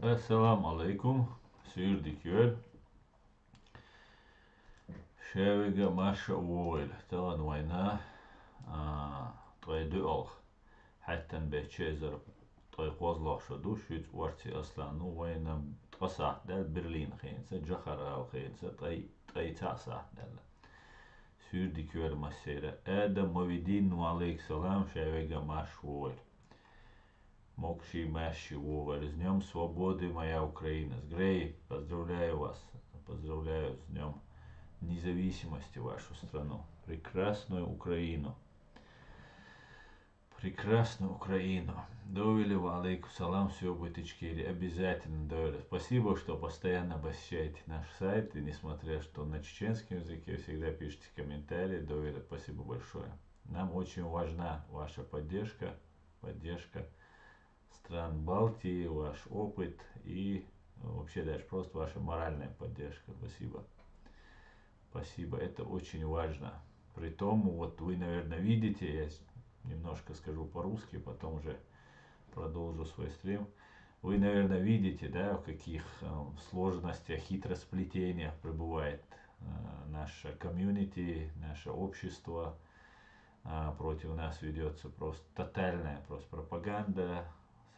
Assalamu alaikum, Sürdiköl. Şevige maşa oil, talan wayna, طيدو ألخ حتى بيتشيزر طي قوزلوح شدو شوت وارتي أصلا نو وين تقصع دال برلين خينسة جخر خينسة طي تعصع دال Sürdiköl مسيرة آدم مويدين وعليك سلام شевige маш oil. Мокши Маши Вова, с Днем Свободы, моя Украина. С Грей, поздравляю вас, поздравляю с Днем Независимости вашу страну. Прекрасную Украину. Прекрасную Украину. Довели ва алейкум салам, все будет Ичкери. Обязательно довели. Спасибо, что постоянно посещаете наш сайт. И несмотря, что на чеченском языке всегда пишите комментарии. Довели, спасибо большое. Нам очень важна ваша поддержка. Поддержка стран Балтии, ваш опыт и вообще даже просто ваша моральная поддержка. Спасибо. Спасибо, это очень важно. Притом, вот вы, наверное, видите, я немножко скажу по-русски, потом уже продолжу свой стрим. Вы, наверное, видите, да, в каких сложностях, хитросплетениях пребывает наше комьюнити, наше общество. Против нас ведется просто тотальная просто пропаганда.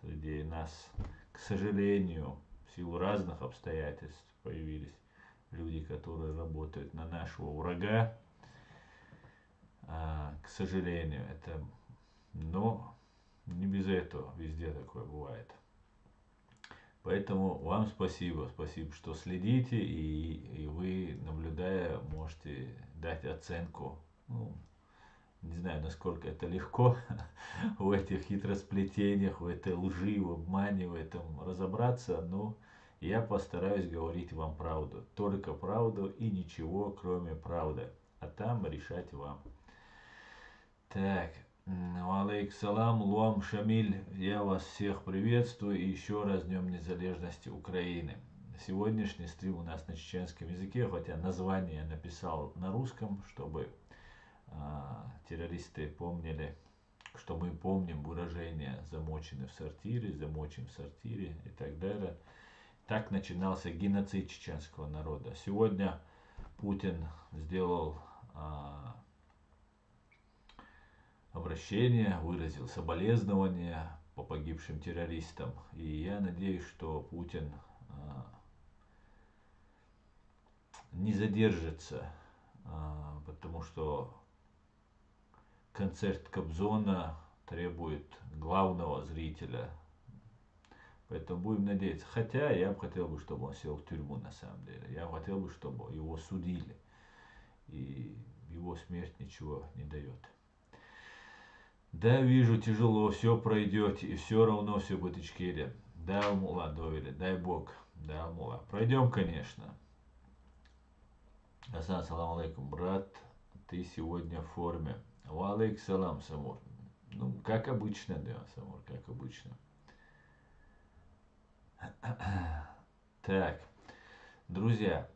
Среди нас, к сожалению, в силу разных обстоятельств появились люди, которые работают на нашего врага. К сожалению, это, но не без этого везде такое бывает. Поэтому вам спасибо, спасибо, что следите, и вы, наблюдая, можете дать оценку. Ну, не знаю, насколько это легко в этих хитросплетениях, в этой лжи, в обмане, в этом разобраться, но я постараюсь говорить вам правду. Только правду и ничего, кроме правды. А там решать вам. Так, алейк салам, Луам Шамиль, я вас всех приветствую и еще раз Днем Незалежности Украины. Сегодняшний стрим у нас на чеченском языке, хотя название я написал на русском, чтобы террористы помнили, что мы помним выражение «замочены в сортире», «замочим в сортире» и так далее. Так начинался геноцид чеченского народа. Сегодня Путин сделал обращение, выразил соболезнования по погибшим террористам. И я надеюсь, что Путин не задержится, потому что концерт Кобзона требует главного зрителя. Поэтому будем надеяться. Хотя я бы хотел, чтобы он сел в тюрьму на самом деле. Я бы хотел, чтобы его судили. И его смерть ничего не дает. Да, вижу, тяжело, все пройдете, и все равно все будет Ичкерия. Да, Мула, довели, дай Бог. Да, Мула. Пройдем, конечно. Асан, салам алейкум, брат. Ты сегодня в форме. Ва алейк салам, Самур. Ну, как обычно, да, Самур, как обычно. Так, друзья,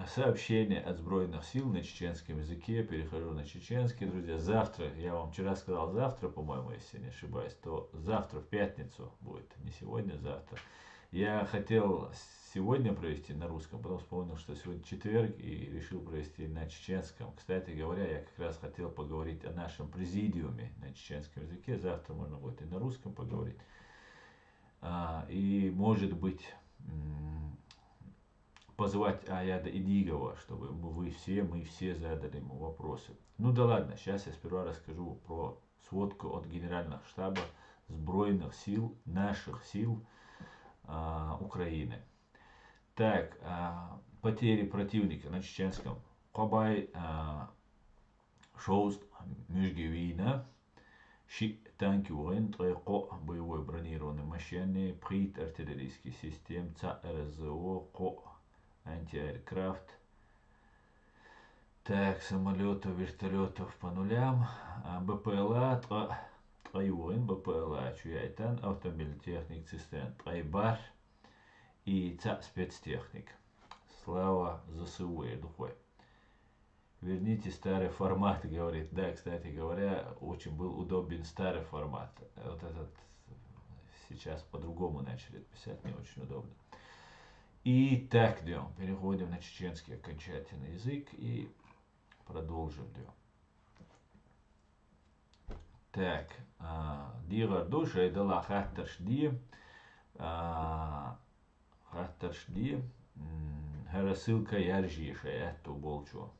сообщение от Збройных сил на чеченском языке. Перехожу на чеченский, друзья. Завтра, я вам вчера сказал завтра, по-моему, если не ошибаюсь, то завтра в пятницу будет. Не сегодня, завтра. Я хотел сегодня провести на русском, потом вспомнил, что сегодня четверг, и решил провести на чеченском. Кстати говоря, я как раз хотел поговорить о нашем президиуме на чеченском языке. Завтра можно будет и на русском поговорить. И, может быть, позвать Аяда Идигова, чтобы мы все задали ему вопросы. Ну да ладно, сейчас я сперва расскажу про сводку от Генерального штаба Збройных сил, наших сил Украины. Так, потери противника на чеченском. Кобай Шоуст Межгевина. Танки УН, боевой бронированной машины, ПРИТ артиллерийских систем, ЦРЗО, КО, антиаэркрафт. Так, самолетов, вертолетов по нулям, БПЛА, ТРАЙУН, БПЛА, Чуяйтан, автомобиль техник, цистерн, ТРАЙБАР и спецтехник. Слава ЗСУ и духой. Верните старый формат, говорит. Да, кстати говоря, очень был удобен старый формат. Вот этот Сейчас по-другому начали писать, не очень удобно. И так, идем, переходим на чеченский окончательный язык и продолжим. Так, дигар душа и дала хаттершди, харасылка яржи, шаяту болчу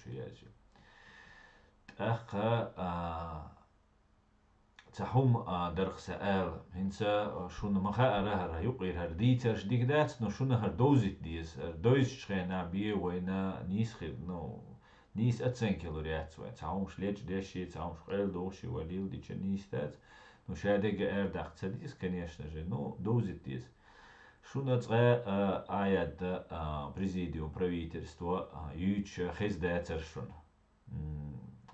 яржи. Таха تحوم درخ سأل هنسا شون مخا أرها يقير هرديتر شديك دات نو شون هردوزت ديز دويز شخينا بيه وينا نيس خير نو نيس أتسن كيلوريات وين تحوم شليج ديشي تحوم شقيل دوشي وليل ديش نيس دات نو شادق أرداق تسديس كنيشنا جي نو دوزت ديز شون أتغى آيات بريزيديوم правительство يوش خيز داتر شون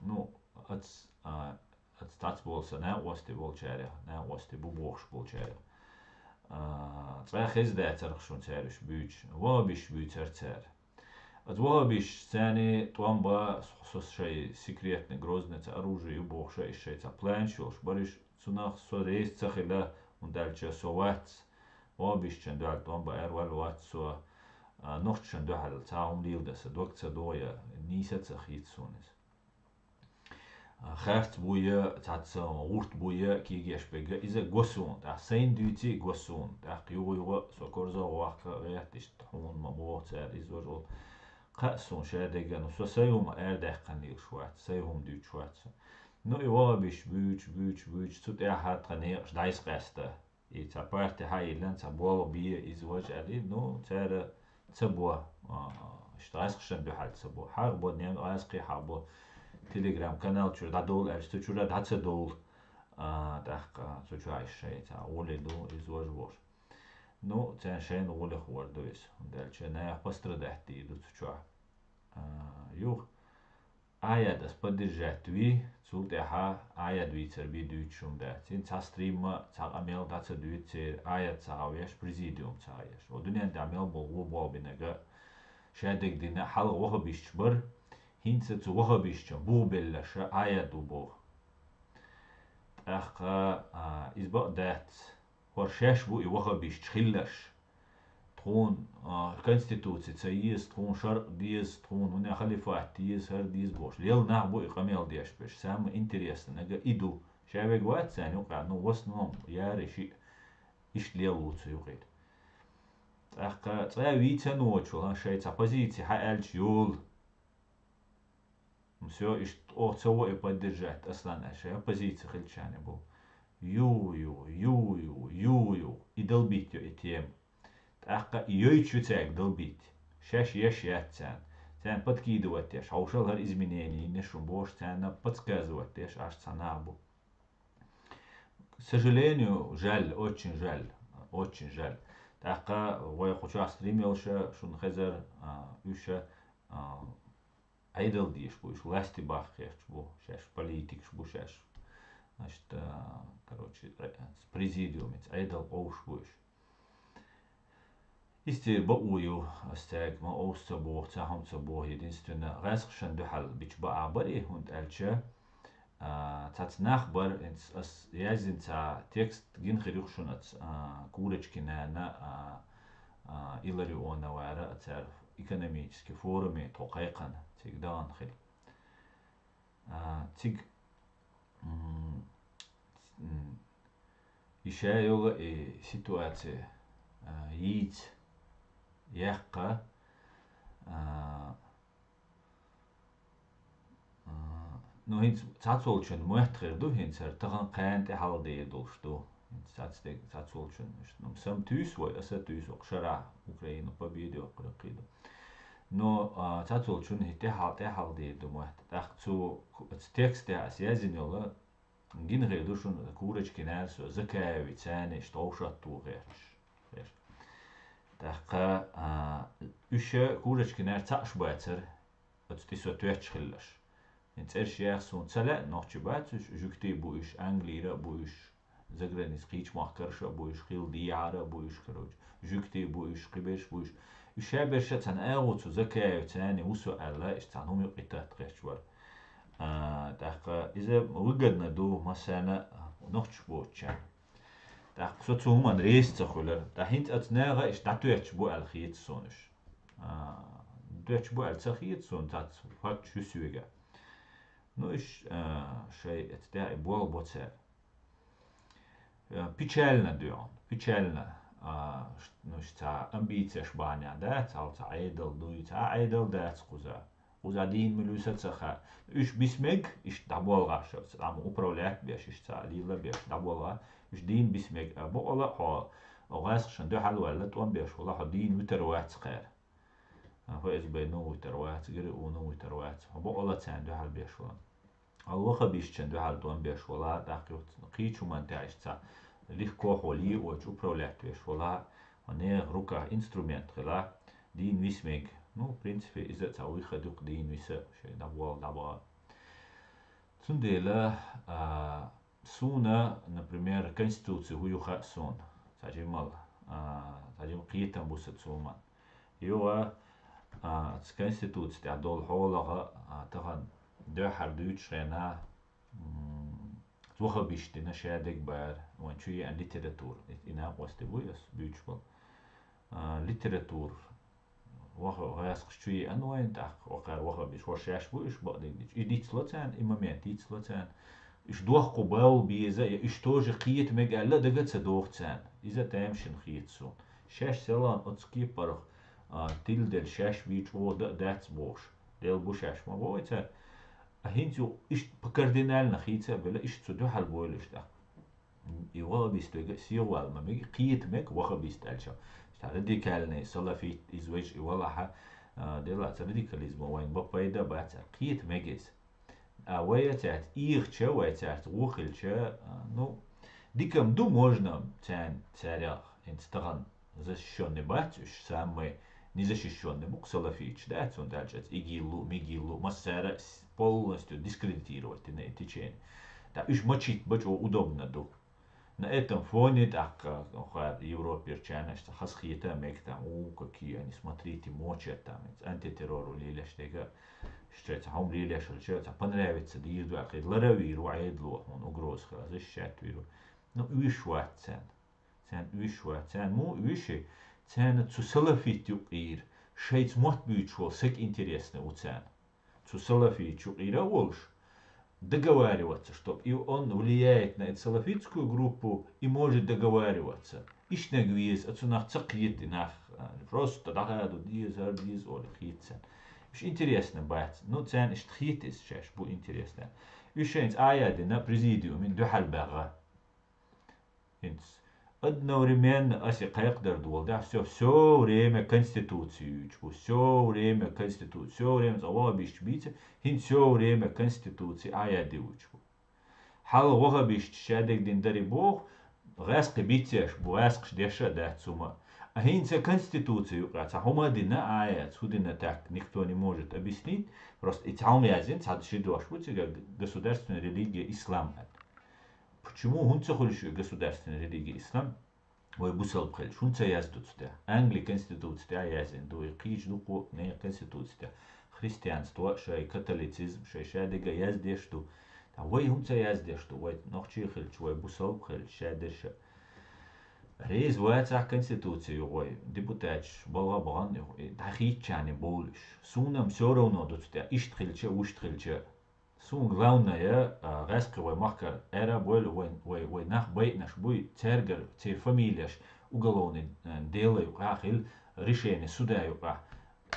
نو أتس tāds bolsa neosti bolčērja, neosti bubohš bolčērja. Цвях издец архшун цариш бюч, вабиш бюч арцар. От вабиш цани туамба сос шей секретный грозный оружие и бог шей шей ца планчул, шбариш цунах сорейс цахила und дальше совац. Вабиш чен дуал туамба эрвал вац со нохчен дуал цаум лилдаса докца доя ниса цахит сунис. خارت بويا تعتسا ورت بويا كي جيش بيجا إذا جوسون تاع سين دوتي جوسون تاع قيوي سكورزا واقع غيرتش تحون مبوغ تاع إزوجو قاسون شادقا نسوا سيهم أردح قنيل شوات سيهم دوت شوات نو إيوا بيش بوش تut حات قنيل شدايس قاستا إي تاع بارتي هاي لان تاع بوا بيا إزواج علي نو تاع تبوا شدايس قشن دو حال تبوا حاق بود نيم آيسقي حابو تليجرام канал чур дадол эрсту чура дацедол дахка чуай шей та оледу изложвор ну цен шейн оле хвардуис дальше на пострадахти идут чуа юх аядас поддержать ви цултеха аяд вицер бидучум да цин ца стрима ца амел дацедуицер аяд ца авеш президиум ца аяш одунен дамел бол бинага шадек дина хал вохбишбар هینسه تو وها بیشتر بو بلش آید و بو أخا إزبا دات ورشاش بو وها بیشتر خلش تون конституция تسيس تون شرق ديز تون هنا خليفة ديز هر ديز بوش ليل نه بو إقاميل ديش بيش سام إنتريست نجا إدو شابك وقت ثاني وقع نو وصنهم ياري شيء إيش ليل وتسي وقيت أخا تساوي تنوتشو ها شيء تبازيتي حالش يول все от того и поддержать основная оппозиция хельчане был ю и долбить ее тем так ее чуть долбить шаш ятцан тян подкидывать теш аушал хар изменений не шумбош тян подсказывать теш аж цанабу к сожалению жаль очень жаль так вой хочу стримился шун хазар юша айдал диш будешь власти бахешь бу шаш политик бу шаш значит короче с президиумец айдал оуш будешь истер баую астаг ма оуста бу цахам цабу единственно расхшан духал бич баабари und алча цац нахбар ас язин ца текст гин хирюх шунац курочкина на Илариона вара цар экономический форуме тоқайқан тигдан хил тиг ишайола ситуация yiğit яққа но хинц цацолчун муяхтгерду хинцер таган қайнте халдee долшту цацолчун ну сам тюс вой аса тюс оқшара Украина победе оқрақиду но цацолчун хите халдee ду муяхт тахцу тексте асязинёла гинреду шун курочки нәрсө закаеви цәне штоушатту герш тахка үше курочки нәр цашбайцер отстисо тюячхиллаш инцершиях сун цале нохчбайцуш жукти буиш англира буиш загранис қичмахкарша буиш хилдияра буиш короче жукти буиш қибеш буиш үше берша цан агуцу закаеви цәне усу алла иштанум юқитат гершвар тахка изе выгодно ду масана нохчбоча Da so zu man reist zu holen. Da hint als näher ist da durch wo al khiet sonisch. Durch wo al khiet son dat hat schüssüge. Ну иш шей это бол боцер. Печально дюон, печально. Ну что амбиция шбаня, да, цалца айдл дует, айдл да цкуза. Уза дин милюса цаха. Иш бисмег, иш даболга шевц, там управлять беш, иш ца лила беш, даболга. Иш дин бисмег, бола хо. وغاس شن دو حلو ولا توان بيش والله حدين متروات خير فايز بينو متروات غير ونو متروات هو والله تان دو حل بيش والله الله خبيش شن دو حل توان بيش والله داقيوت قيچو من تعيش تا ليه كوحولي وچو управлять بيش والله هني рука инструмент خلا دين висмег ну в принципе из это выходук дин виса شيء дабол даба цундела суна например конституцию хуюха сон تاجمال تاجم قيتم بوسط سومان يوا конституция تاع دول حولها تغن دو حردوش رنا توخا بيشتنا شادك بار وان شوية عن ليتراتور إنا قوستي بويس بيوشبل ليتراتور وخا غاسق شوية أنوين تاق وقار وخا بيش وشاش بويش بقدك ديش إديت سلطان إماميات ديت سلطان إش دوخ قبال بيزا إش توجي قيت مقال لا دقت سدوخ تان إذا تامشن خيت سون شاش سلان أتسكي برخ تيل دل شاش بيش و داتس بوش دل بوشاش ما بويتا هنتو إش بكاردينال نخيتا بلا إش تدو حال بويلش دا يوال بيستوغ سيوال ما ميجي قيت مك وخا بيستالشا راديكالني سلافيت إزويش يوالها ديلا راديكاليزم وين بابايدا باتا قيت ميجيس ويتعت إيرتشا ويتعت روخلتشا ну диком ду можно тян царях инстаган защищенный батюш самый незащищенный мук салафич да он дальше игилу мигилу массара полностью дискредитировать на течение да уж мочить бачо удобно ду на этом фоне так в Европе чана что хасхита мекта какие они смотрите мочат там антитеррор или что شتات هم ليلة شلشات понравится ديدو أخير لرويرو عيدلو هون أجروس خلاص الشات ويرو نو ويش واحد تان ويش واحد تان مو ويشي تان تسلفيت يقير شيء مات بيتشول سك интересно у тан تسلفيت يقير أولش договариваться чтоб и он влияет на эту салафитскую группу и может договариваться иш нагвиз отсунах цакит инах просто дахаду диз ол хитсен مش интересно бать ну цен иш тхитис шаш бу интересно ишенц аяды на президиуме до халбага инц одновременно аси кайкдар дул да все время конституцию все время конституцию все время зава биш бите хин все время конституции аяды учу хал вага биш шадек дин дари бог гаск битеш бу гаск деша да цума А хинца конституцию, а хомадина ая, судина так никто не может объяснить. Просто и цалмязин, цадшидош, государственная религия ислам. Почему хунца хочешь государственная религия ислам? Ой, бусал пхель, хунца яздутся. Англия конституция язин, дуй кич дуку не конституция. Христианство, шай католицизм, шай шадига яздешту. Ой, хунца яздешту, ой, нохчи хель, ой, бусал пхель, шадеша. رئيس واتع конституцию ой депутат болга боган тахит чани болш сунам сёровно дотта иштхилче уштхилче сун главное раскрывай махкар эра боль ой нах бейт наш буй цергер цер фамилияш уголовный делаю ахил решение суда юка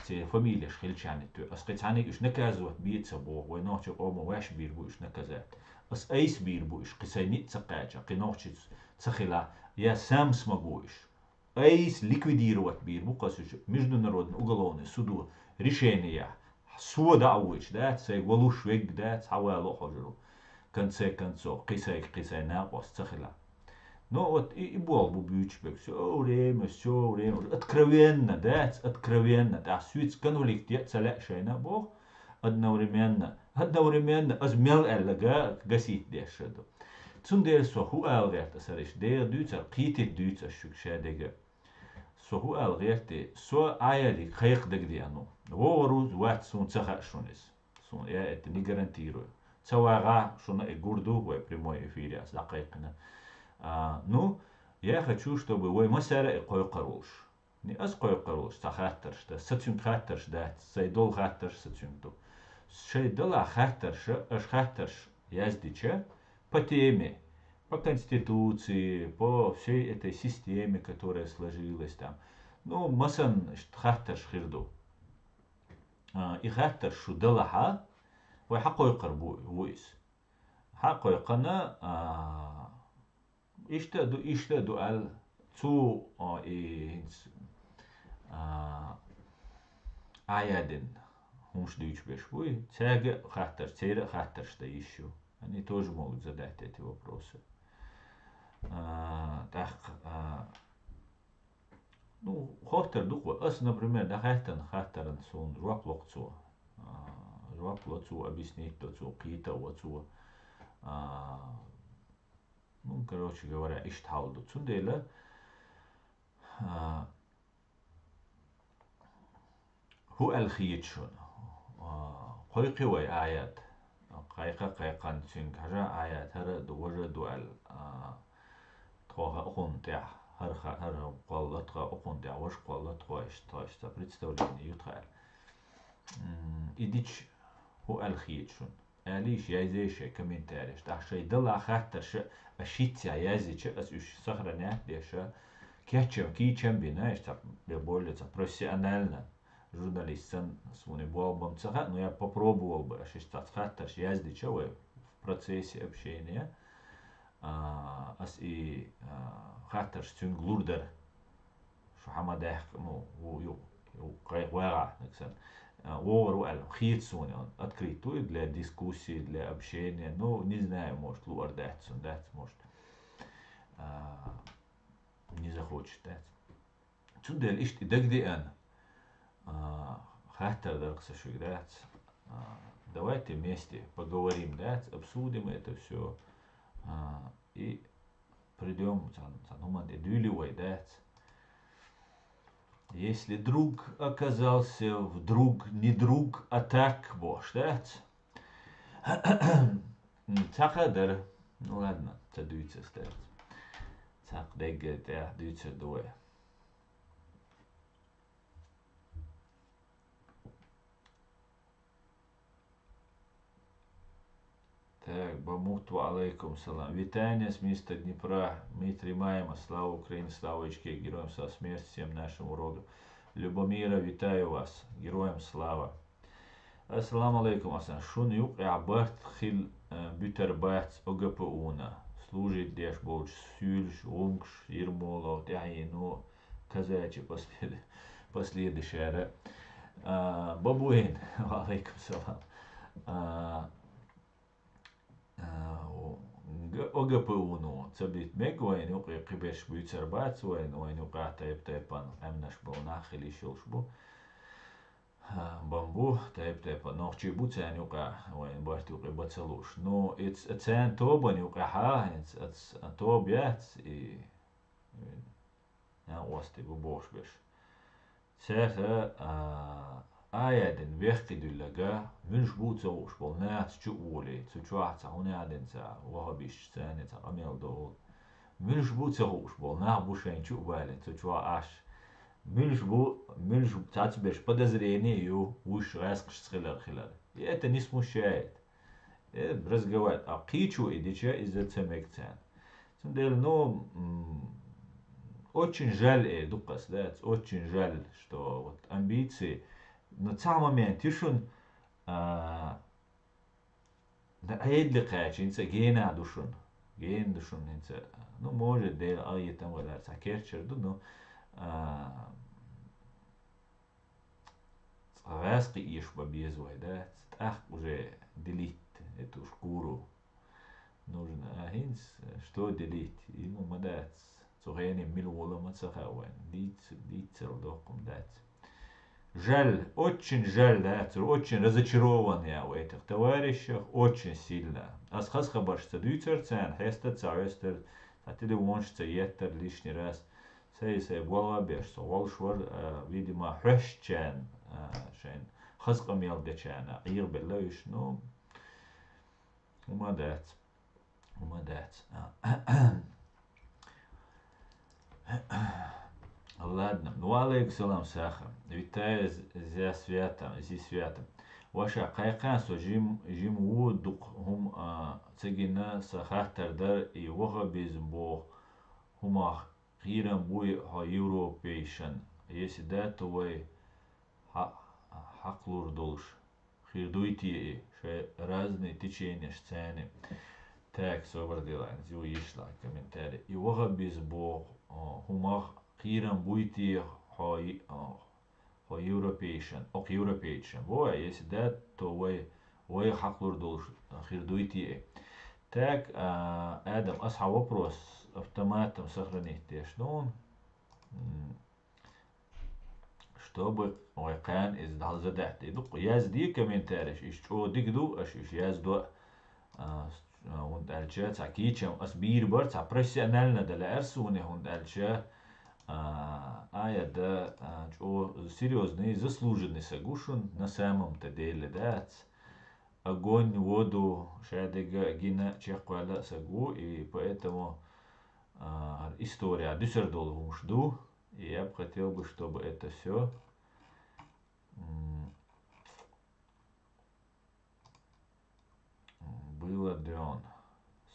цер фамилияш хилчани то аскетани иш наказывать биться бо ой ночи омо ваш бир буш наказать ас эйс бир буш кисайнит цакача кинохчи цахила я сам смогу эйс ликвидировать бир букасуч международный уголовный суду решения суда ауч да цей волушвек да цавало хожру конце концов кисай на пос цахила но вот и был бы бючбек все время откровенно да свиц конфликт я цаля шейна бог одновременно азмел элга гасит дешеду Цундер соху алгерт асариш дер дютер қитит дютер шукшадеге соху алгерти со аяли хайх дегдиану вору ват сун цаха шунис сун я это не гарантирую цавага шуна и гурду в прямой эфире с дакайкна ну Я хочу, чтобы вы масара и кой карулш. Не аз кой карулш, та хаттершта, сатюн хаттерш дат, сайдол хаттерш сатюнту. Шейдала хаттерш, аш хаттерш яздича по теме, по конституции, по всей этой системе, которая сложилась там. Ну, масан хаттерш хирду. И хаттерш шудалаха, вай хакой карбу вуис. Хакой кана اشتدوا al zu аядин хумш дичь бешвуй, цейра хаттер что еще. Они тоже могут задать эти вопросы. Так, ну, хоттер духу, ас, например, да хаттерен сон жвак локцу. Жвак локцу объяснить то, цу, кита, вацу. Ну, короче говоря, иштхалду. Цундела هو الخيتشون قيقي وي آيات قيقان تشين كجا آيات هر دوجا دوال توها أخون تاع هر قلتها أخون تاع وش قلتها اشتا представление يتخيل إديش هو الخيتشون أليش يازيش كمنتاريش تاع شي دلا خاطرش أشيتيا يازيش أس إش سخرنات ديشا كيتشم بيناش تاع более профессионально журналистом свой болбом цеха, но я попробовал бы ощущать хатташ яздича в процессе общения, ас и хатташ тюн глурдер, что хамадах, ну, кайвара, нексан, овер аль хитсуни, он открытый для дискуссии, для общения, ну, не знаю, может, луардатсон, дать, может, не захочет дать. Чудель ишти дагдиан. Хаттер даркса швигдать. Давайте вместе поговорим, дать, обсудим это все и придем сануманде дюливой, дать. Если друг оказался вдруг не друг, а так бош, дать. Цахадар, ну ладно, цадуется стать. Цах дегет, дуется двое. Так, бамуту алейкум салам. Вітання з міста Дніпра. Ми тримаємо. Слава Україні, слава Ічки, героям слава, смерть всім нашим ворогам. Любомира, вітаю вас. Героям слава. Ассаламу алейкум, асан. Шун юк абарт хил büterbahts ОГПУна. Служит деш больш сюльш, унгш, ирмолов, тяйну, казачи последующая. Бабуин, алейкум салам. ОГПУ цабит мег вайн юқи қибеш büterbahts вайн юқа тайп-тайпан амнаш болнах или шилшбу. Бамбу тайп-тайпан нохчи буцан юқа вайн барт юқи бацалуш. Но it's цан тобан юқа ха, it's тоб яц и ости бубош беш. Церта آيادن وقتی دلگا منش بود زوش بول نات چولی چوچواه هونه آدن تا وهابیش سانه تا قمیل دول منش بود زوش بول نه بوشین چو بالن چوچواه آش منش تاچ بش подозрение یو وش راسکش خلال это не смущает разговаривать а кичу идича из-за цемекцан цендел ну очень жаль дукас да очень жаль что вот амбиции на самом момент тишун да айдлика чинца гена душун ген душун инца ну может дел айетам валар сакерчер ну раски иш побезвай да ах уже делить эту шкуру нужно хинц что делить ему мадат цогени милвола мацахаван дицер докум дать. Жаль, очень жаль, да, очень разочарован я в этих товарищах, очень сильно. Асхас хабаршца дюйцерцен, хеста царестер, а ты воншца еттер лишний раз. Сей голова бешса, волшвар, видимо, хрещен, шен, хасқам ялдечана, ир беллаюш, ну, умадец. Ладно, ну алейкум салам Саха. Витаю зи святом. Ваша кайкансо жим удук хум цегина сахахтардар и вога без бог хума хирам буй ха European. Если да, то вы хаклур долж. Хирдуйте разные течения сцены. Так, собрал зю ишла комментарий. И вога без бог хума хирам буйте ха European. Ок European. Во, если да, то вы хаклур долж. Хирдуйте. Так, Адам, асха вопрос автоматом сохранить. Что он? Чтобы ойкан издал задать. Идук язди комментарий. Ишчо дигду, аш язду und alcha цакичам асбир бар ца профессионально да арсуне und alcha ая да чо серьезный заслуженный сагушун на самом-то деле да огонь воду шадега гина чехвала сагу и поэтому история Дюссердорфу жду и я бы хотел бы чтобы это все было дрон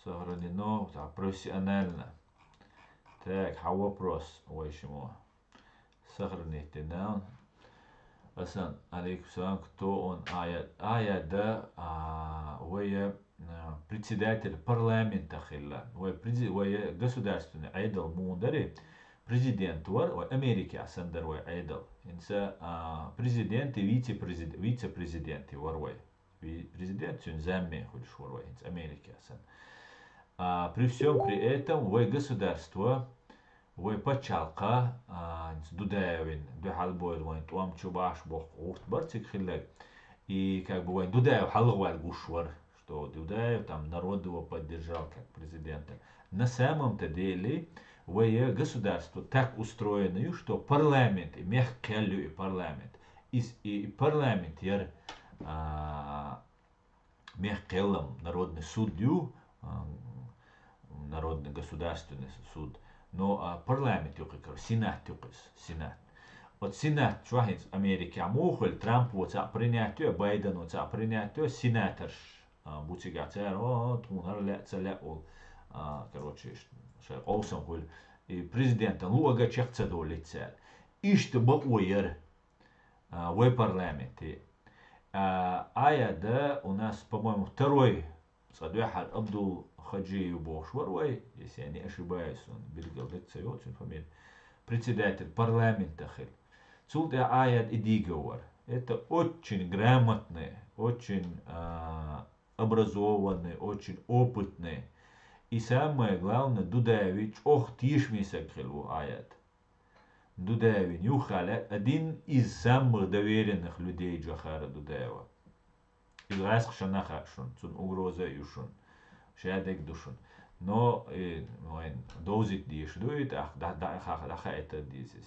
сохранено профессионально. Так, вопрос почему сохранить да? Асан, алейкум салам, кто он? Да, вы председатель парламента хилла, вы государственный айдол мундари, президент вар, Америки асандар вы айдол, инса президент и вице-президент вар президент сюн замме ходишь вар Америки асан. При всем при этом вы государство вы почалка дудаевин духалбойл вайн туам чубаш бох урт барцик хиллак и как бы вайн дудаев халгвал гушвар что дудаев там народ его поддержал как президента. На самом-то деле вы государство так устроено, что парламент и мехкелю и парламент и парламент яр мехкелом народный судью народный государственный суд. Но парламент юкы, сенат юкыс, сенат. Вот сенат, чуахинс Америки, амухоль Трамп вот принятие, Байден вот принятие, сенатор бутига цер, тунар ля ол, короче, олсам холь и президента, луга чехца долицер. Иште ба уер, в парламенте. Да у нас, по-моему, второй Садуахар Абдул Хаджи Бошварвай, если я не ошибаюсь, он Бельгал очень фамилия, председатель парламента Хель. Цулда Аят Идиговар. Это очень грамотный, очень образованный, очень опытный. И самое главное, Дудаевич, ох, тишмиса Хелу Аят. Дудаевич, Юхаля, один из самых доверенных людей Джахара Дудаева. И раз шанаха шун, цун угроза юшун. Шадек душун. Но дозик диш дует, да это дизис.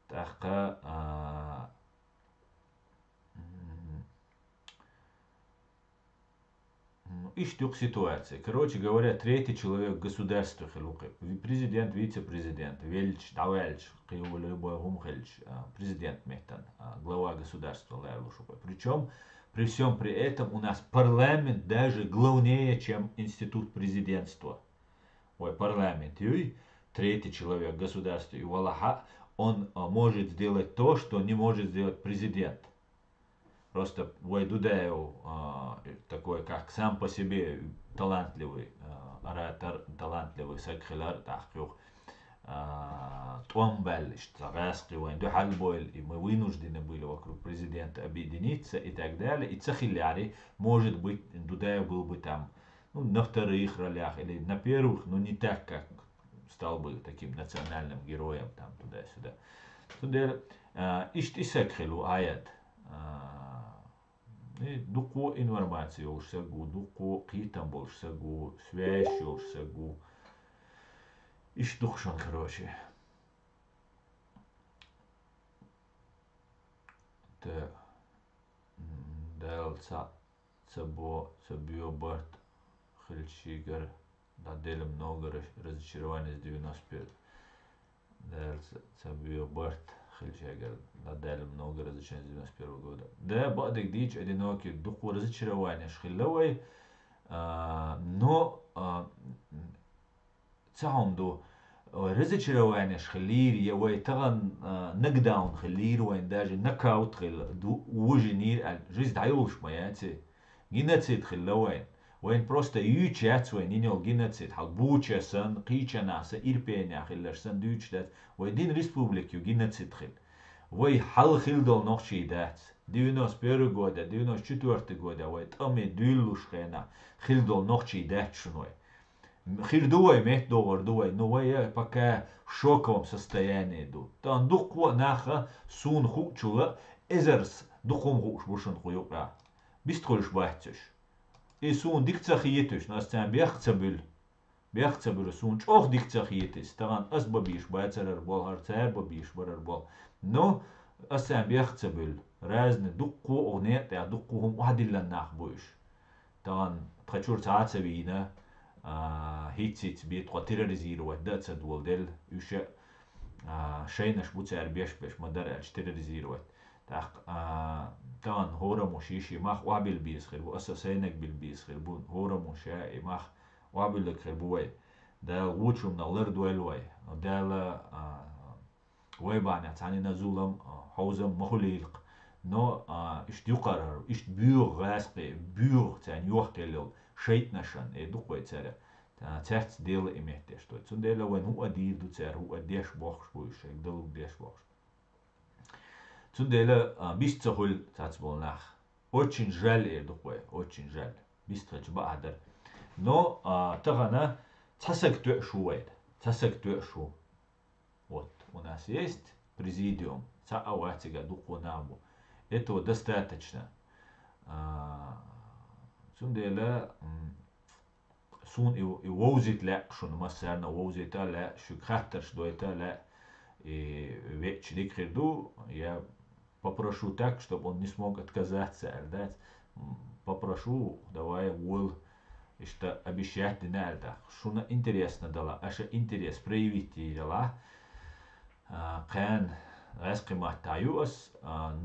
Таха иштук ситуация. Короче говоря, третий человек в государстве хилукы. Президент, вице-президент, вельч, давельч, любой гумхельч, президент мехтан, глава государства лайлушупа. Причем при всем при этом у нас парламент даже главнее, чем институт президентства. Ой, парламент. И третий человек в государстве. И Валаха, он может сделать то, что не может сделать президент. Просто Дудаев такой, как сам по себе талантливый оратор, талантливый сакхилар, Томбеллиш, Тагаскивайн, Духальбойль, и мы вынуждены были вокруг президента объединиться и так далее. И Цахиляри, может быть, Дудаев был бы там на вторых ролях или на первых, но не так, как стал бы таким национальным героем там туда-сюда. Туда Иштисакхилу аят. Дуку информацию ушсагу, дуку китам болшсагу, связь ушсагу. Иштухшан, короче. Так. Дал цабио барт хельчигар. Дадели много разочарований с 91. Берт Хельчагер, отдали много различий 91 года. Да, бадик дич одинокий, духу разочарования шхилловой, но цаунду разочарование шхиллир, я таган нокдаун хиллир, вайн даже нокаут хилл, ужинир, жизнь дайулш маяти, геноцид хилловайн. وين просто يوتشات وين ينول جيناتسيت حال بوتشا سن قيتشا ناسا إيربينيا خلر سن دوتشتات وين ريسبوبليك يو جيناتسيت خل وي حال خل دول نوخشي دات 91 года 94 года وي تأمي دولوش خينا خل دول نوخشي دات شنوي خير دوي ميت دور دوي نوي пока в шоковом состоянии ду тан духу наха сун хучула эзерс духом хуш бушен хуюка бистрольш бахтеш и сун дикцахиетеш настан бяхцабül сун чох дикцахиетес таган ас бабиш байцарар бол харцар бабиш барар бол но асан бяхцабül разны дукку огнет я дукку хум адиллан нах буш таган тхачур цаацавина هيتسيت بيت قتيرزير ودات دولدل يش شينش بوتسر بيش مدار الشتيرزير ود تاق تان هورا مشيشي ماخ وابل بيس خير بو اساسينك بالبيس خير بو هورا مشا ماخ وابل لك خير بو دا وچوم نلر دويلوي دال ويبانا تاني نزولم حوزم مخليق نو اشت يقرر اشت بيور غاسقي بيور تان يوحكلل شيتنشان دوق ويتسر تاعت ديل إمهتش توي تنديلا وين هو ديل دو تسر هو ديش بوخش بوش دلو ديش بوخش تنديلا بيستهول تاعت بولناخ очень жаль دوق очень жаль بيستخج بعدر но تغنا تسك تو شويد تسك تو شو вот у нас есть президиум цааватига дуq набу этого достаточно سندلا سون يوزيت لا شون مثلا ووزيتا لا شو خاطرش دويتا لا веч дикреду я попрошу так, чтобы он не смог отказаться отдать. Попрошу, давай вол, что обещать не надо. Что интересно дала, а что интерес проявить дала. Кан رزق محتايوس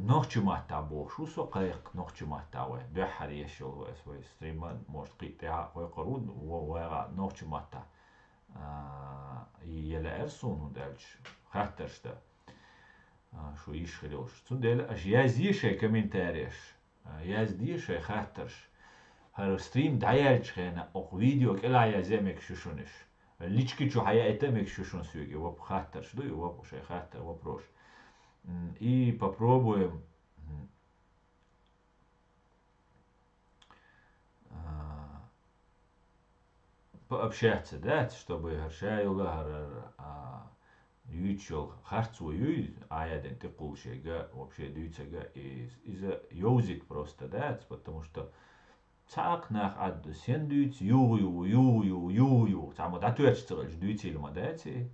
نوخش محتابو شو سو قيق نوخش محتاوي ده حريش شو اسوي ستريمان موش قيتها ويقرون وغا نوخش محتا يلا ارسون ودالش خاطرش ده شو يشخلوش تندل اش يازيشه كومنتاريش يازديشه خاطرش هر ستريم دايالش خينا او فيديو كلا يازمك شوشونش ليچكي чу حياتمك شوشون سوغي وب خاطرش دو وب شي خاطر وبروش и попробуем пообщаться, да, чтобы Гаршайла Ючел Харцу Юй, аяден ты кулшега, вообще дюйцега из юзик просто, да, потому что цак нах ад сен дюйц ю, само датуэч цэлж дюйцил мадати,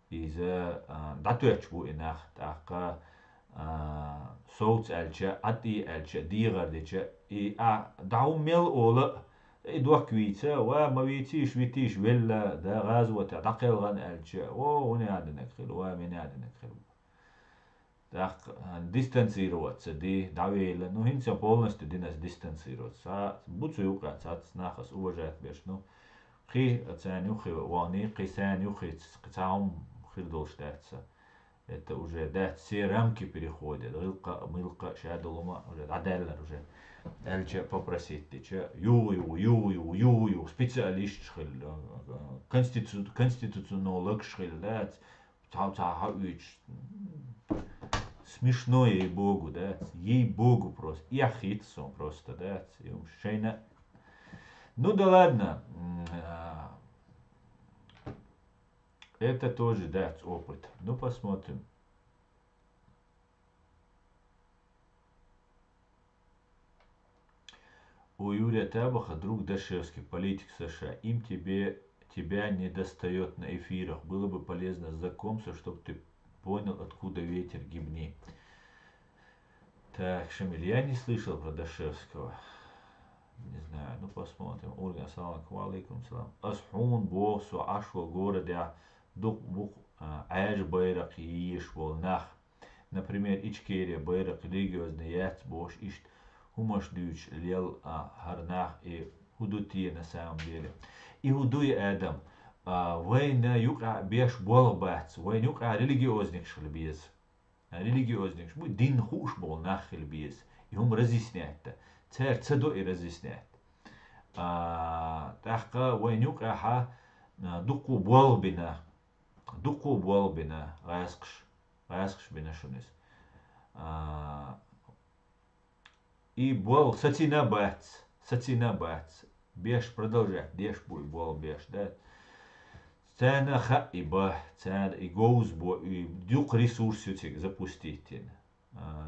из датуэч бу инах така соуц элче, ати элче, дигардиче, и даумел ола دوك كويتا وما بيتيش ولا دا غازوة دقيل غن الجا وني عادنك خل ومن عادنك خل داق ديستانسيروات دي داوي لانه هنسا полностью ديناس ديستانسيروات سا بوتسو يوقع سات ناخس уважать بيشنو خي تاني وخي واني قي ثاني وخي قتاهم خير دول штатса это уже да все рамки переходят рылка мылка шадолома уже аделлар уже элче попросить тече ю специалист шхил конституционолог шхил да та смешно ей богу да ей богу просто я хитсон просто да шейна ну да ладно это тоже да опыт ну посмотрим. У Юрия Табаха друг Дашевский, политик США. Им тебя не достает на эфирах. Было бы полезно знакомство, чтобы ты понял, откуда ветер гибни. Так, Шамиль, я не слышал про Дашевского. Не знаю, ну посмотрим. Ольга, ассаламу алейкум, салам. Асхун, Босу, Ашвал, город, я дух бух аж байрак иш бол нах. Например, Ичкерия байрак религиозный яц бош ишт хумаш дюч лел харнах и худутия на самом деле. И худуй Адам. Вайн юка беш бол бац, вайн юка религиозник шлбиез. Религиозник шбу дин хуш бол нах шлбиез. И хум разъясняет. Цер цедо и разъясняет. Тахка вайн юка ха дуку бол бина. Дуку бол бина раскш. Раскш бина шунис. И бол сатина бац. Сатина бац. Беш продолжать. Деш буй бол беш, да? Цена ха и ба, цена и гоуз бо, и дюк ресурсютик запустить.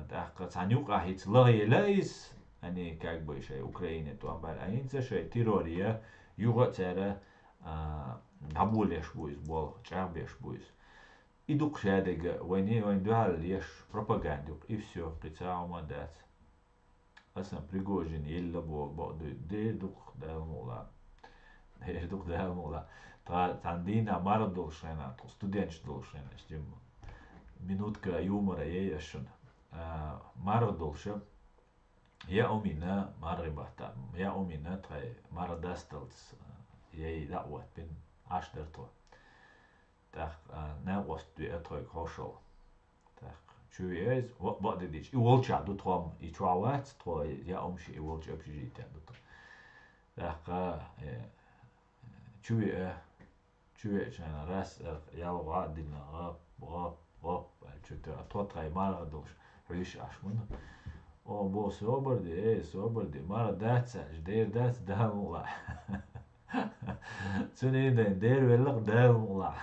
Так, цанюк ахиц лагелайс, они как бы еще Украине туамбар, а инца ще террория, юга цера набулеш буйс бол, чарбеш буйс. И дук шадега, войне войн дуал леш пропагандук, и все, прицал мандат. Асам Пригожин елла бол, де дук дал мула. Де дук дал мула. Тандина мар долшена, студент долшена, штим минутка юмора ешен. Мар долше. Я умина маррибата. Я умина трай мар дасталс. Ей дa'wat bin аштерто. Так, на вост трой кошел. Так, чуез, what did it? И волча до том и трават, трой я умши и волча общежитие. Так, чуе чуечена раз я вадина рап что-то тот мара долш виш ашмун о бо соборди мара даца ждер дац дамула цунен дер веллак дамула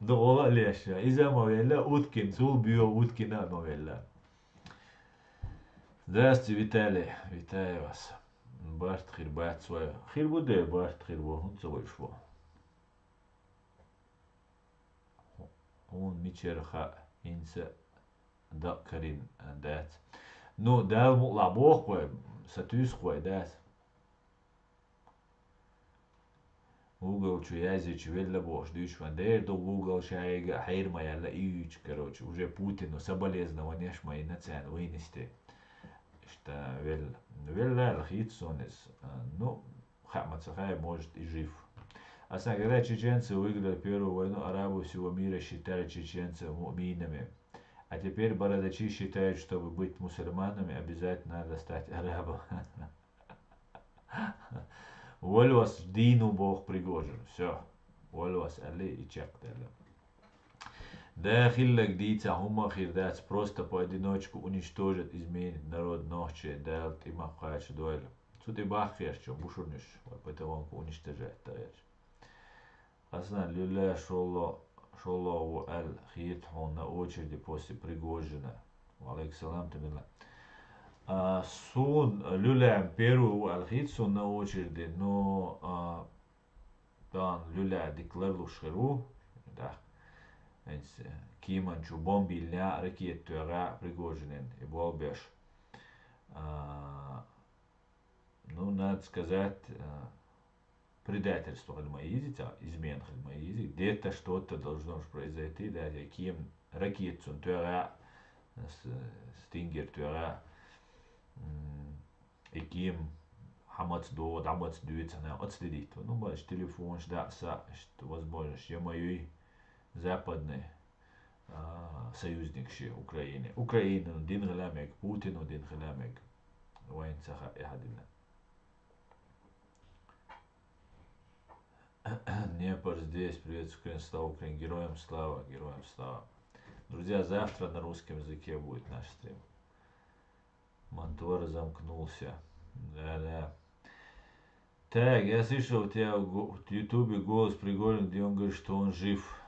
дола леша иза мовелла уткин зул био уткина мовелла. Здравствуйте, Виталий, витаю вас. Барт хирбат свое. Хирбуде барт хирбо, он целый шло. Он мичерха инса дакарин дат. Ну, дал му лабох кой, сатюс кой дат. Google чуязи чувелла бош, дюш вандер до Google шайга хайрма яла ич, короче, уже Путину соболезнования шмай на цен вынести. Что велла хитсонес, ну, Хамацахай может и жив. А когда чеченцы выиграли Первую войну, арабы всего мира считали чеченцев муминами. А теперь бородачи считают, чтобы быть мусульманами, обязательно надо стать арабом. Воль вас дину Бог Пригожин. Все. Воль вас али и чек. Да хиллак дица хума хирдац просто поодиночку уничтожит, изменит народ ночи, дает и махач дуэль. Тут и бахфеш, что бушурниш, поэтому он уничтожает, товарищ. Асна люля шоло аль хит он на очереди после Пригожина. Алейк салам табилла. Сун люля первую аль хит сун на очереди, но дан люля деклару шеру, да. Киманчу бомбильня ракетура Пригожинен и Болбеш. Ну, надо сказать, предательство Хальмаизи, измен Хальмаизи, где-то что-то должно произойти, да, Ким ракету тура, стингер тура, и Ким хамац до, дамац дуется, отследить. Ну, бачишь, телефон, ждаться, что возможно, что мои западный союзник Украины. Украина, дин гламек, Путину, дин гламек. Вайн цаха эхадина. Днепр здесь, приветствую Украину, слава Украине, героям слава, героям слава. Друзья, завтра на русском языке будет наш стрим. Монтор замкнулся. Да. Так, я слышал у тебя в Ютубе голос Пригожин, где он говорит, что он жив.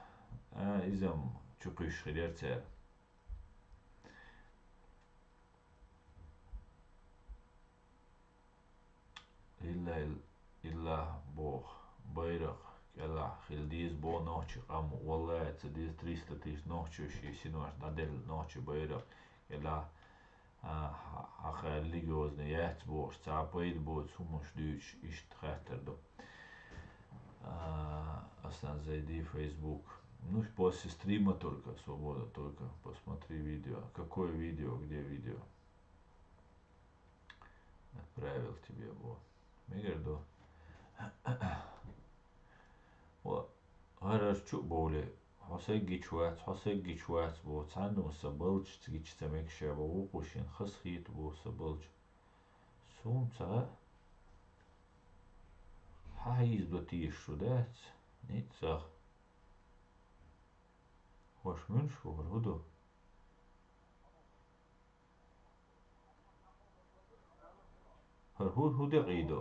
Изам чукыш хидерцер. Илла Бог. Байрак. Ела хилдиз бо ночи. Ам валла цадиз 300 тысяч ночи. Синуаш надель ночи байрак. Ела аха религиозный яц бош. Цапаид бо цумуш дюч ишт хаттердо. Остан зайди в Facebook. Ну, после стрима только, свобода только. Посмотри видео. Какое видео, где видео? Отправил тебе его. Мегердо. Гарарчу боли. Хосеги чуац бо цанду сабылч цгич цамек шаба укушин хасхит бо сабылч. Сумца хайз до тишу дац. Ницах. Хош мünш вор худо. Хар худе гидо.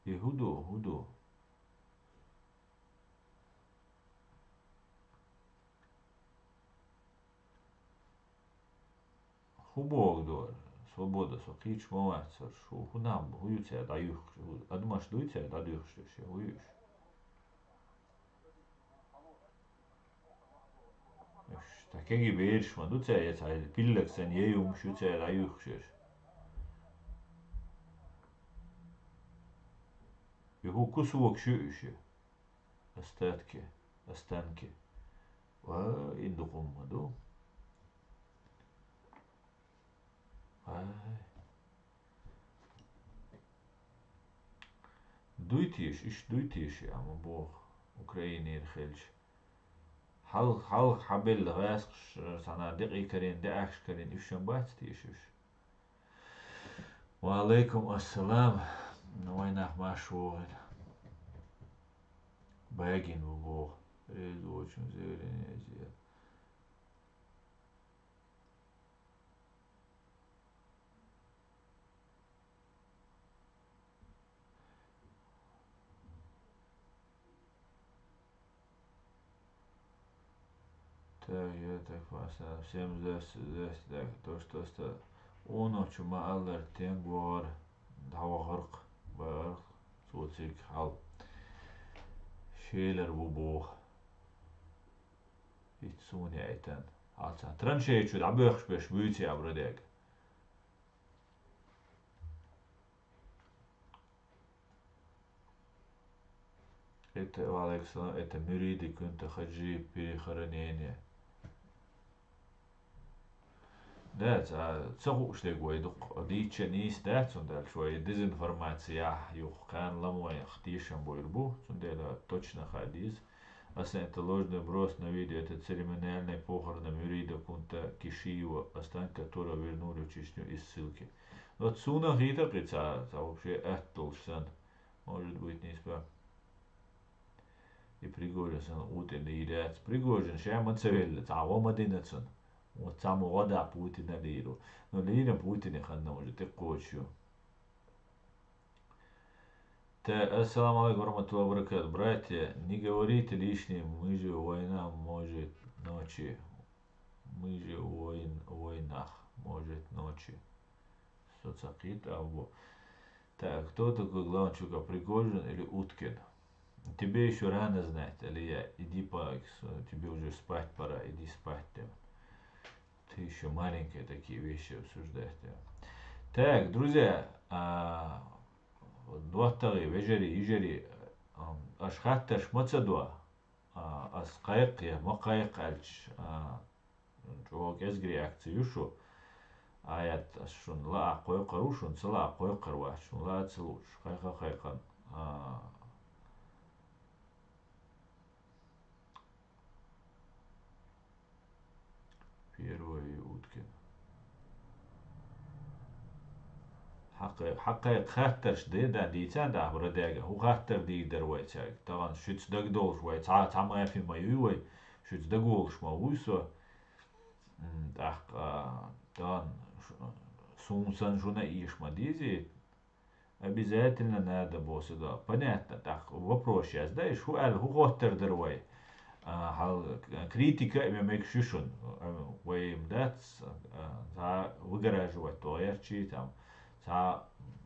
هدوء хубок дор свобода сокич мовацар шу хунам хуюця даюх адмаш дуйця даюх ше хуюш такеги бершма дуця яц ай пиллексен еюм шуця даюх ше Його кусувок шуше останки ва индукум маду дуйтиш ама бог Украине ирхелж хал хабел гас санадиq икарен даш карен ишен бацтиш ва алейкум ассалам Войнах машур. Багин бог. Это очень зелень. Так, я так просто всем здесь так, то что он чума аллар тенгор давахарк бар социк хал шейлер бу итсуни айтан алца траншей чуд абыхш беш büyütü abradeg это Алекса это müriди kunta хаджи перехоронение Да, цогу штегой дук дичнис да цундал шوية дезинформация юх кан ламой хтишам бойрбу цундела точно хадис Аслен это ложный брос на видео это церемониальная похорона Мюрида Кунта Кишиева останки которого вернули в Чечню из ссылки вот Суна Гита прица вообще Эттулшан может быть не спа и Пригожин сан утен идет Пригожин шаман цевель цаво мадинацун вот саму вода Путина лиру. Но лиром Путина ханна уже текочу. Ассаламу алейкум варахматуллахи ва баракатух. Братья, не говорите лишнее, мы же война может ночи. Мы же войнах может ночи. Соцакит або. Так, кто такой главный чука, Пригожин или Уткин? Тебе еще рано знать, или я, иди по, тебе уже спать пора, иди спать. Ты еще маленькие такие вещи обсуждаешь. Так, друзья, двадцатый вежери аш хатташ мацадуа ас кайк я макайк альч жок эзгри акцию шу аят шун ла кой карушун цла кой карва шун ла цлуш кайхан первый Уткин حقيق خاطرش ده ديتان ده برداجة هو خاطر دي درويتاج طبعا شوتس دق دول شوي تعمل في ما يوي شوتس دقولش ما ويسو так طبعا сумсан жуна иш мадизи обязательно надо было сюда понятно так вопрос сейчас да иш ху хоттер дервай критика имеет шишун воим дац за выгораживать то ярче там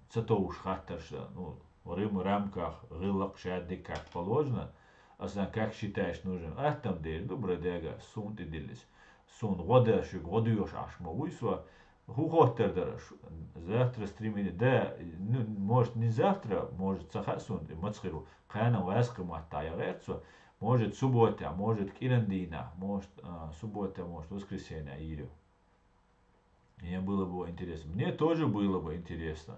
цатоуш хаттарша, ну, в рамках рылок шадди как положено, а как считаешь нужен, а там дель, добрый дега, сун ты делись, сун вода шук, водуешь аш мовуйсва, Хухоттер завтра стримили, да, ну, может не завтра, может сахасун, мацхиру, кана васка маттая может суббота, может кирандина, может суббота, может воскресенье, ирю. Мне было бы интересно. Мне тоже было бы интересно.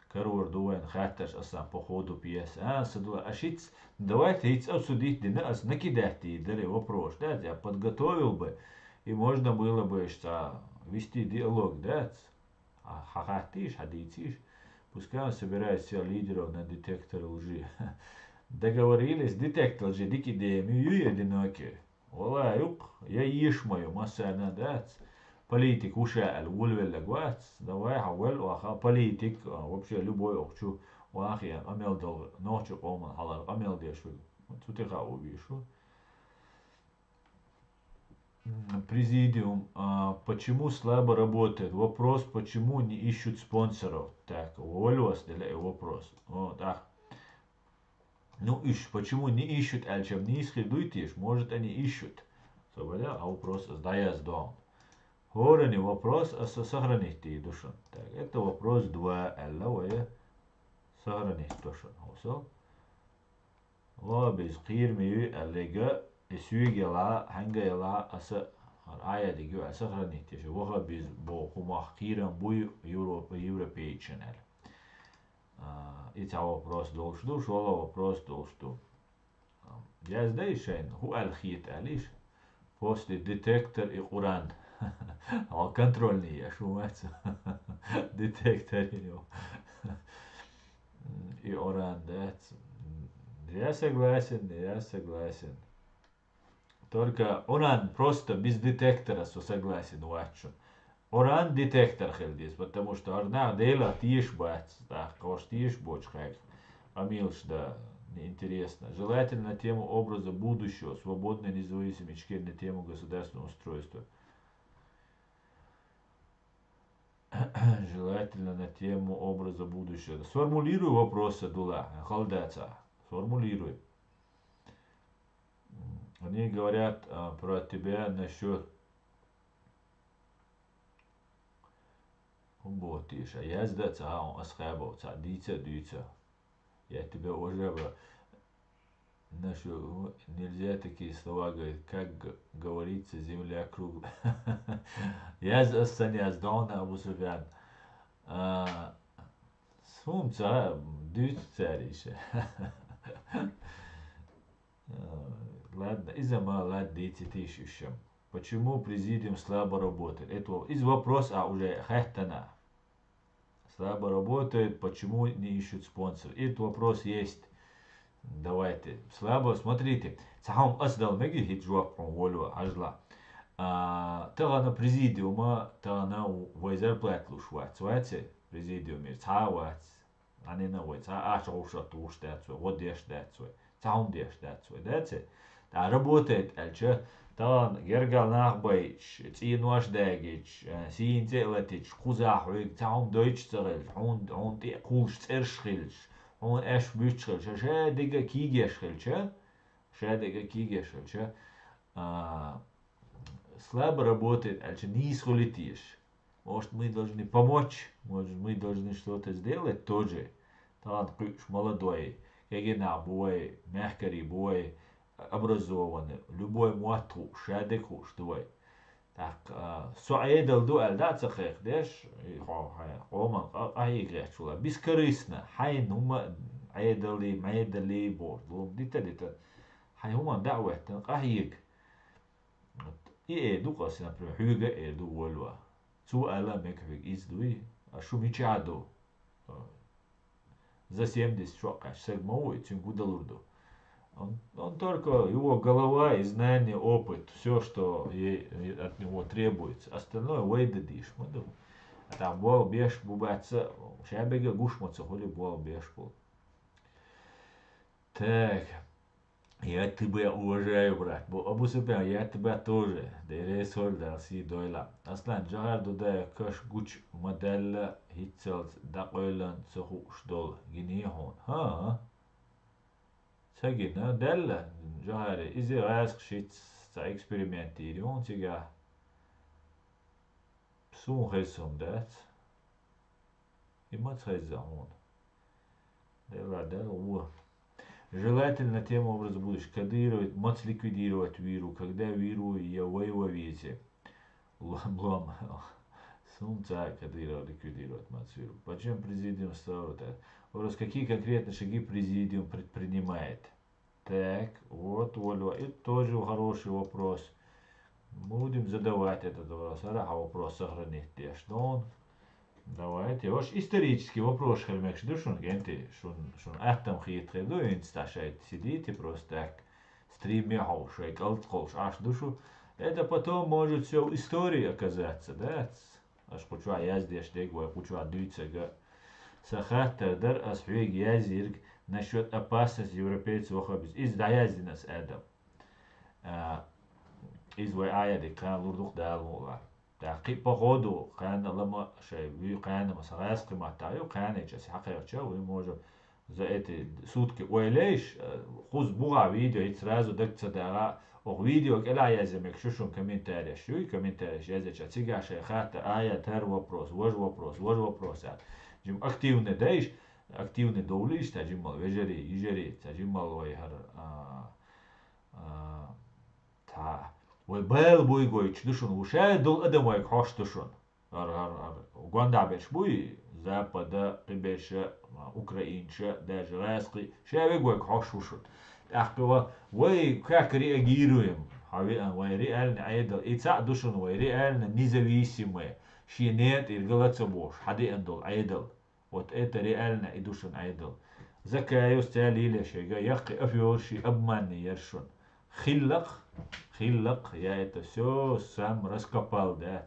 Каруар дуэн хатташ асан по ходу пьесы. Садула, ашиц, давайте яйца обсудить, нас накидайте, дали вопрос, да, я подготовил бы, и можно было бы что вести диалог, да, хахатиш, хадитиш. Пускай он собирает всех лидеров на детектор лжи. Договорились, детектор лжи, дикидемию одинокие. Ола, юк, я ишмаю, масана, да, политик ушаал ولولا جوات دواي حول واخا политик вообще любой охчу واخي амел дол ночу оман халал амел дешу тутеха увишу. Президиум, почему слабо работает? Вопрос, почему не ищут спонсоров? Так, уволилась для вопрос. Вот, так. Ну, почему не ищут, а чем не исследуете, может они ищут. Соболя, а вопрос сдаясь дом. Хорани вопрос сохранить душу. Так, это вопрос 2. Аллавая сохранить душу. Все. Лабиз قير ميو الليجا سويجي لا هنجا لا آية ديجو سخرني تيجي وها بيز بو هما خيرا بوي Европей channel. إتى вопрос должду шола вопрос должду. Я здесь шейн هو الخيت алиш после детектор и Уран. А контрольный я шумается. Детектор и Уран, да. Я согласен, я согласен. Только Уран просто без детектора согласен, вачу. Уран детектор хелдис, потому что орна дела тишь бац, да, кош тишь боч хайк. Амилш, да, интересно. Желательно на тему образа будущего, свободной независимой на тему государственного устройства. Желательно на тему образа будущего. Сформулируй вопросы, Дула, халдаца. Сформулируй. Они говорят про тебя насчет Ботиша. Я сдаться, он асхабов, дийца. Я тебя уважаю. Нашу нельзя такие слова говорить, как говорится, земля круглая. Я за Дона Абу Суфян. Сумца, дюйц цариша. Ладно, из-за мало тысяч. Почему президиум слабо работает? Это из вопроса уже хэттана. Слабо работает, почему не ищут спонсор? Этот вопрос есть. Давайте. Слабо, смотрите. Сахам асдал меги хиджуак волю ажла. Тагана президиума, тагана вайзерплат лушват. Свати президиуме. Цават. Анина вай. Ца ашауша туштацу. Вот дештацу. Цаум дештацу. Даци. Да работает, альча. Таган гергал нахбайч. Цинуаш дагич. Синте латич. Кузахуик. Цаум дойч царил. Хун ти кулш цершхилш. Он эш бючхил, шадига кигешхил, шадига кигешхил, слабо работает, а не исхолитишь. Может, мы должны помочь, может, мы должны что-то сделать тоже. Талант молодой, егена бой, мягкий бой, образованный, любой муатру, шадику, что так, суаидал дуэль, да, цахех, деш, оман, аигрech шула, бескорыстно, хайн ума, айдали, бор, дита, хай уман дауэттен, ахиг. И дукас, например, хюга ду вольва. Суэла меквиг издуи, а шумичаду. За 70 шокаш, сегмовой, цюнгудалурду. Он только его голова и знание, опыт, все, что от него требуется. Остальное вейдадиш. А там бол беш бубаца, шабега гушмаца, холи бол беш был. Так, я тебя уважаю, брат. Абу Суфян, я тебя тоже. Дерес холдал си дойла. Аслан, джагарду да каш гуч модель хитцелс дакойлан цоху штол гинехон. Ха? Sagina della giocare isi rask shit sta experimenti on tiga Сум хайсом, да? И мать хайзамон. Да. Желательно тем образом будешь кодировать, мать ликвидировать виру, когда виру я воевовете. Лом. Сумца кодировать, ликвидировать мать виру. Почему президиум стал так? Вопрос, какие конкретно шаги президиум предпринимает? Так, вот, Ольга, это тоже хороший вопрос. Будем задавать этот вопрос. Араха вопрос сохранить. Что он? Давайте. Ваш исторический вопрос, Хельмекш, душун, генти, шун ахтам хит хеду, инсташайт сидите просто так, стриме хаушай, калтхолш, аж душу. Это потом может все в истории оказаться, да? Аж куча яздеш, дегвай, куча дюйцега. Сахаттардар асфиг язирг насчет опасности европейцев охабиз. Из даяздинас эдам. Из вай аяди, кан лурдух далмула. تحقیق با خودو خان لما شيء قان مسراس قيمة تايو قان يجلس حقيقة شو يموجو زائد سود وليش خوز بوغا فيديو يترازو دك تدارا او فيديو كلا يزمك شوشون كومنتاري شو كومنتاري يزج تيجا شيء خاطر آية تر вопрос вож вопрос جم активный دايش активный دوليش تجمل وجري يجري تجمل ويهر تا وبال بوي جوي تشدشون وشاي دول ادم ويك خوش تشون ار غوندا بيش بوي запада قبيشة اوكراينشة даже راسقي شاي ويك خوش وشون اخبوا وي как реагируем وي реально айдал ица душон وي реально независимые شي нет иргалаца бош хади эндол айдал вот это реально и душон айдал закаю стали или шега яхи афиорши обманный яршон خلق я это все сам раскопал, да.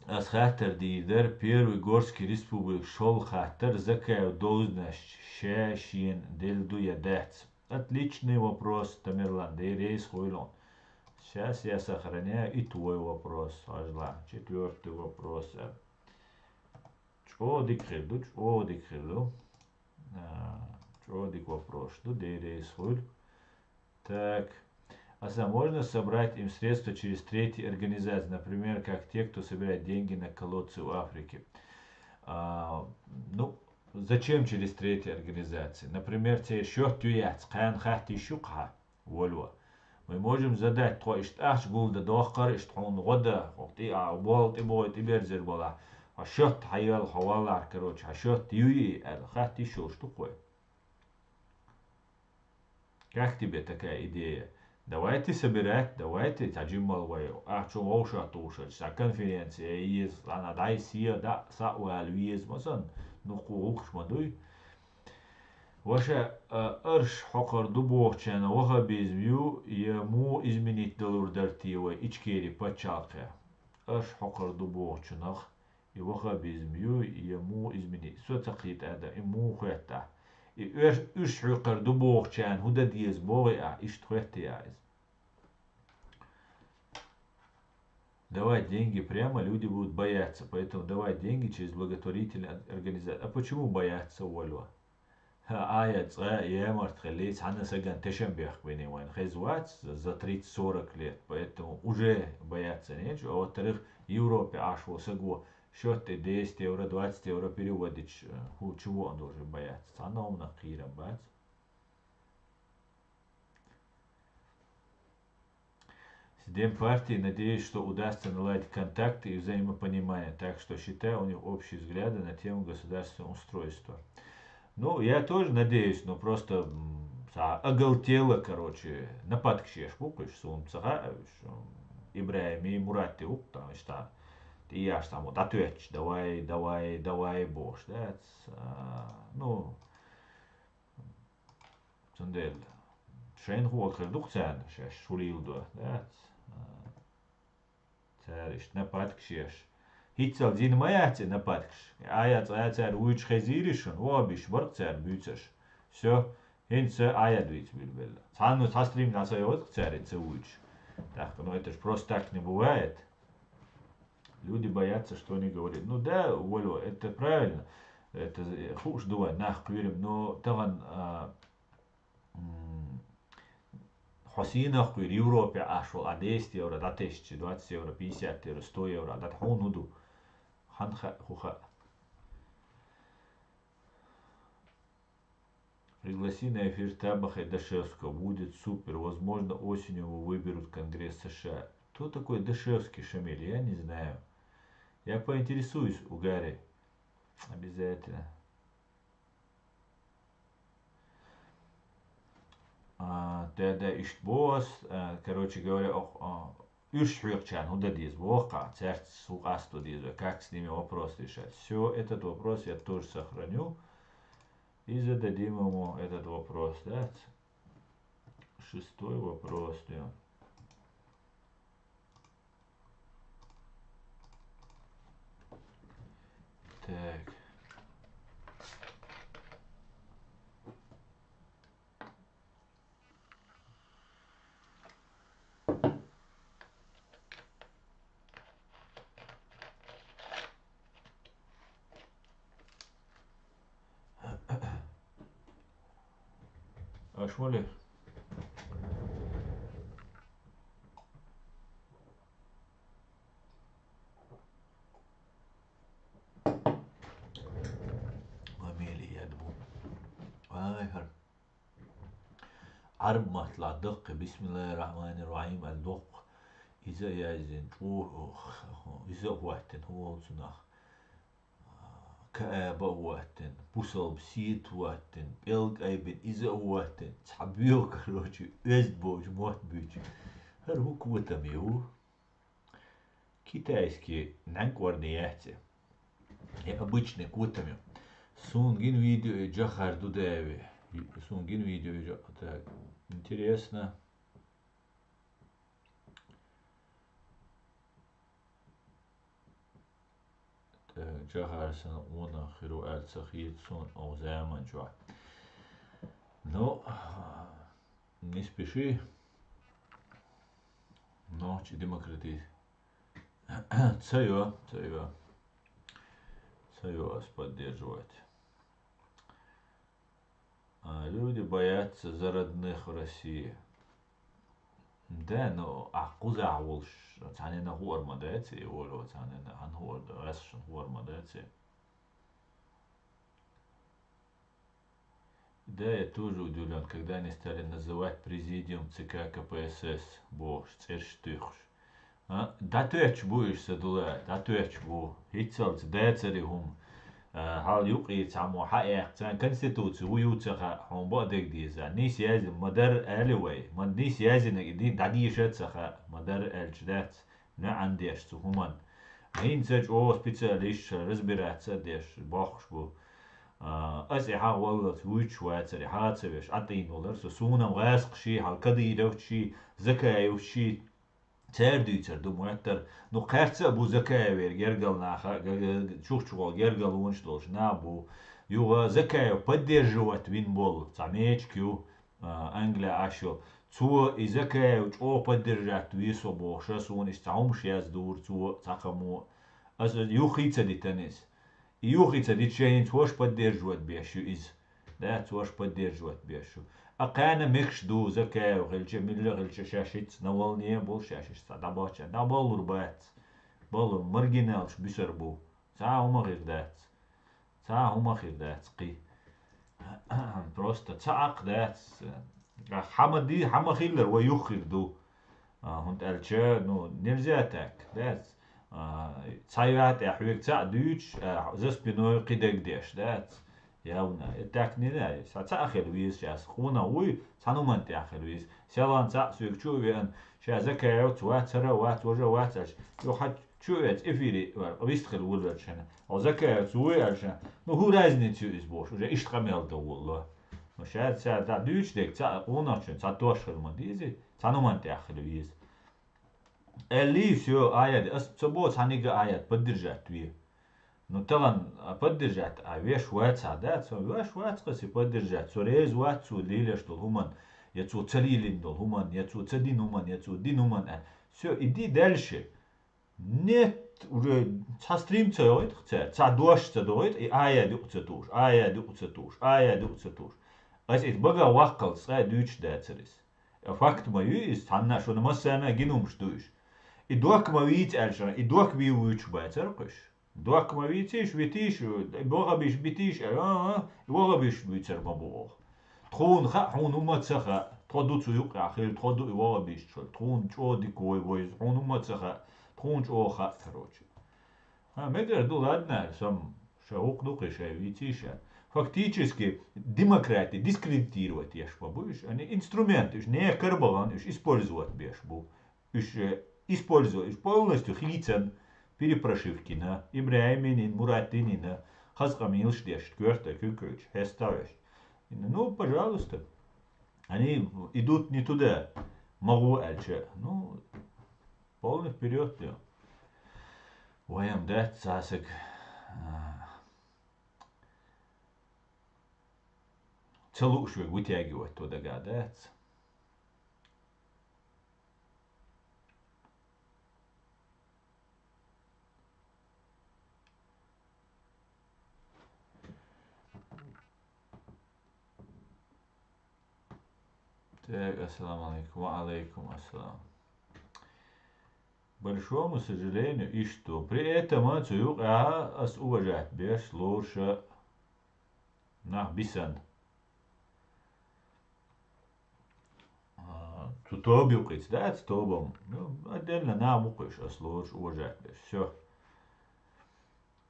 Аз хатер дидер первый горский республик шел хатер закаю должность шашин дельду я дать. Отличный вопрос, Тамерлан, да и рейс хуйлон. Сейчас я сохраняю и твой вопрос, Ажла. Четвертый вопрос. Чодик хилу. Чодик вопрос. Да и рейс хуйл. Так. А можно собрать им средства через третьи организации, например, как те, кто собирает деньги на колодцы в Африке. Ну, зачем через третьи организации? Например, те счет тюяц, кан хахти шукха, вольва. Мы можем задать, то ишт аш гулда дохкар, ишт хун года, хохти бол ти бой ти берзер бола. А счет хайал хавалар, короче, а счет тюи, хахти шо, что такое? Как тебе такая идея? Давайте собирать, давайте таджимал ваю. Чо оуша туша, са конференция из она дай сия да са уалвиез масан ну кууш мадуй. Ваша арш хокар дубохчана ваха безвью ему изменить долурдартива ичкери пачалка. Арш хокар дубохчанах и ваха безвью ему изменить. Соцакит ада ему хуята. И үш хокар дубохчан худа диез боя ишт хуятия. Давать деньги прямо люди будут бояться, поэтому давать деньги через благотворительные организации. А почему боятся, Ольва? Я мартхалец, Ханна Саган Тешембех войн хезват за 30-40 лет, поэтому уже боятся нечего. А во-вторых, в Европе аж саго счеты 10 евро, 20 евро переводить, чего он должен бояться? Она умна кира бац. С Демпартией надеюсь, что удастся наладить контакты и взаимопонимание, так что считаю у них общие взгляды на тему государственного устройства. Ну, я тоже надеюсь, но просто оголтело, короче, нападки шеш буквиш, сум цага, Ибраим и Мурати там что ты я там вот ответь, давай, бош, да, ну, цундель, шейн хуак редукция, шеш шулилду, да, цариш, нападки шеш. Hitzel zin majace нападкш. Аяц уич хезиришн, обиш варцер бюцеш. Все, хинце аядвиц бильбелла. Санну састрим насайот царица уич. Так, ну это же просто так не бывает. Люди боятся, что они говорят. Ну да, Вольво, это правильно. Это хуш дуа, нах квирим, но таван حسينة خير يوروبا عشو ع 10 евро, да 1000, 20 евро, 50 евро, 100 евро, да хон уду. Ханха хуха. Пригласи на эфир Табаха и Дашевского. Будет супер. Возможно, осенью его выберут в Конгресс США. Кто такой Дашевский, Шамиль? Я не знаю. Я поинтересуюсь у Гарри. Обязательно. Тогда ишбос, короче говоря, Юшхюрчан, удадиз, вока, церц, суасту дизу, как с ними вопрос решать. Все, этот вопрос я тоже сохраню. И зададим ему этот вопрос, да? 6-й вопрос, да. Так. А шмоли? Амели ядбу. Айхар. عرب مطلع دق بسم الله الرحمن الرحيم الدق إذا يازن إذا وقتن هو صنع كآبة وقتن بوصل بسيط وقتن بيلق أيبن إذا وقتن تحبيو كروجي أزد بوج موت بيج هر هو كوتا ميو китайские нанкварнияти и обычные кутами сунгин видео и джахар дудаеви сунгин видео и так интересно. جهرسن اونا خيرو السخيت سون او زمان جوا но не спеши ночь демократии цаю вас поддерживать. Люди боятся за родных в России. Да, но акуза аволш, цанена хорма, да, и оло цанена анхор, да, эсшн хорма, да. Да, я тоже удивлен, когда они стали называть президиум ЦК КПСС, бош, церштыхш. Да төч будешь садула, да төч бу, хитцалц, да царихум. هاو يوقي تعمو حقيقة تان كونستيتوتسي هو يوتسخا هم بقدك ديزا نيس يازن مدار ألوي من نيس يازن دين دادي شتسخا مدار الجدات نا عنديش تهمان هين سج أو سبيتاليش رزبيرات سديش باخش بو أزي ها والله تويتش واتسري هاتسويش عطين ولر سونا غاسق شي هالكدي دوتشي زكاة وشي ترديتر دو مؤتر نو قرص ابو زكاة وير гергал наха чухчугал гергал унштолш набу юга زكاة поддерживать винбол цамечкю Англия ашо цу и زكاة о поддержать висо боша сун из цаумш яз дур цу цахаму аз юхица дитанис юхица дичейн твош поддерживать бешу из да твош поддерживать бешу أقانا مكش دو زكاة وغلجة ملة غلجة شاشت نوالنية بول شاشت داباتشا دا بالور بات بالور مرجينالش بيسربو ساعة هما غير دات ساعة هما غير دات قي просто تعق دات حمدي حما خيلر ويخير دو هنت ألشا نو نرجع تاك دات تايوات أحويك تاع دوتش زس بنوي قدك ديش دات явно так не да сацахел виз сейчас хуна уй сануман тахел виз сялан ца сюкчу вен сейчас закаё цуацара ват уже ваташ ё хат чуец эфири вистхел улверчена а закаё цуй альша ну ху разницу из бош уже иштхамел да улла но сейчас ца да дючдек ца уначен ца тошхел мандизи сануман тахел виз эли всё аят ас цобо цанига аят поддержать ви ну طبعا поддержать а веш ваца да цо веш ваца поддержать цо рез вацу лиле что хуман я цо целилин дол хуман я цо цедин хуман я цо дин хуман все иди дальше нет уже ца стрим цоит ца дош цоит и ая дуцетуш ая дуцетуш ая дуцетуш ас ит бага ваккал ца дюч дацерис Факт мою ist, Hanna schon immer seine Genomstdurch. I dok ma vít elsen, I dok vi úč bajcerkos. Dok ma vítis, vitis, boga bis bitis, boga bis bitser ma boga. Trón hún umatsacha, trodu zu juk achil, trodu I boga bis chol, trón cho di koi boys, hún umatsacha, trón cho cha karoche. Megar du ladna сам шаук дукиша витиша. Фактически демократия дискредитировать ешь побуешь, они инструменты, не карбалан, использовать беш бу. Использовать полностью хилицен перепрошивкина, Ибраиминин, Муратинина, Хазкамил штеш, Кверта, Кюкрыч, Хеставеш. Ну, пожалуйста, они идут не туда, могу альче, ну, полный вперед, да. Воем дать сасек. Целушвик вытягивать туда гадать. Так, ассаламу алейкум, алейкум ассалам. Большому сожалению, и что при этом ас уважать беш лучше nach бисан. Тутобил да, с тобом. Ну, отдельно на мукаш ас лучше уважать беш. Все.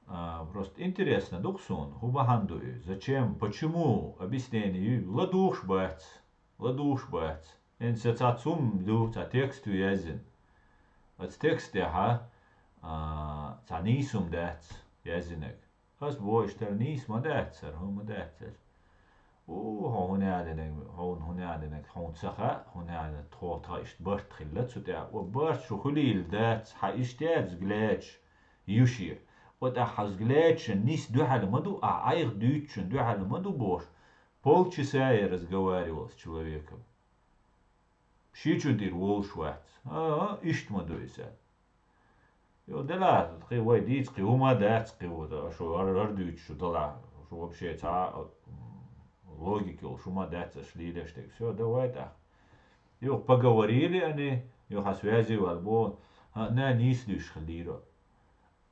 Просто интересно, дуксун, хубахандуй, зачем, почему, объяснение, ладуш бац, энсецацум ду, ца тексту язин. От тексте ца нисум дац, язинек. Ас боиш тер нисма дацер, хума дацер. هون سخاء هون تخوطها إشت برت خلت سوتها وبرت شو خليل دات حايشتات زجلاج يوشي وتا حزجلاج نيس دوحة لمدو عايغ دوتشن دوحة لمدو бош полчаса разговаривал с человеком. Шичу дир волшват. Ишт мадуйся. Йо дела, тхи вай дицки ума дацки вот, шо ардуйчу дала, шо вообще логики, шума даться шлидештек. Все, давай так. Йо поговорили они, йо связывал, бо на нислиш халиро.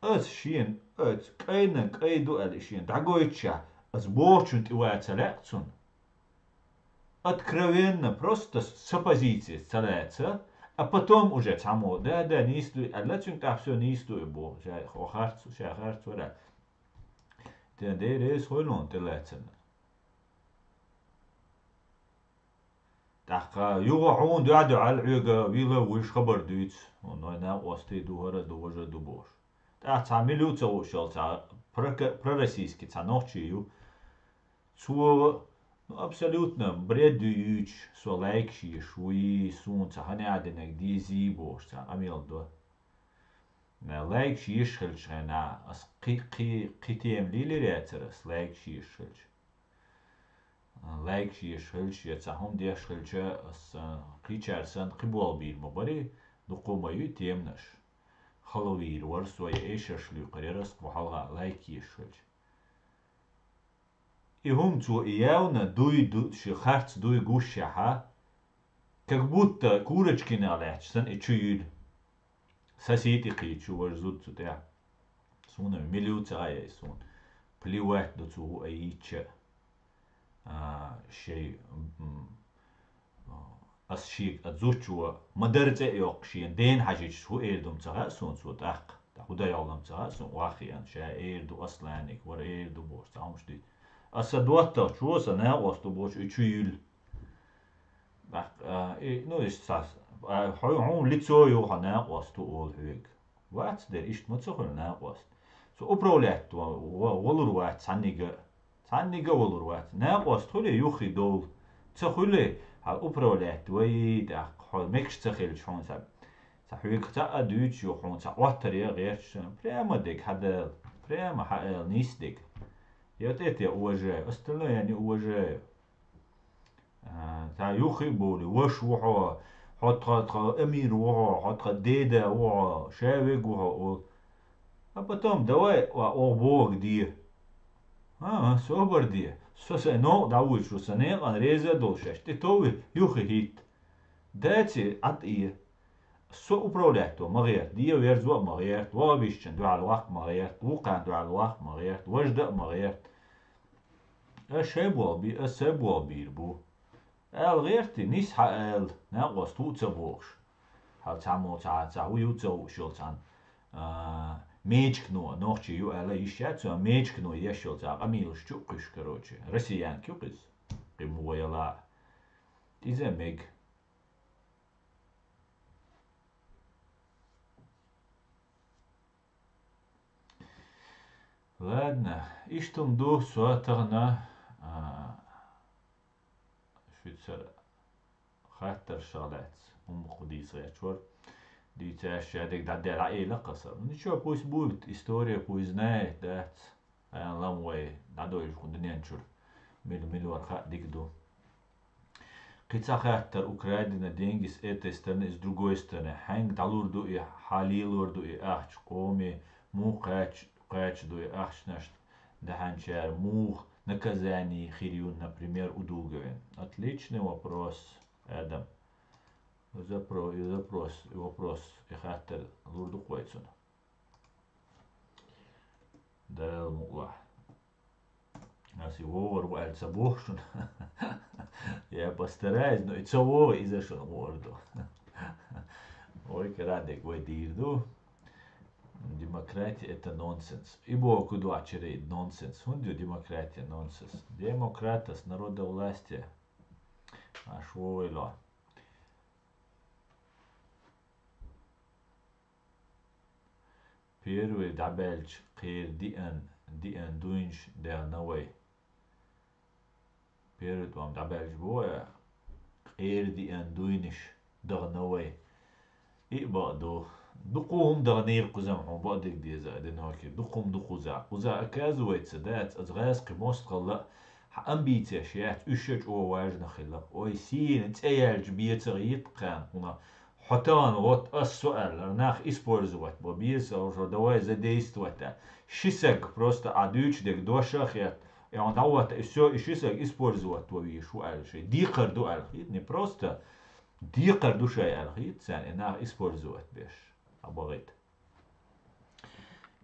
Аз шин, аз кайду алишин, дагойча, аз борчунт ивацаляцун. Откровенно, просто с оппозиции целяется, а потом уже само, да, нисту, а лацун так все нисту, бо, шахарцу, да. Ты дерес хойлон, ты лацун. تحقا يوعون دعدو على العيقة ويلا ويش خبر دويت ونوينا وستي دوهرة دوجة دوبوش تحت تعملوا تسوي شغل تاع пророссийский تاع نوتشيو سو абсолютно бредуюч со лайкши шуи сун تاع هنعدنك دي زيبوش تاع أميل دو лайкши يشخلش هنا أس قيتيم ليلي راترس лайкшي يشخلش لايك شي شلش يتساهم دي شلش اس قيچارسن قبول بير مبري دقوما يتيمنش خلوير ورسوي ايش شلو قريرس بحالها لايك يشلش هم تو اياونا دوي شي خارت دوي гущаха как будто курочки налячсан и чуюл соседи қичу варзут сутя суна милюца ай сун плевать до цу аича شيء أشيك أزوجوا مدرسة يوقشين دين حاجة شو إيردم تغاسون سو تاق تاخدا يعلم تغاسون واقعا شيء إيردو أصلانك ور إيردو بوش تعمش دي أصدوات شو سنة وستو بوش إتشيل بق نو إستاس هون لتسو يوحنا وستو أول هيك وات در إشت متسخر ناقوست سو أبرولات ولور وات سنيجا سنيجا ولور وات ناقوست خلي يخي دول تخلي أبرولات ويد أخو مكش تخيل شون سب صحيح تا أدوش يخون سواتر يا غير شن بريما ديك هذا بريما حال نيستيك يتأتي أوجه أستلا يعني أوجه تا يخي بولي وش وحو حط أمير وحو حط ديدا وحو شاوق وحو أبتم دواء وأبوغ دي سوبر دي سوسه نو داوش روسنه قان ريزه دوشش تتوي يخي هيت Дайте от и со управлять то مغيرت دي ويرزق مغيرت وبيشتن دو على الوقت مغيرت وقع دو على الوقت مغيرت وجد مغيرت اشيبو بي اسبو بيربو الغيرتي نيس حال ناقص تو تبوش هل تعمو تعويو تو شلت عن ميجكنو نوخشي يو الا يشاتو ميجكنو يشلت عن اميلش تشوقش كروتشي رسيان كيوكس قيمو ويلا إذا ميج ладно иштум ду суатагна швейцар خاطر شغلات قديس غير دي تاشادك دعدي على اي لقصة نشوف بويس بوت история познает дат а ламвей надо يكون دنيا نشوف ميل ورخاء ديك دو قيتا خاطر أوكرانيا деньги с этой стороны с другой стороны ханг талурду и халилурду и ахч коми му قاچ дуй ахч наш даханчар мух наказание хириун например удуговин отличный вопрос Адам вопрос и хаттер лурду койцун да мула нас его ворвать собохшун я постараюсь но и цого и зашел морду ой крадек вы дирду демократия это нонсенс и бог куда черей нонсенс хундю демократия нонсенс демократа с народа власти аж войло первый дабельч кир диэн дуинш да новой первый вам дабельч боя кир диэн дуинш да новой и баду دقوهم دغنير قزمهم بعدك دي زاد نوكي دقوم قزا كازويت سدات ازغاس قموست قلا ام بيتي اشيات اشج او واجنا خلا اوي سين تيال جبيت غيت قام هنا حتان وات السؤال ناخ использовать бобис уже давай задействовать шисек просто адуч дек дошахет и он дават все и шисек использовать твои шу альши дикар ду алхит не просто дикар душа алхит сан нах использовать беш أبغيت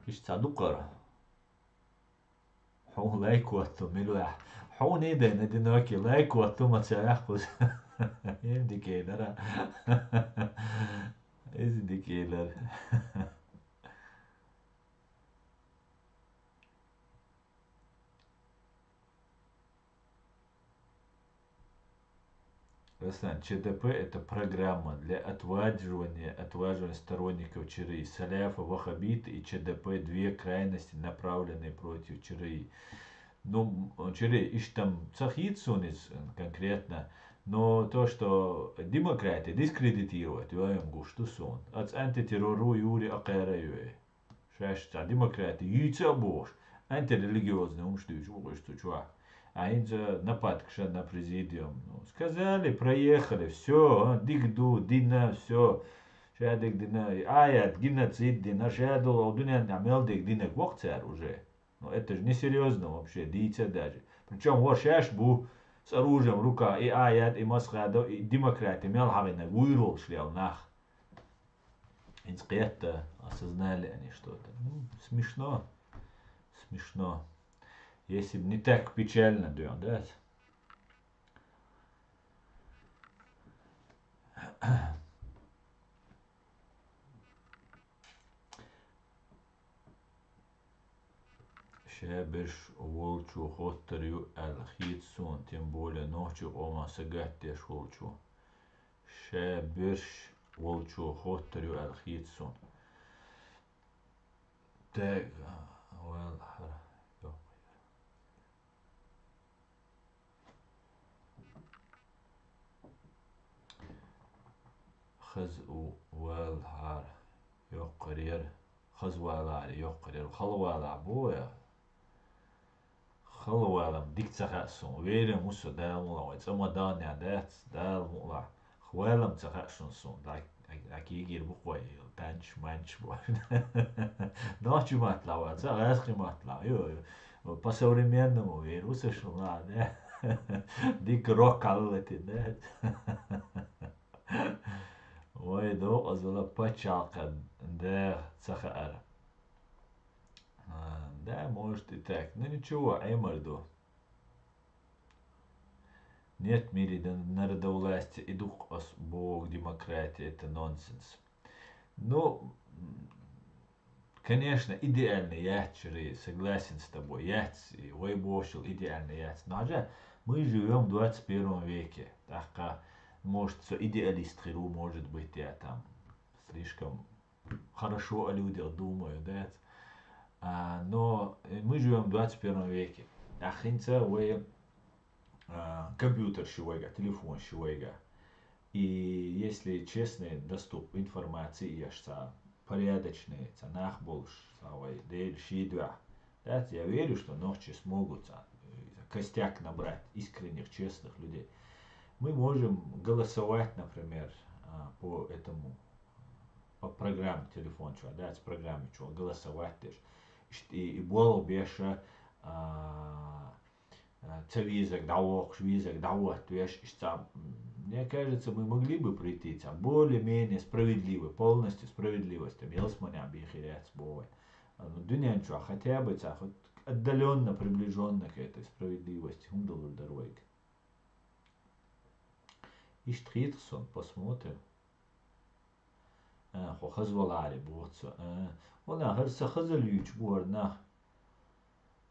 إيش تصدقر حو لايك واتو ملوح حو نيدا ندينوكي لايك واتو ما تسايحكوز يمدي كيلر إزدي كيلر Руслан, ЧДП это программа для отваживания сторонников ЧРИ. Саляфа, ваххабиты и ЧДП две крайности, направленные против ЧРИ. Ну, ЧРИ, ищ там цахитсунис конкретно, но то, что демократия дискредитирует, я им говорю, что сон. От антитеррору юри акараюэ. Шашта демократия, яйца бош. Антирелигиозный умштуч, что чувак. А инжа напад на президиум. Ну, сказали, проехали, все, дигду, дина, все. Шадик дина, аят, геноцид, дина, шаду, дуня намелдик, дина, квокцар уже. Ну, это же несерьезно вообще, дийца даже. Причем вот шаш бу с оружием в руках, и аят, и масхадо, и демократия, мелхавина, вырвал шлял нах. Инскетто осознали они что-то. Ну, смешно, смешно. Если бы не так печально, да? Шабиш волчу хотарю алхитсун, тем более ночью ома сагаттеш волчу. Шабиш волчу хотарю алхитсун. Так, well, خز والهار يقرير خز والار يقرير خلوالا بويا خلوالا ديك تخاسون ويري موسو دالمولا ويتسمى دانيا دات دالمولا خوالم تخاسون سون داك يجير بقوي تانش مانش بو نوچو матла تخاسخي матла يو по современному вирусу шла да дик рок аллати да Ой, до азала пачалка, да, цахара. Да, может и так. Но ничего, Эмальду. Нет в мире народовластия и дух Бог, демократия, это нонсенс. Но, конечно, идеальный яхчеры, согласен с тобой, яхц, и вайбошил идеальный яхц. Но же мы живем в 21 веке. Так, может, идеалист хиру, может быть, я там слишком хорошо о людях думаю, да. Но мы живем в 21 веке. Ахинца, вы компьютер шивайга, телефон шивайга. И если честный доступ информации есть порядочный, ценах больше, шидва. Я верю, что ночи смогут костяк набрать искренних, честных людей. Мы можем голосовать, например, по этому, по программе телефон, да, с программой, голосовать тоже. И было беша цивизок, даух, швизок, даух, мне кажется, мы могли бы прийти более-менее справедливо, полностью справедливостью. Елсманя бихирец бой. Но дунянчу, хотя бы хоть отдаленно приближенно к этой справедливости. Хундалур доройк. И Штритсон, посмотрим. Хохазвалари бутса. Он агарса хазалюч буарна.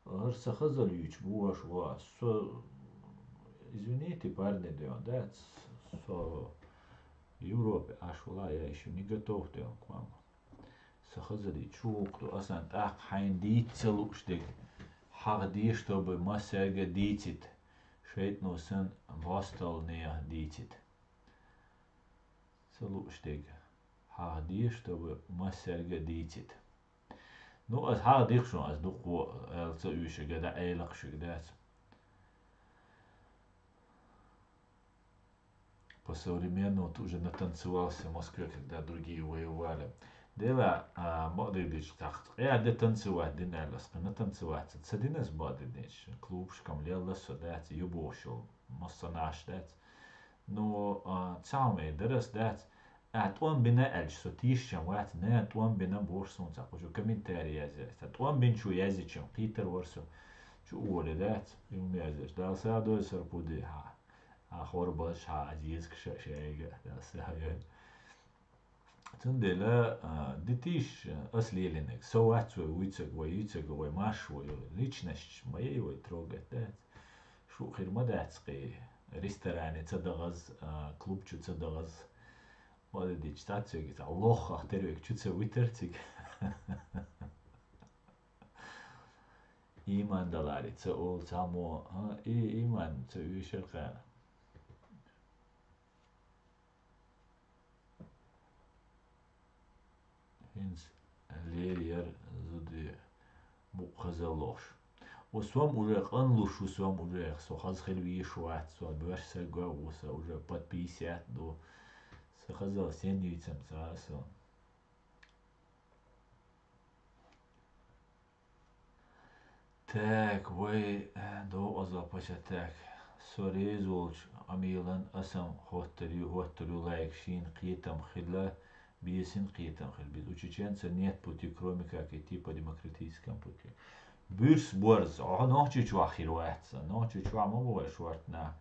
Агарса хазалюч буаш вас. Извините, парни, да, в Европе, ашвала, я еще не готов к вам. Сахазали чукту, асан так хайндит целуштик. Хагди, чтобы массерга дитит. Шейтну сын востал не дитит. Целуштик. Хагди, чтобы массерга дитит. Ну, аз хагдих шо, аз дуку элца ющига, да эйлакшиг, да. По-современному ты уже натанцевался в Москве, когда другие воевали. Дела, модыдыч, так, я де танцевать, динелас, натанцеваться. Цадинес бадыдыч, клубшкам, лелас, дать, юбошил, моссанаш, дать. Но, цауме, дерес, дать. Он бина эльч, со тищем, ват, не, он бина бош солнца, хочу комментарий язять. Он бин чу язычем, Питер ворсу, чу оли, дать, и умязешь. Дал садой сарпуды, ха. Хорбаш عزيز كشايجة سهيل تندلا دتيش أصلي لينك سوات ويتسق ويتسق وماش وليشنش ما يوي تروجت شو خير ما داتسقي ريستوراني تدغز كلوب شو تدغز ما ديش تاتسق الله أختارك شو تسوي ترتق إيمان دلاري تقول تامو إيمان تسوي شرقة Hins leer zudi muqazalosh. Освам уже анлуш, освам уже сохаз хельви шуат, со дваш сага, оса уже под 50 до сохазал сеньюцем цасо. Так, вы до азапача так. Сорезолч амилан асам хоттарю лайк шин қитам хилла. Бесин қитам хилбит. У чеченца нет пути, кроме как идти по демократическому пути. Бюрс борз, ночи чуахируется, ночи чуамовая швартна.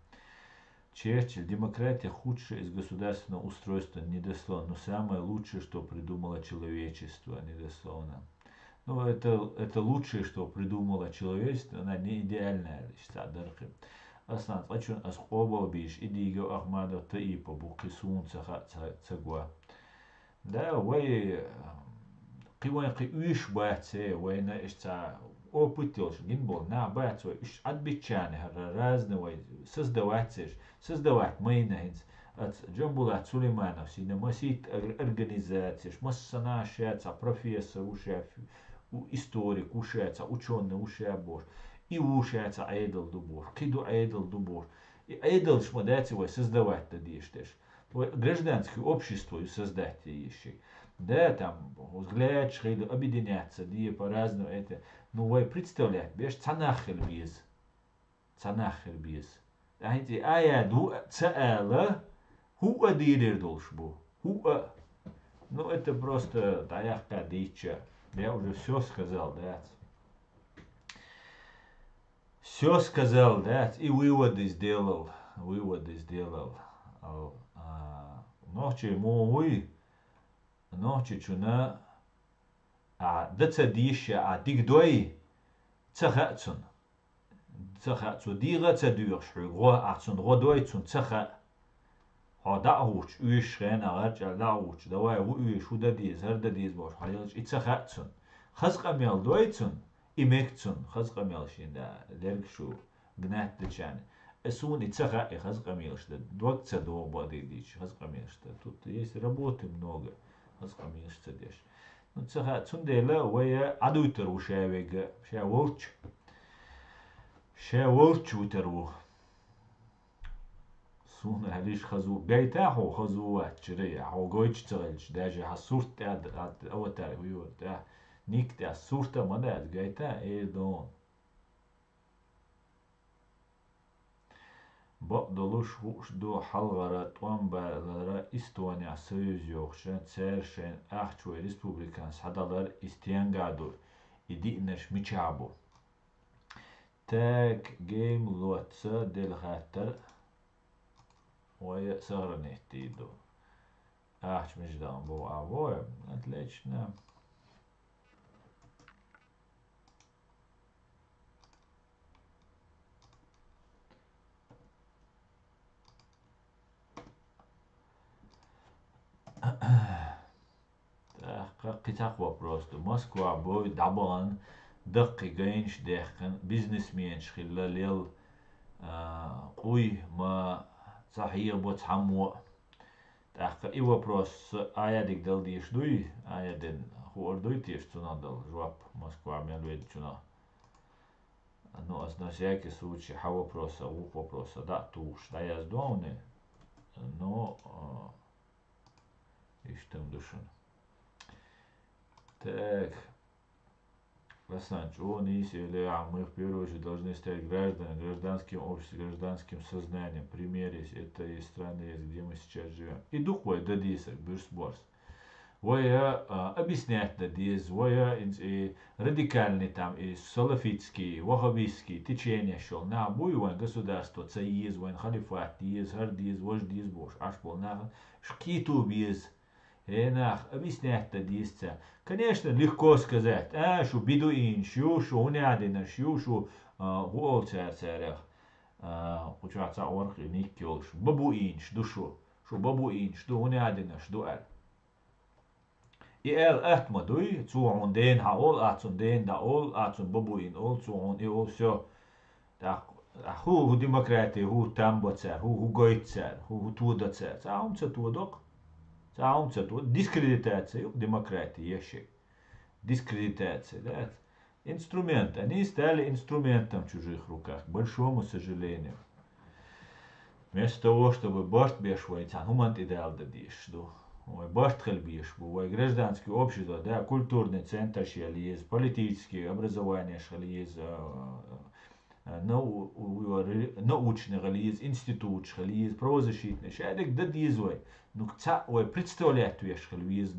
Черчилль, демократия худшее из государственного устройства, недословно, но самое лучшее, что придумало человечество, недословно. Но это лучшее, что придумало человечество, она не идеальная лишь, садархи. Аслан, лачун асхоба биш, идиго ахмада таипа, букисун цагва. Да, вы قوان قيش باتسي وين اشتا او بوتيلش جنبول نا باتسو اش اد بيتشاني هر رازنا وي سزدوات مينا هنس ات جنبولات سليمانов سينا مسيت организациеш массана шеца профессор ушеф историк ушеца ученый ушебош и ушеца айдл дубош киду айдл дубош и айдл шмадати вой создавать тадиштеш гражданское общество и создать еще. Да, там взгляд, шхейду объединяться, да, по-разному это. Ну, вы представляете, беш цанахер без. Цанахер без. Знаете, я ду цаэла, ху адирер должбу. Ну, это просто таяхка дича. Я уже все сказал, да. Все сказал, да, и выводы сделал. Выводы сделал. Ночи мой, ночи чуна, дца дища, дигдой, цахацун. Цахацу дига цадюршру, ацун родойцун цаха. دعوش üyş غنا غرجع دعوش دواي وüyş ودا ديز هردا ديز باش حيلش اتسخاتسون خزق ميل دويتسون إمكتسون خزق ميل شيندا درك شو جنات دشان اسون اتسخا خزق ميلش да دوك цадо бады дич خزق милш тут есть работы много خزق милш цадеш ну цаха цундела вая адуйтер ушевега шеволч утеру سون هلیش خزو بیتا هو خزو چری هو گویچ تغلش داجی حسورت او تاریویو تا نیک تا سورت مده از بیتا ایدون با دلوش خوش دو حلقه توان بالرا استونیا سویز یوخشن سرشن اخچوی ریسپوبلیکانس هدالر استیانگادور ایدی نش میچابو تاك جيم لوتسا دل خاطر وهي سهرة نهتيدو مش دام بو أبوي отлично قطع вопрос Москва бой дабан دقي جينش دهقن بيزنس مينش خلال قوي ما صحيح بوتحمو تحقق إيه вопрос аядик дал диш дуй аяден хуордуй тиш цуна дал жвап Москва мелвед цуна но на всякий случай ха вопроса ух вопроса да туш да я сдоуны но иштем душун так Васанч, он или мы в первую очередь должны стать гражданами, гражданским обществом, гражданским сознанием. Примерить это из страны, где мы сейчас живем. И духой дадисок, бюрсборс. Воя объяснять дадис, воя радикальный там, и салафитский, вахабистский течение шел. На буйван государство, цаиз, ван халифат, диз, хардиз, вождиз, бош, аж пол на шкиту биз. Нах, объяснять дадисца. Конечно, легко сказать, шо бедуин, шо унядина, шо волцерцерах, учаться орх и никел, шо бабуин, шо бабуин, шо унядина, шо эл. И эл эхтмадуй, цуон ден хаол, ацун ден даол, ацун бабуин, ол цуон и ол все. Так, ху демократия, ху тамбоцер, ху гойцер, ху тудоцер, цаумца тудок. Дискредитация демократии ящик. Дискредитация, да? Инструмент. Они стали инструментом в чужих руках, к большому сожалению. Вместо того, чтобы башт бешвать, анумант идеал дадишь, ой, башт хальбиш, ой, гражданское общество, да, культурный центр шалиез, политические образование шалиез, научный шалиез, институт шалиез, правозащитный, шадик дадизой. Ну, ой, представлять шалиез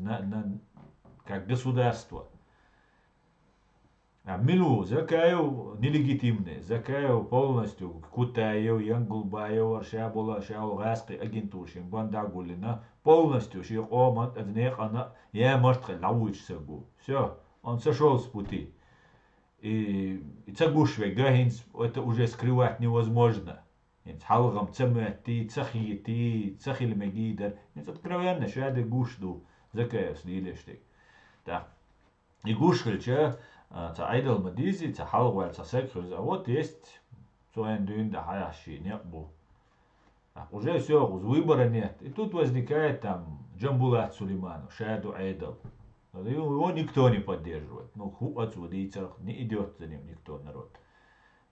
как государство. Милу, закаю нелегитимный, закаю полностью, кутаю, янгулбаю, аршабула, шау, гаски, агентушин, бандагулина, полностью, ших оман, однех, она, я, может, лавуч сагу. Все, он сошел с пути. И цагушве, гахинс, это уже скрывать невозможно. Халгам, цемэти, цахити, цахилмегидер. Это откровенно, что я гушду, закаю, слилештик. Так, и гушхальча, айдал мадизи, халгвал, цасекхуз, а вот есть своен дюн да хаяши, не бу. Уже все, выбора нет. И тут возникает там Джамбулат Сулейманов, Шаду Айдал. Его никто не поддерживает. Ну, хуацу не идет за ним никто, народ.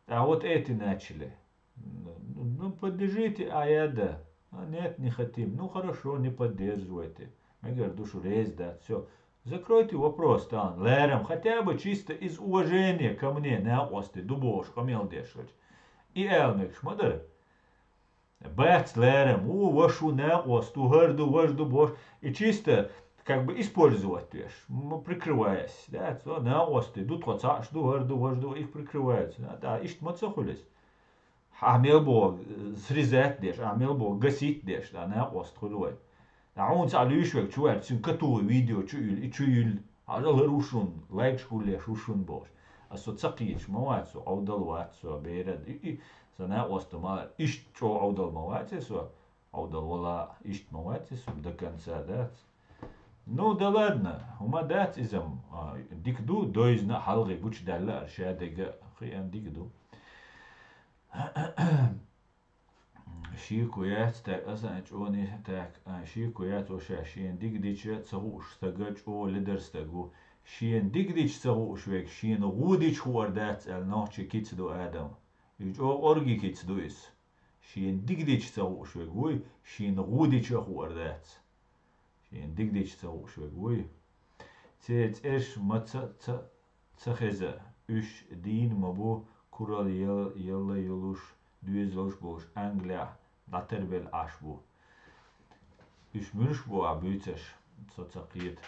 А вот эти начали. Ну, поддержите Аяда. А нет, не хотим. Ну, хорошо, не поддерживайте. Мы говорим, душу рез, да, все. Закройте вопрос там, лером, хотя бы чисто из уважения ко мне, на осты, дубош, камел дешевать. И элмек шмадар. Бац, лерем, вашу не осту, герду, вожду, бош. И чисто как бы использовать, видишь, прикрываясь, да, то не осты, идут коца, жду, герду, вожду, их прикрываются, да, ишт мацохулись. Амел срезать деш, амел гасить деш, да, не ост хулой. Да он салюшвек, чувак, цин кату видео, чуюль, и чуюль, а жал рушун, лайк шкуле, шушун бош. А со цакич, мавацу, аудал вацу, бейрад, и сана оста мала, ишт чо аудал мавацису, аудал вала, ишт мавацису, до конца, да. Ну да ладно, ума дат изам, дикду, дойзна халги, буч далла, аршадега, хиан дикду. Шикуят так азач они так шикуят оша шин дигдич цауш стагач о лидерстагу шин дигдич цауш век шин гудич хуардат ал нахче китсду адам иж о орги китсду is шин дигдич цауш век ой шин гудич хуардат шин дигдич цауш век ой цец эш маца цахеза үш дин мабу курал yalla yoluş düz yoluş boş Anglia Laterbel aşbu. İşmürüş bu abüteş tsakiyet.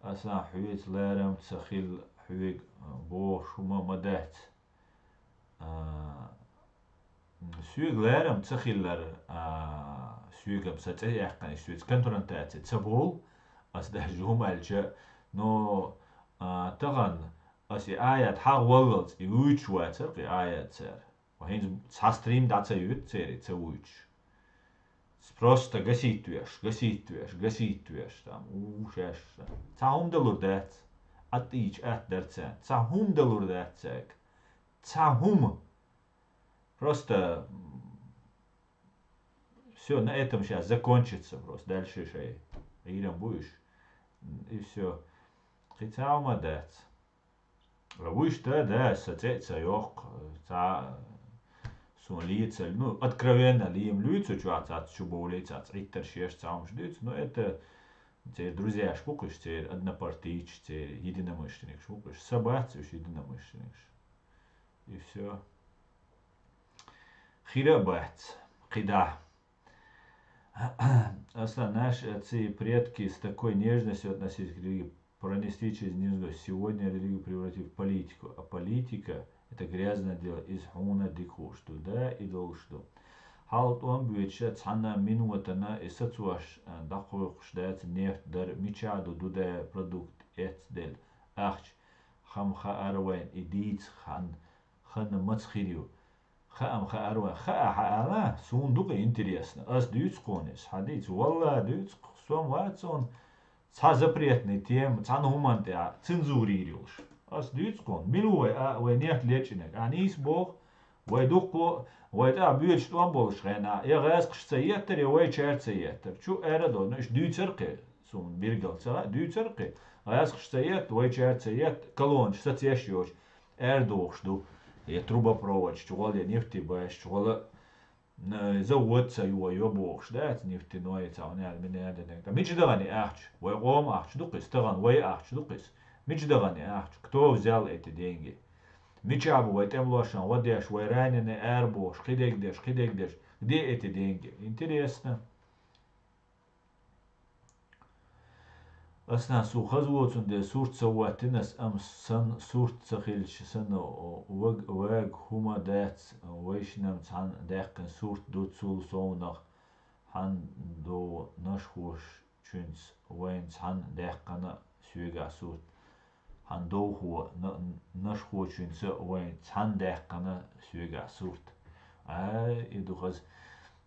Asa hüyet larem tsakhil hüyek bo şuma madat. Süyek larem tsakhiller süyek satsa yaqan süyek kantoran taat tsabol as da jumalca no tagan as ayat ha walls I uch water qi ayat ser. وهين састрим даца ют цери цауч. Просто гаситвеш, там, ушеш. Цахум делурдет, атич дерце, цахум делурдет, цахум. Просто все на этом сейчас закончится, просто дальше шей. Ирам будешь, и все. Хитаума дет. Будешь да, сацеца йох, сон лица, ну, откровенно ли им лицо, что отец чубовлица, цриттер шеш сам ждет, но это теперь друзья шпукаешь, теперь однопартийч, теперь единомышленник шпукаешь, собаться уж единомышленник. И все. Хирабац, хида. Асла наши отцы и предки с такой нежностью относились к религии, пронести через низу. Сегодня религию превратив в политику, а политика это грязное дело из хуна дикуш туда и долшту. Halt он бюджет цана минутана и сацуаш дахух ждать нефть дар мичаду дуда продукт эцдель ахч хамха арвайн и диц хан мацхирю хамха арвайн ха сундук интересно ас дюц конес хадиц валла дюц сом ватсон ца запретный тем цан хуманте цензурировал. As duits kon, milu we niet lechnek. Anis bog, we duko, we ta buurt stambol schena. Res gseyeter, we chertseyeter. Chu erado, nish duitserke, zo'n birgel, duitserke. Res gseyet, we chertseyet, kolon, statsjesjoch. Erdochstu, je трубопровод, чугал я нефти баш, чугал заводца его ёбох, да, нефтяной цауня, меня да. Мичдагани ахч, we гом ахч, дукис, таган, we ахч, дукис. Мичдагани ахч, кто взял эти деньги? Мичабу, этим лошам, водяш, вы раненый, эрбош, хидегдеш. Где эти деньги? Интересно. Asna su khazwotun de surt sawatinas am san surt sakhilch san wag huma dat weishnam san dekken surt dutsul sonach han do nashwosh chuns wen san dekkana suga surt han do hu nashwosh chuns wen san dekkana suga surt idukhaz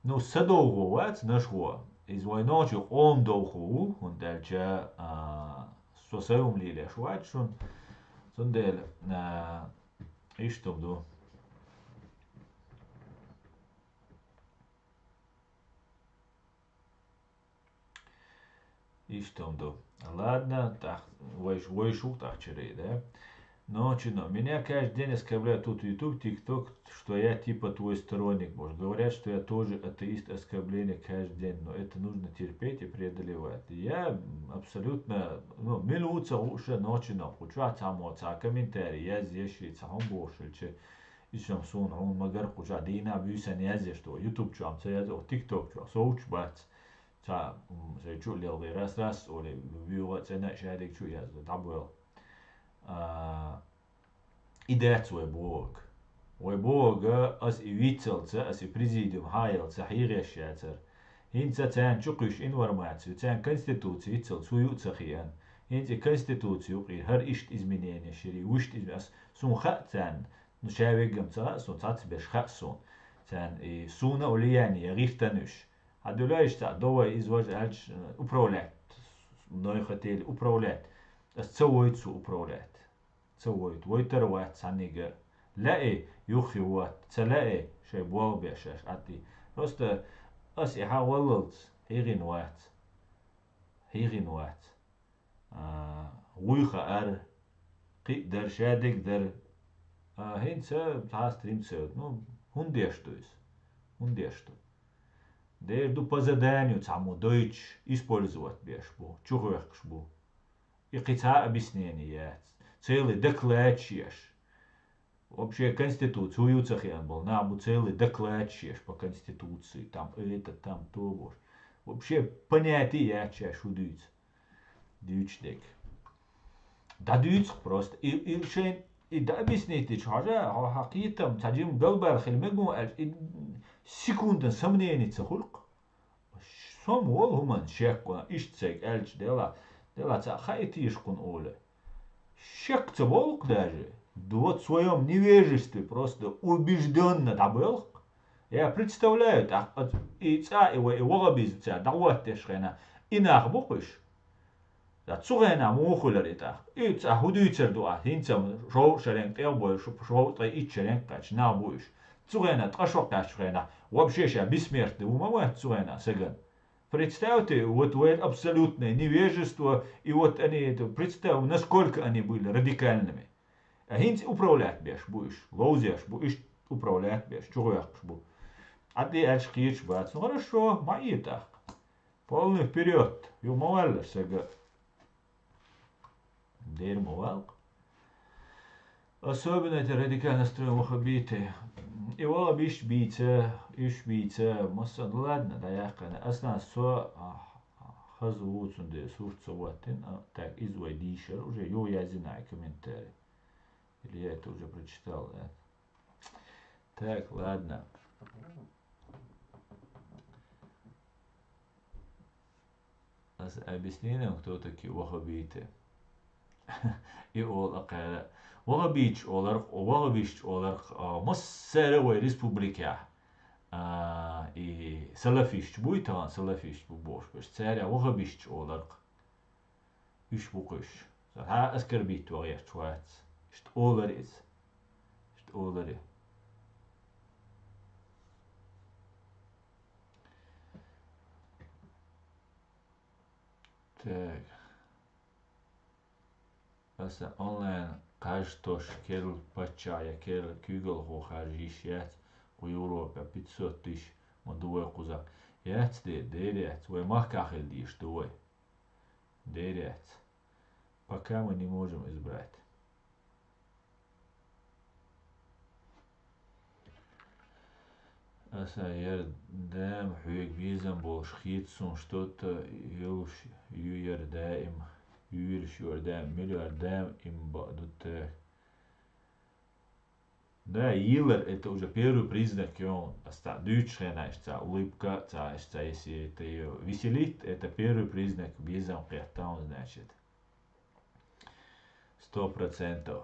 no sadogo wat nashwo is why not je ondochu und der ja so seum lile schweiz schon sondel ist do ладно так вы шутах чери да ночью меня каждый день оскорбляют тут YouTube, TikTok, что я типа твой сторонник. Может, говорят, что я тоже атеист, оскорбление каждый день, но это нужно терпеть и преодолевать. Я абсолютно, минуца уже ночью, хочу самоца, комментарии, я здесь шица, больше, Isam sun un magar kuja dina büsen yazış to YouTube çam sayaz o TikTok çam soğuç bat ça şey şu lel ras o le büyüyor sana şahedek şu yazdı tabuel idet we borg we borg as i witzelze as i prezidium haelze hireschater hinza tan çukuş informatsiyo tan konstitutsiyo itzel suyu tsachian hinza konstitutsiyo qir her isht izminene shiri wisht izmas sun khatan نشاويجم ترى سون تات بيش خاصون تان سونا أولياني غيرتنوش هدولاش تا دوا إزواج ألج أبرولات نوي ختيل أبرولات تسويت سو أبرولات تسويت ويتروات سانيجا لاقي يخي وات تلاقي شي بواو بيشاش أتي رست أسي حاولت هيغين وات ويخا أر قي در شادك در Heinze hast rimsel, ну, хундештуис. Der du по заданию цаму Deutsch использовать бешбу, чухвехшбу. И кица объяснение, целый докладчиш. Вообще конституцию цахиан был, нам целый докладчиш по конституции, там это, там то. Вообще понятие чаш удуется. Дючдек. Да дюц просто. И шейн إذا أبيسنيتش حاجة حقيقة تجيم دلبر خلمجمو سكوند سمنيني تخلق سوم وول همان شاكونا إشتسك ألش دلا تخايتيش كون أولى شك تبولق даже вот в своем невежестве просто убежденно добылк я представляю и ца и волобиз ца даваттеш хена инах букыш Zugena muhulerita. Yts a hudytser doa hinsam show sheren elboy show tai itcheren kach na buish. Zugena trashokach frena. Вообще бессмертный умовать зуена сеган. Представьте, вот абсолютное невежество, и вот они это представь, насколько они были радикальными. А хинц управлять беш будешь, лоузяш будешь управлять беш, чугуяш бу. А ты альшкич бац, ну хорошо, мои так. Полный вперед, и умовали сега. Дерево валк. Особенно это радикально настроен вахабиты. И вала биш бица, массан ладно, да яхкана. Асна со хазуцун де сурцоватин, так извой дишер, уже я знаю комментарий. Или я это уже прочитал, да? Так, ладно. Объясни нам, кто такие вахабиты. И ол акара. Вахабич олар массара вай республика. И салафиш буйтан салафиш бош беш царя вахабич олар. Иш букыш. Ha askarbit ваяш чвац. Шт олар из. Шт олар. Так. Аса онлайн каждош керл пачая керл кюгел хохаржиш яц в Европе 500 000 мадуэ кузак. Яц деряц, вы махкахел диш дуэ. Деряц. Пока мы не можем избрать. Аса ярдам хуек визам бол шхитсун что-то юярдаим. Юршюрдам, миллиардам им бадут. Да, Илер это уже первый признак, и он дючхена, улыбка, если это ее веселит, это первый признак безам кертаун, значит. 100%.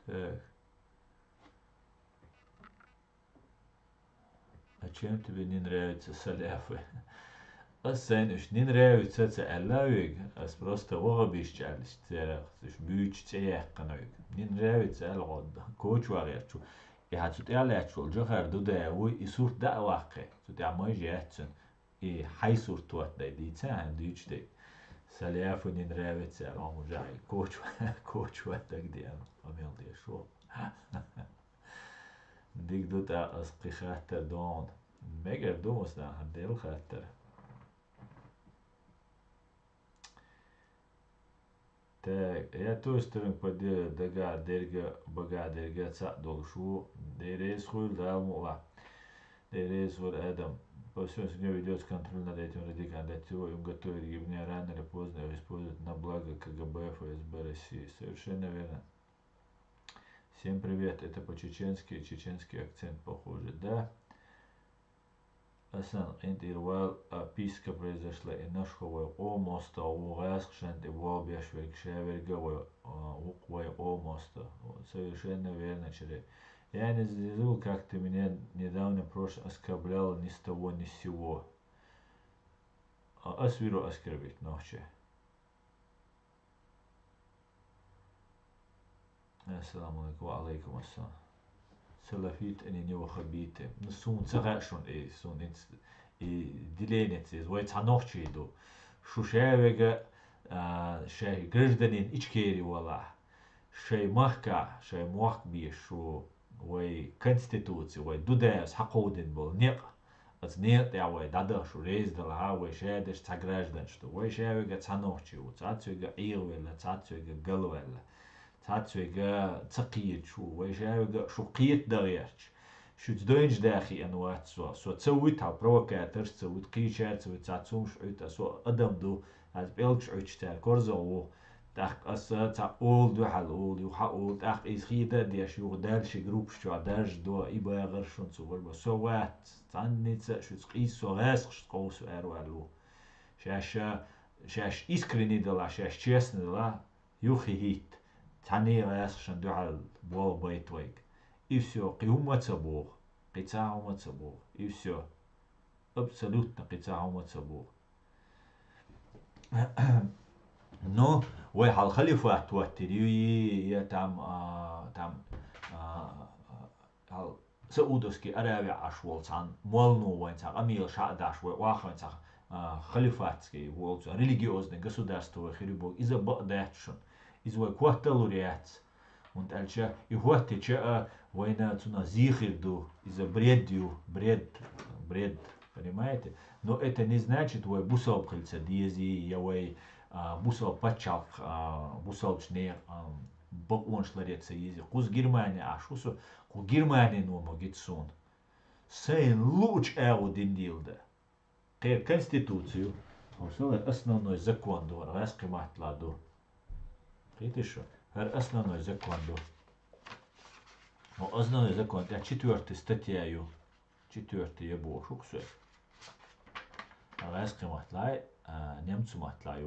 Так. А чем тебе не нравятся саляфы? Sen üç nin revitse ellavig as просто orabishchalis tsera üç büyüç tseyekkanavig nin revitse el god coach varerchu ja tut erlerchul johar du de u isurt da wakke tut ja moi jetsen hay surt tuat de di tsan düç de Salafo nin revitse el amujai coach wat de amel de sho dik dut as qikhater don meger domos da handel khater Так, я toestelling по daga derga baga derga tsa dolshu deres хуй далмула deres вот Адам по всему сегодня ведется контроль над этим радикализацией им готовят гибнее рано или поздно его используют на благо КГБ ФСБ России совершенно верно. Всем привет, это по-чеченски, чеченский акцент похоже, да? Асан интервал писка произошла и нашего о моста у Гаскшент и Волбяшвер Кшеверговой уквой о моста. Совершенно верно, через. Я не забыл, как ты меня недавно прошлое оскорблял ни с того ни с сего. Асвиру оскорбить ночи. Ассаламу алейкум ассалам. Salafit en in gebieden. Zo'n zeggen is zo'n dilenets wat nog chido. Шушевега шей гражданин ичкери вала. Шей махка, шей махби шу вой конституции, вой дудес хакодин был нек. Аз нет я вой дада шу рездала ха вой шедеш ца граждан что. Вой шевега ца nog chido. Цацуега ирвела, цацуега галвела. تاتسويجا تقيت شو ويجا شو قيت دغيرش شو تدوينج داخي انواع سو تسويتها بروكاتر تسويت قيشات تسويت تاتسوم شعوت سو ادم دو هاد بيلكش عوتش تاع كورزو تاق اس تاع اول دو حل اول يو حقول تاق اس خيدا ديش يو دالش جروب شو داش دو ايبا غرشون سو بربا سو وات تانيت شو تقيس سو غاس شو قوس اروالو شاش искренне дала шаш честно дала юхи хит تاني غاسشن دو على بول بيتويك إفسو قيومة سبوغ قطاعومة سبوغ إفسو أبسولوتنا قطاعومة سبوغ نو وي حال خليفة توتري يا تام حال سعودوسكي أرابي عشوال تان مولنو وين تان أميل شعداش واخوين تان خليفاتسكي وولتو религиозные государства хирибо إذا بقداتشن извой кварталуриат und алча и хватти ча война цуна зихирду из-за бред, понимаете? Но это не значит вой бусал пхальца диези я вой бусал пачал бусал чне бакон шлареца ези куз Германия ашусу ку Германия но могит сон сейн луч один дилда кер конституцию основной закон до раскимат ладу Видишь, основной закон был. Основной закон, я 4 статья, 4 я был, что все. Райский матлай, немцу матлай.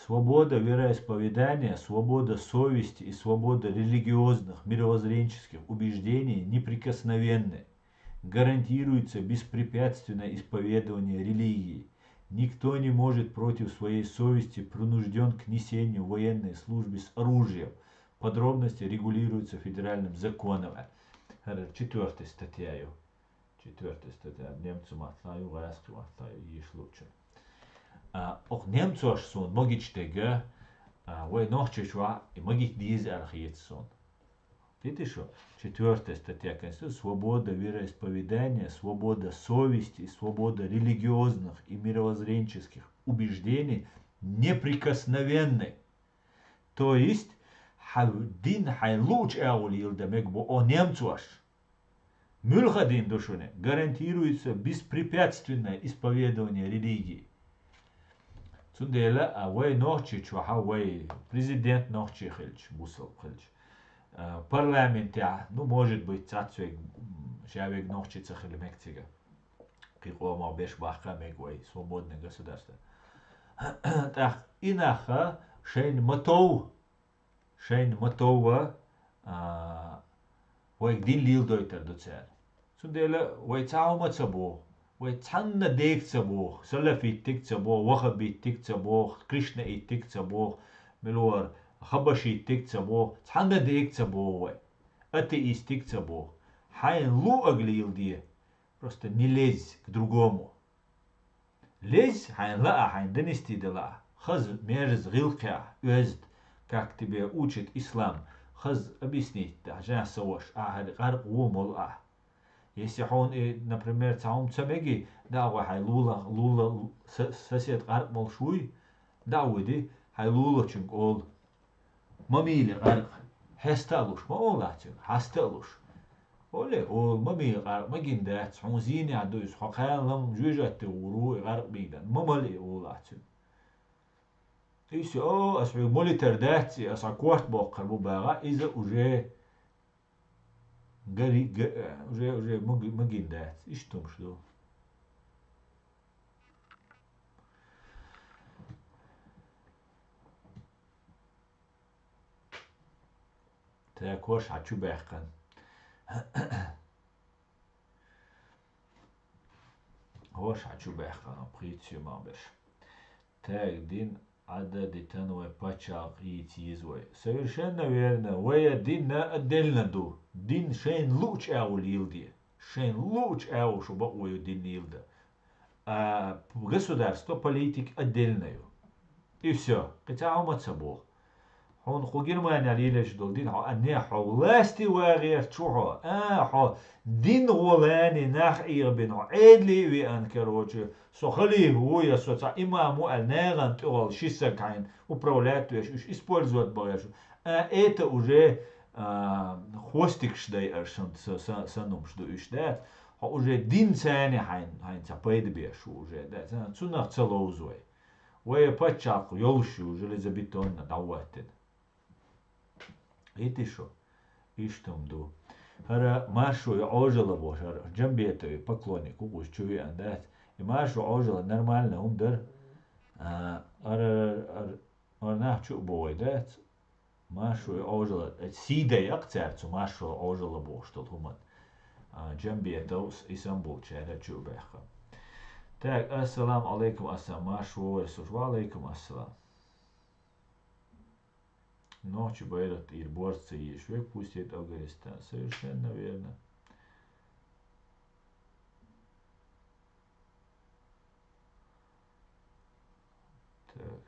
Свобода вероисповедания, свобода совести и свобода религиозных, мировоззренческих убеждений неприкосновенны. Гарантируется беспрепятственное исповедование религии. Никто не может против своей совести принужден к несению военной службы с оружием. Подробности регулируются федеральным законом. 4 статья. 4 статья. Немцу матлаю, гайску матлаю, еш лучше. Ох немцу аж сон, могич тега, вой нохчешва, и могич диз архиет сон. Видишь, что? 4 статья Конституции. Свобода вероисповедания, свобода совести и свобода религиозных и мировоззренческих убеждений неприкосновенны. То есть, дин хайлуч эулил демекбо о немцуаш. Мюлхадин душуне гарантируется беспрепятственное исповедование религии. Цундела, а вой нохчи чуха, вой президент нохчи хильч, бусал хильч. Парламент, ну может быть, цацуек, шавек нохчица хилимектига. Кикома беш баха мегвей, свободное государство. Так, инаха, шейн матова, вой гдин лил дойтер до цер. Цундела, вой цаумат сабо, ويتحنى ديك تبوخ سلفي تيك تبوخ وخبي تيك تبوخ كريشنا تيك تبوخ ملور خبشي تيك تبوخ تحنى ديك تبوخ атеистик цабо. Хайн лу оглил die. Просто не лезь к другому. Лезь, хайн ла, хайн донести дела. Хаз мерз гилка, уезд, как тебе учит ислам. Хаз объяснить, да, жа савош, гарб умол а. Если он, например, цаум цамеги, да, хай лула, сосед гарб молшуй, да, уйди, хай лула чунг ол. Мамили гарб. هستالوش ما أولاتين هستالوش ولا أول ما بيغار ما جندات حمزيني عدوس حقان لم جوجت ورو غرق بيدن ما ملي أولاتين إيش أسمع مولي تردات أسمع كوارت بقر بباغا إذا أجي جري أجي ما جندات إيش تمشدو تاكوش عتشو باخن هوش عتشو باخن بريتسيو ما بش تاك دين عدد تنوي باتشاق يتيزوي совершенно верно ويا ديننا أدلنا دو دين شين لوش أول يلدي شين لوش أول شو بقوي دين يلدا государство политик отдельную и все قطعه متصبوغ هون خو جرمانيا ليلش دول دين هو أني حولاستي واغير شو حو دين غولاني ناخ إيربين عيدلي ويان كروجي سخلي هو يسوع إمامو الناغن تقول شيسا كاين управлять ويش использовать بايشو это уже хвостик шдай аршан санум шду ишдат ها уже دين ثاني حين تبايد بيشو уже ده تنخ تلوزوي ويا باتشاق يلشو железобетонно даватен إيه شو إيش تمدو هذا ماشو يعوجل بوش هذا جنبيته поклонник وش شوي عندات ماشو عوجل نورمالنا هم در نحشو بويدات ماشو يعوجل سيدة أكتر ماشو عوجل بوش تلهمت جنبيته إسطنبول شهر شو بيخا تاك السلام عليكم السلام ماشو ورسوش وعليكم السلام Ночью Байрат и борцы и швек пустит Афганистан. Совершенно верно. Так.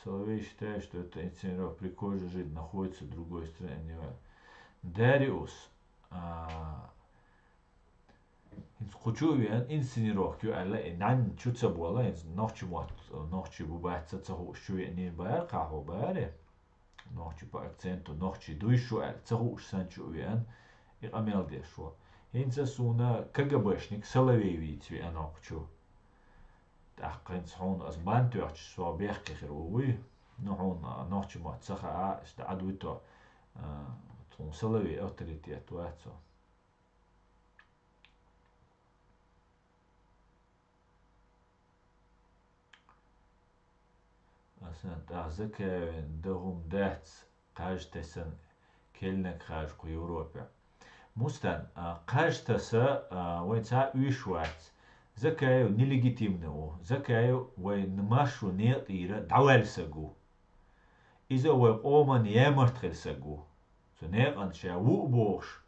Соловей считает, что это инсценировка прикольно жить, находится в другой стране. Дариус. Хочу инсценировку, але нан чуца была, ночью бывает цацаху, что не байр, каху байре. نوحشي بأكسنتو نوحشي دويشو تسهوش سانشو ويان إقامل ديشو هنسا سونا كجبشنك سلويويت ويان أقشو تحقين صحون أزبان توحش سوا بيحكي خيروي نحون نوحشي ما تسخا استعدويتو تون سلوي أوتريتيات واتسو أسنت أعزك دهم دات قاج تسن كلنا قاج قو يوروبا مستن قاج تسا وين تا ويشوات زكايو نيليجيتيمنو زكايو وين نماشو نيطيرا دوال ساقو إذا وقوما يامرتخل ساقو سو نيقان شا وقبوش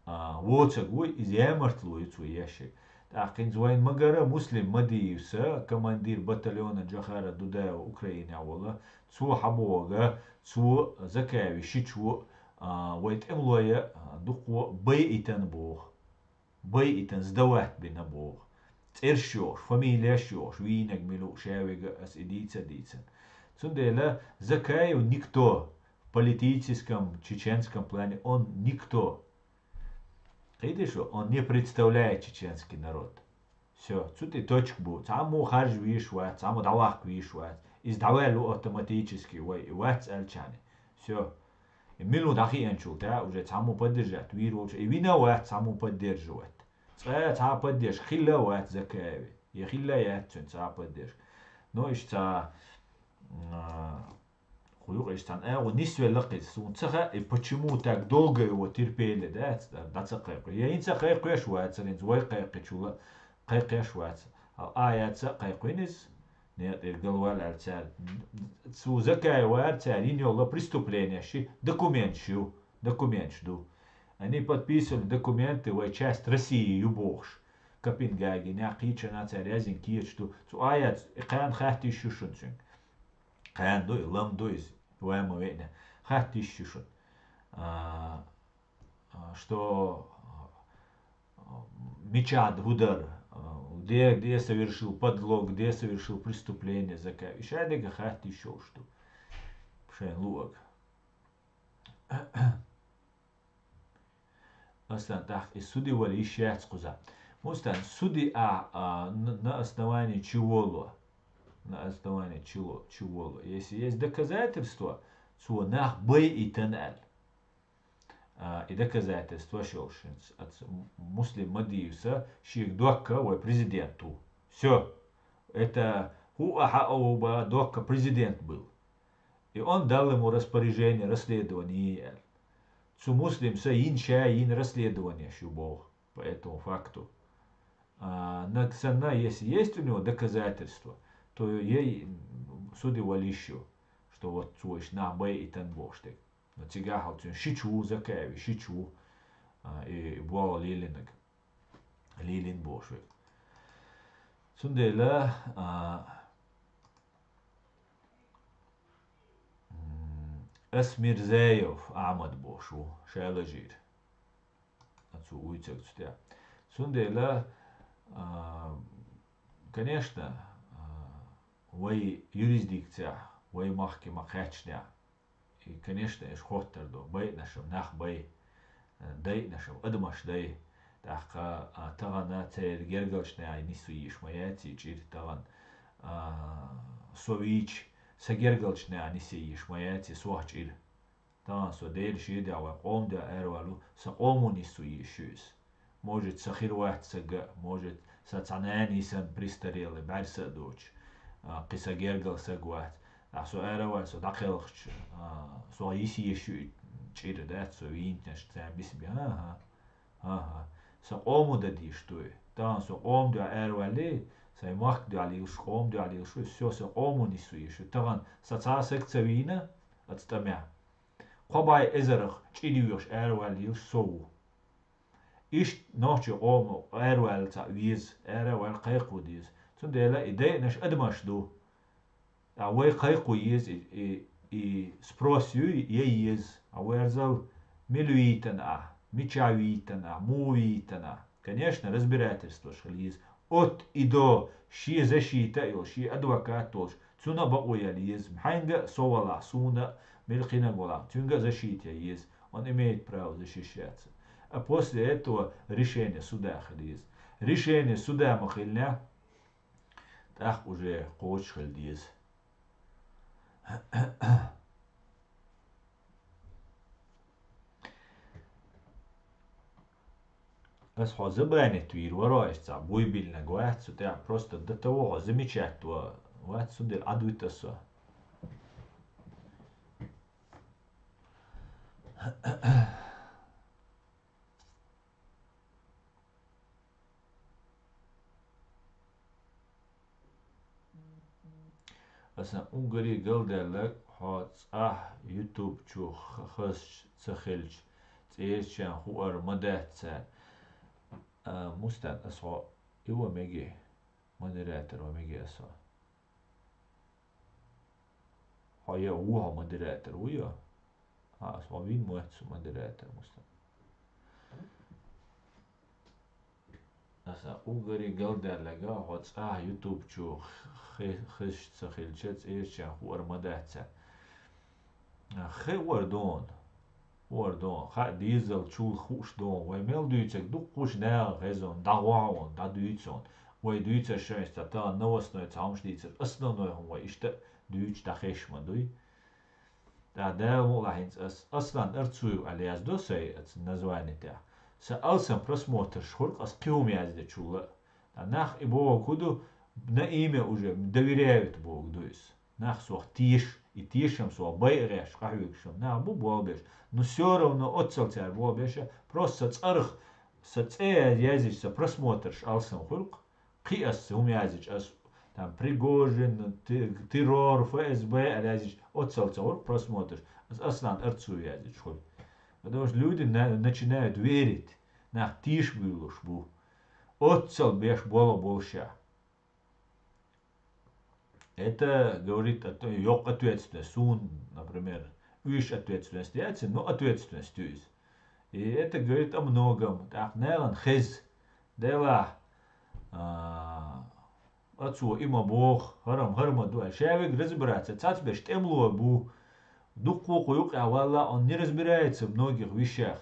ووتساقو إذا يامرتلو يتو ياشي تاقين زوين مقرة مسلم مديوسا كماندير بطليون جخارة دودا أوكرانيا والله تسو حبوغا تسو زكاوي شيتشو ويت املويا دقو بيئتن بوغ بيئتن زدوات بينا بوغ تيرشوش فاميلياشوش وينك ملو شاويغا اس ديتسا تسنديلا زكايو никто в политическом чеченском плане он никто. Видишь, он не представляет чеченский народ. Все, тут и точка будет. Саму харж вишват, саму давах вишват. Из давелу автоматически, и ват альчане. Все. И милу дахи энчул, да, уже саму поддержать. Виру, и вина ват саму поддерживать. Ца поддерж, хилла ват закаеви. И хилла ят, ца поддерж. Но иш ца... хуюгыштан нисве лакис унцаха и почему так долго его терпели, да, дацакайку. Я инцакайку я швайцарин, звойкайку чула, قيقيش واتس آيات قيقينز нет الجوال ارتال цу закай вартал иньолла преступление ши документ шу документ жду они подписывали документы в часть России юбохш Копенгаген яқича нацарязин киечту цу аят иқан хахти шушунчун قان دوي لم دويز وما وين хахти шушун что мечад удар где совершил подлог, где совершил преступление, закай. И шайдега хахти еще что. Шайн луак. Остан так и суди вали и шац куза. Мустан суди на основании чего? На основании чего? Если есть доказательства, то нах бей и тенель. И доказательства шелшинс от муслим Мадиуса шик дока ой президенту. Все. Это хуахауба дока президент был. И он дал ему распоряжение расследования. Цу муслим са инча ин расследование шубох по этому факту. Если есть у него доказательства, то ей суди валищу, что вот свой на бей и тен боштек. Но тига халтун шичу закави шичу и буал лилинг лилин бошвик. Сундела Эсмирзеев Ахмад бошу шайлажир. Отцу уйцек цутя. Сундела конечно вой юрисдикция вой махки махачня. И, конечно, эш хоттер до бей нашем нах бей дай нашем адмаш дай тахка тагана цер гергалшне ай нису ишмаяти чир таган сович сагергалшне ай ниси ишмаяти суачир таган со дел шида ва qom да эрвалу са qому нису ишюс может сахирват сага может сацанани сан пристарелый барса доч қиса гергал сагват so era so dakelch so isi yeshu chire dat so intnes tsam bisbi ha so omu da di shtoi dan so om da erwale sai macht da ali schom da ali so omu ni su yeshu tagan sa tsa sekция vina atstama khobai ezerach chidiyush erwale so ish noche omu erwale ta wiz erwale qayqudis tundela ide nash admash do Ауэ хайку ез и спросю ез ауэрзал милуитана, мичавитана, мувитана. Конечно, разбирательство шхализ. От и до ши защита или ши адвокат тоже. Цуна бауя ез. Мханга совала суна милхина гола. Цунга защита ез. Он имеет право защищаться. А после этого решение суда хализ. Решение суда махильня так уже коч хализ. As забанит твир вороешься, буйбильно говорят, что ты просто до того замечательно, вот сюда адуйтаса. Asna Ungari gelderlik hat YouTube chu khas tsakhilch tsechan huar madatsa mustan aswa iwa megi moderator wa megi aswa haya uha moderator uya aswa vin muatsu moderator mustan аса Ungari gelderlik hat YouTube chu خش تخيلشت إيش يعني هو أرمداتها خي وردون خا ديزل شو خوش دون ويميل دويتك دو خوش نال غزون دعوان دا دويتسون وي دويتس شويس تتا نوس نوي تامش ديتس أصلا نوي هم ويشت دويتش تخيش ما دوي دا مو لاحظ أصلا أرتسوي على دو سي نزواني تاع سألسم просмотр шхурк أس قيوم يازد شولا ناخ إبوه كودو на имя уже доверяют Богу, дуис. Нах сох тиш и тишем сох байреш хавикшем на бу болбеш. Но все равно отцелцер болбеша просто царх сацея язычся просмотришь алсам хурк. Қиас умязич ас там Пригожин, террор, ФСБ, алязич отцалцаур просмотришь. Аслан арцу язич хоть. Потому что люди начинают верить. На тишь бу. Отцал беш бола болща. Это говорит о том, yok ответственность. Сун, например, виш ответственность яйца, но ответственность есть. И это говорит о многом. Так, нелан хез, дела, отцу има бог, харма дуа. Человек разбирается. Цацбеш темло бу. Духу куюк, валла, он не разбирается в многих вещах.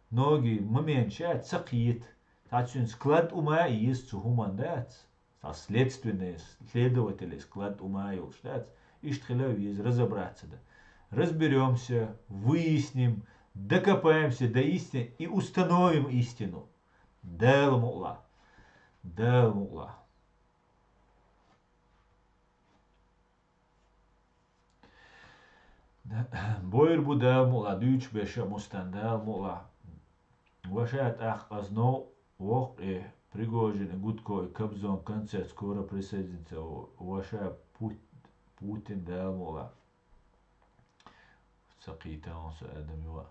Многие моменты цакит. Тацун склад ума есть сухумандец. Следственные следователи склад ума и штат. Иштхилев есть разобраться. Да. Разберемся, выясним, докопаемся до истины и установим истину. Дэл мулла. Дэл мулла. Бойр будал мулла, дюч беша мустандал мулла. Вашат ах азно вох и Пригожин и Гудко и Кобзон концерт скоро присоединится. Ваша Путин дал мулла. Сакита он с Адамива.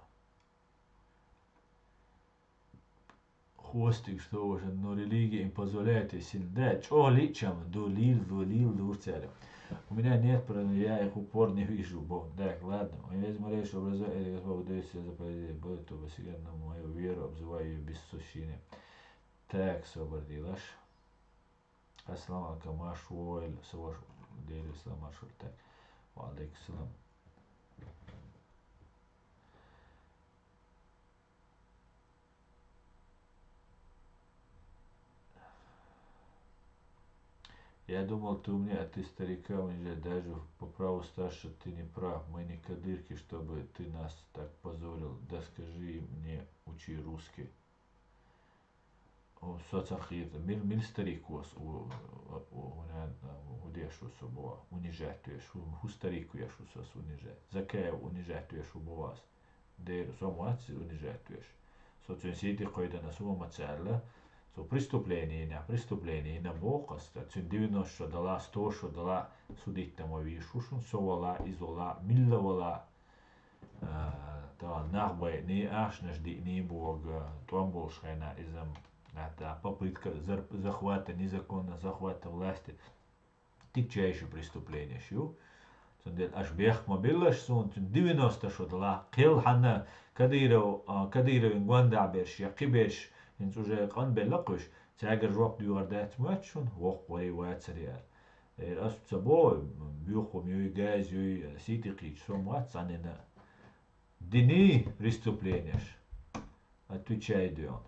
Хвостик, что уже, но религия им позволяет, если да, что личам, дулил, дурцелем. У меня нет, я их упор не вижу, бог. Так, ладно. Я измеряю, что образование или Господь удается за поведение, будет то всегда на мою веру, обзываю ее без сущины. Так, собордилаш. Аслам алейкум, ашуэль, саваш, дели ислам, ашуэль, так. Валейкум салам. Я думал, ты умнее, а ты старика унижаешь. Даже по праву старше ты не прав. Мы не кадырки, чтобы ты нас так позорил. Да скажи мне, учи русский. Соцахита. Мил старик вас удешу собой. Унижать туеш. Ху старик уешу сос унижать. Закая унижать туеш у вас. Дейру сомуаци унижать туеш. Соцен сети койда на сума мацалла. So преступление на бокас, цун 90 что дала, 100 что дала, судить там вишушун, совала, изола, милловала, да, нахбай, не аж нажди, не бога, там большая изам, это попытка захвата, незаконно захвата власти, тягчайшее преступление, шо? Цун аж бех мобилаш, цун 90 что дала, кел хана, кадиров ингванда берш, я кибеш, انت уже قان بلقش تاجر روق ديوردات ماتشون وق وري واتسريال الأس تبو بيوخو ميوي جاز يوي سيتي قيش سو مات عننا ديني преступлениеш отвечает он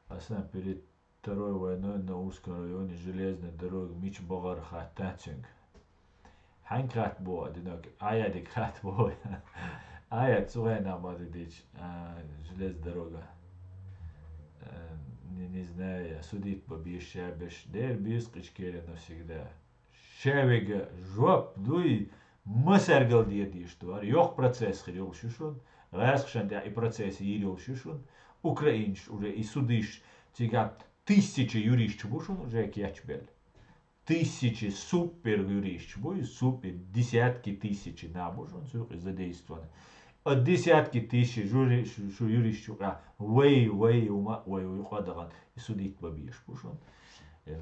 а сам перед Второй войной на узком районе железной дороги Мич Богар Хатачинг Ханкрат бо одинок аядик хат бо Аят Суэна Мадидич, железная дорога. Не знаю, я судить по бешабеш, дер бискичкере навсегда. Шевега, жоп, дуй, масаргал диети, что йох процесс ходил шушун, расхшан и процесс ирил шушун, украинш уже и судиш, тига тысячи юристов бушун уже кячбель. Тысячи супер юристов, супер, десятки тысяч набушун, задействованы. От десятки тысяч юристов, ума, уходаган, и судить побьешь, пушон.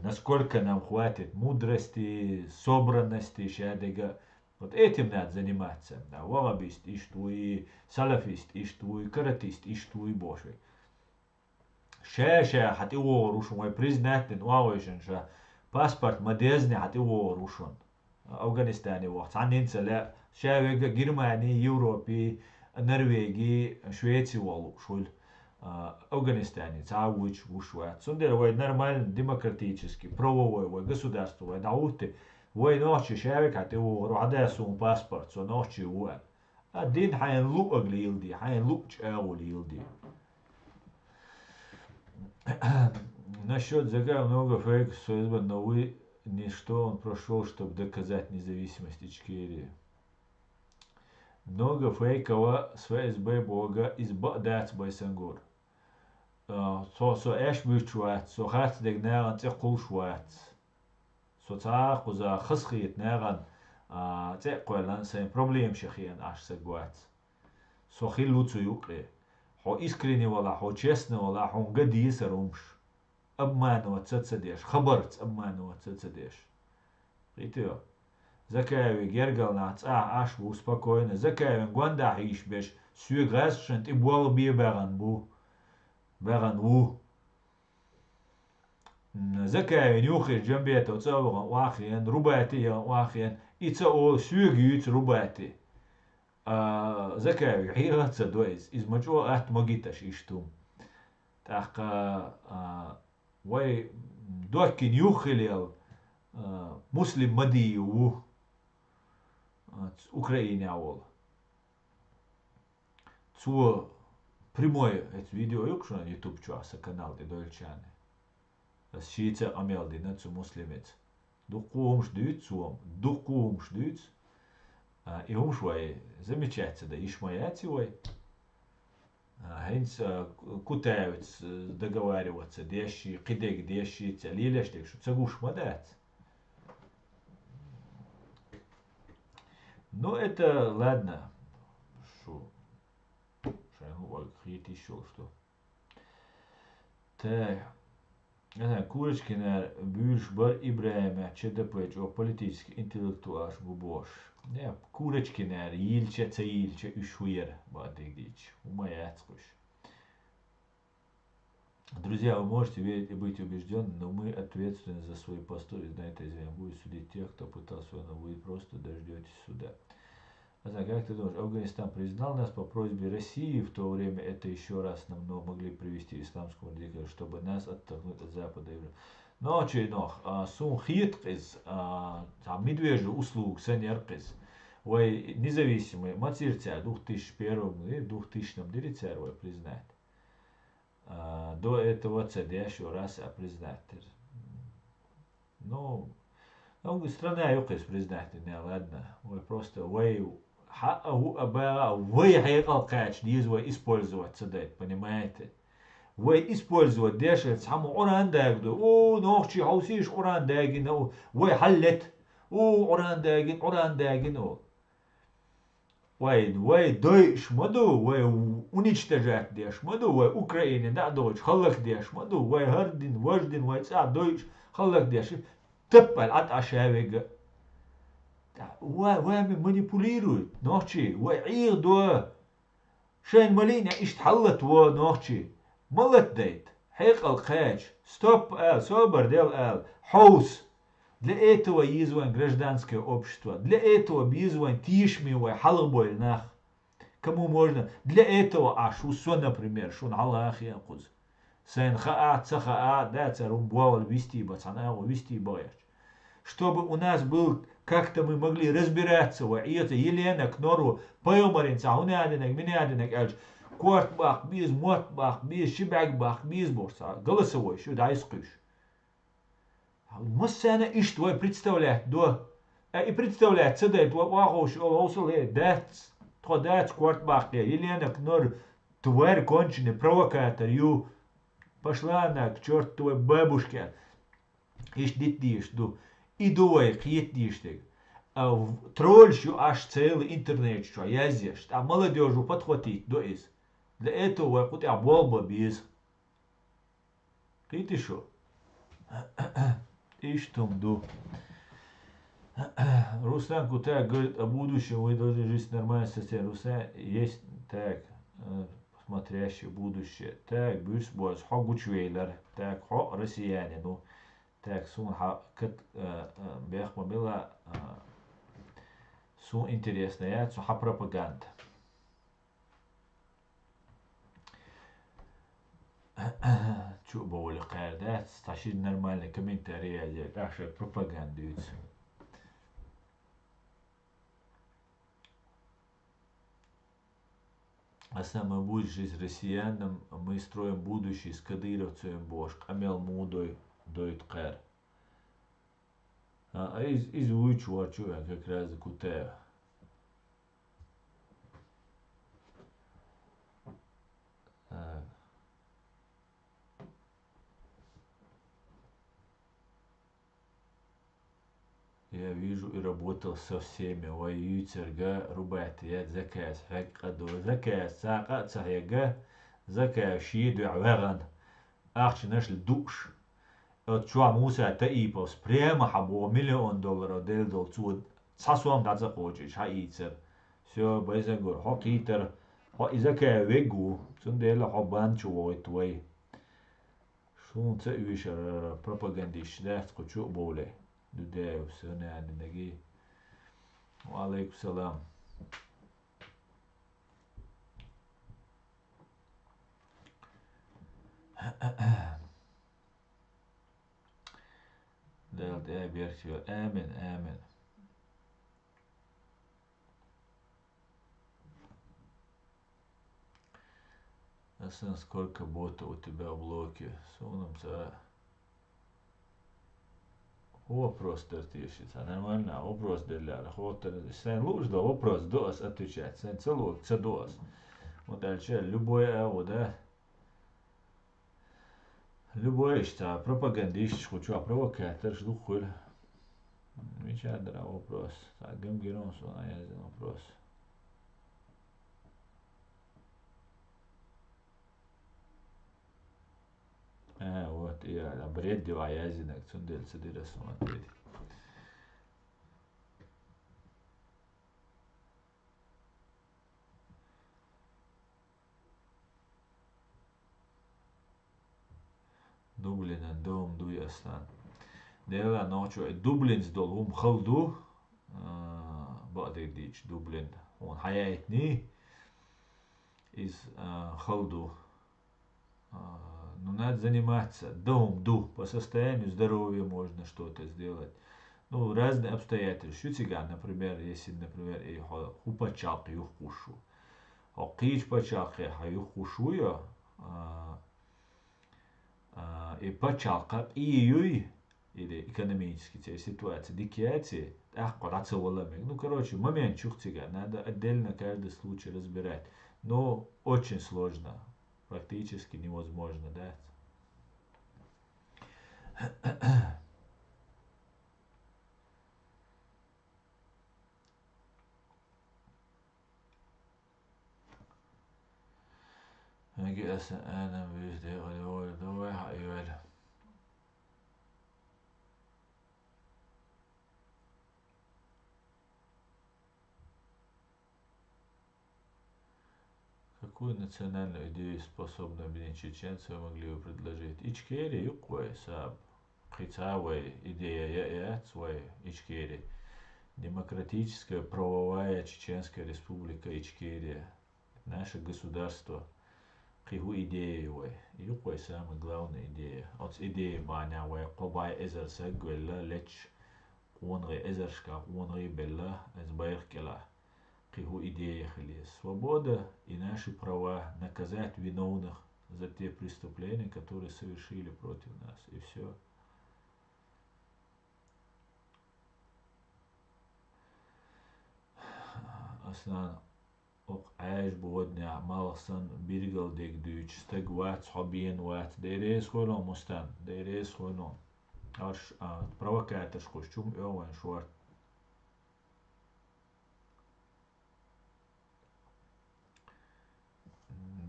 Насколько нам хватит мудрости, собранности, шадега. Вот этим надо заниматься. Вагабист, иштуи, салафист, иштуи, каратист, иштуи боши. Ша, хати уорушон, мой признатен, уауишен, ша, паспорт мадезни, хати уорушон. Афганистане вaqt عننسى لا شاوية جرماني يوروبي نرويجي شويتي والو شول Афганистане تعوج وشوات سندر وين нормально демократический правовой государство вой дауты вой ночи شاوية حتى هو رعدا سون паспорт سو ночи هو الدين حين لو أغلي يلدي حين لو أول يلدي насчет Загая много фейков, что избран, но вы ничто он прошел, чтобы доказать независимость Ичкерии. Много фейкового с ФСБ Бога из Багдад Байсангур. so eschbüchwat, so hartdeg näran kulschwat. So za khskhit näran qolan sen problem shekhian ashsegwat. So khilutsu yuqi. Ho искреннего, ho честного, ho гадиса румш. Обманывать цедеш, хабарц обманывать цедеш. Ритё. Закаеви гергалнац, аш бу спокойно. Закаеви гванда хиш беш. Сюгас шент и буал би баган бу. Баган ву. Закаеви нюхи джамбета уцавга вахиен, рубати вахиен. Ица о сюгюц рубати. Закаеви хират цедоиз. Измачо ат магиташ иштум. Так وي دوكين يوخليل مسلم مدي و Украине авол. Цу прямой это видео юкшу на YouTube чуаса канал де дольчане. Шиица амелди на цу муслимец. Духумш дюц цуом, духумш дюц. И умшвай замечается да ишмаяцивой. Хинц кутаевец договариваться, дещи, кидек, дещи, лилештек, что цагуш мадать. Ну это ладно. Шо? Шайну хит еще что. Так. Курочкина бюшбар Ибраима ЧДП, о политический интеллектуал бубош. Не, Курочкина Ильча Цаильча Ушуер, бадыгдич. Умаяцкуш. Друзья, вы можете быть убеждены, но мы ответственны за свои поступки. На этой земле будет судить тех, кто пытался, но вы просто дождетесь суда. Как ты думаешь, Афганистан признал нас по просьбе России в то время, это еще раз нам могли привести исламскому радикалу, чтобы нас оттолкнуть от Запада. Ночи нох, сум хиткиз, медвежий услуг, сенеркиз, ой, независимый, матирця, 2001 и 2000 дирицервой признать. До этого цедя еще раз признать. Ну, страна юкис признать, не ладно, ой, просто, ой, вы хайкалкач дизва использовать цедать, понимаете? Вы использовать дешет, саму уран дагду, нохчи хаусиш уран дагину, вы халлет, уран дагину. Вы дойш маду, вы уничтожать деш маду, вы Украине да дойш, халлак деш маду, вы хардин, вождин, вы ца дойш, халлак деш, теппал от ашавега. وهم манипулируют نوحشي وعير دو شين مالينا اشتحلت و نوحشي ملت ديت حيق الخاج ستوب صبر ديل حوس для этого есть гражданское общество, для этого есть тишми и халбой нах. Кому можно? Для этого шусо, например, шун Аллах якуз. Сэн цахаа, да, царум буал вести бацана, вести бояч. Чтобы у нас был, как-то мы могли разбираться, и это Елена Кнору, Пойомаринца, Унядинек, Минядинек, Эльч, Кортбах, Биз, Мотбах, Биз, Шибакбах, Биз, Борса, голосовой, что дай скыш. Массана иш твой представлять, до, и представлять, цедает, вахош, осуле, дац, тходац, Кортбах, Елена Кнор, тварь конченый, провокатор, пошла она к чертовой бабушке, иш дитиш, ду. И дуай, хит диштег. Тролльщу аж целый интернет, что я здесь. А молодежу подхватить, доис. Для этого вот я болба без. Ты шо? И что ду? Руслан Кутая говорит о будущем, вы должны жить нормально состояние. Руслан есть так, смотрящий будущее. Так, бюсбойс, хо гучвейлер, так, хо россияне, ну. Так, сун бяхма была сун интересная, суха пропаганда. Чё было да? Стащить нормальный комментарий, наша пропаганда. А самое будущее с россиянам мы строим будущее с кадыровцем бошк, амел мудой. Дойт кэр. Изучу, я как раз кутаю. я вижу и работал со всеми. Воюцерга, рубать, я заказ, хакаду, заказ, сака, цахега, заказ, шиду, веган. Ахчи нашли душ. От чуа муса таипос, прямо хабо $1 миллион дельдол цуд. Сасуам дадза хочешь, хаицер. Все, байзагор, хокитер, хо изака вегу, цундела хобан чуой твой. Шун ца вишер пропагандиш, да, скочу боле. Дудею, все не адинаги. Алейкум салам. Del de берчио, амин, амин. Сын, сколько ботов у тебя в блоке? Суном ца. Вопрос тертишится, нормально, вопрос деляр. Хотер, сын луж да вопрос дос отвечать. Сын целук, ца дос. Вот дальше любое ау, да? Любое что пропагандист, хочу провокатор, жду хуй. Отвечать на вопрос. Так, гемгерон, что на язык вопрос. Вот, я бред дела язынок, цундель цедира смотреть. Дублинен дом дуястан. Дела ночью Дублин сдол халду. بعد Дублин. Он хаятни из халду. Но надо заниматься. Ду. По состоянию здоровья можно что-то сделать. Ну, разные обстоятельства. Шутиган, например, если, например, и хупачалка юхушу. Окич пачалка юхушу я. И пачалка и или экономические ситуации, дикиати, куда-то волами. Ну, короче, момент чухтига, надо отдельно каждый случай разбирать. Но очень сложно, практически невозможно, да. أنا Какую национальную идею, способную объединить чеченцев, вы могли бы предложить? Ичкери, юквай, саб. Хицавай, идея я свой Ичкери. Демократическая правовая Чеченская республика Ичкерия. Наше государство. Киху идея, юквай самая главная идея. От идеи баня, кобай эзер сегвелла, леч, онры эзершка, онры белла, эзбайркела. Его идея свобода и наши права наказать виновных за те преступления, которые совершили против нас. И все. Аслан عايش بودنا مالسن بيرجل ديك دوش стегват хобиен ват дерес холон мустан дерес холон арш провокатор шкошчум ован шварт.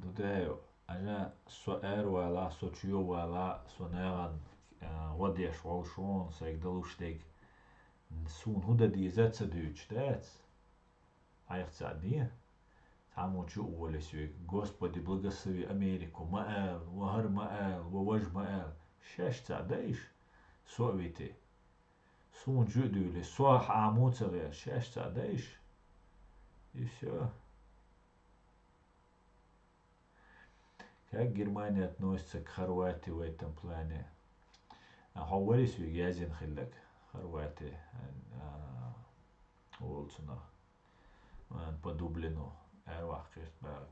Дудею, أنا سؤال ولا سوتشيو ولا سونيران وديش والشون سيقدلوش ديك سون هدا دي زات سدوش دات عيخ تساعدني تعمل شو أول سويك Господи благослови Америку маэл وهر маэл ووج маэл شاش تساعديش سوفيتي سون جودولي صح عمود صغير شاش تساعديش и все. Как Германия относится к Хорватии в этом плане? Говоришь, Язин хиллак Хорватии, Олцуна, по Дублину, Эрвах Киртберг.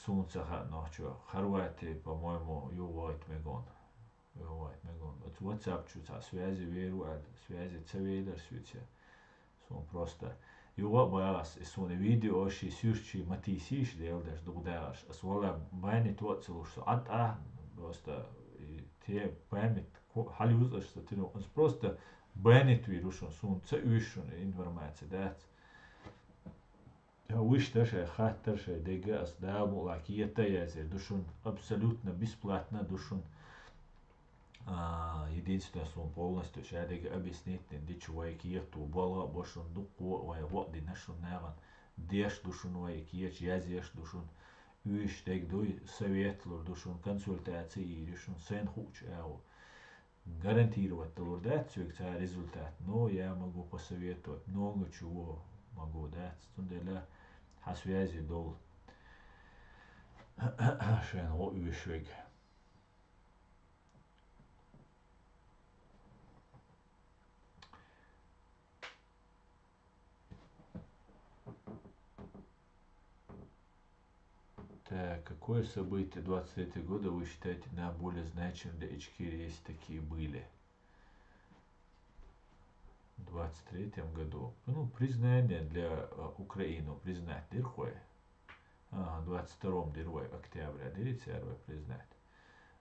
Сунцаха ночью. Хорватии, по-моему, Ювайт Мегон. Вот WhatsApp чуть связи веру, связи цевейдер свете. Сон просто. Юва баяс, сон видео, ши сюрчи матисиш делдаш дугдаш. Асвала байни тот целуш. Просто те память, хали узлаш, что ты, он просто бенет вирушон, сун, ца вишун информация, да. Уж даже хаттарше дегас даму лакиета язе душун абсолютно бесплатно душун. Единственное, что он полностью шадег объяснить, где человек ехал, было больше дуку, вот ди нашун наван, деш душун вай киеч, язеш душун, уж тег дуй совет лур душун, консультации душун, сен хуч ау. Гарантировать лурдацию, результат, но я могу посоветовать много чего могу дать, стунделя, связи дол, шен о уж. Так, какое событие 23 года вы считаете наиболее значимым для Ичкерии, если такие были? В 23 году. Ну, признание для Украины, признать дырхой. В 22-м дырхой октября, дырите, признать.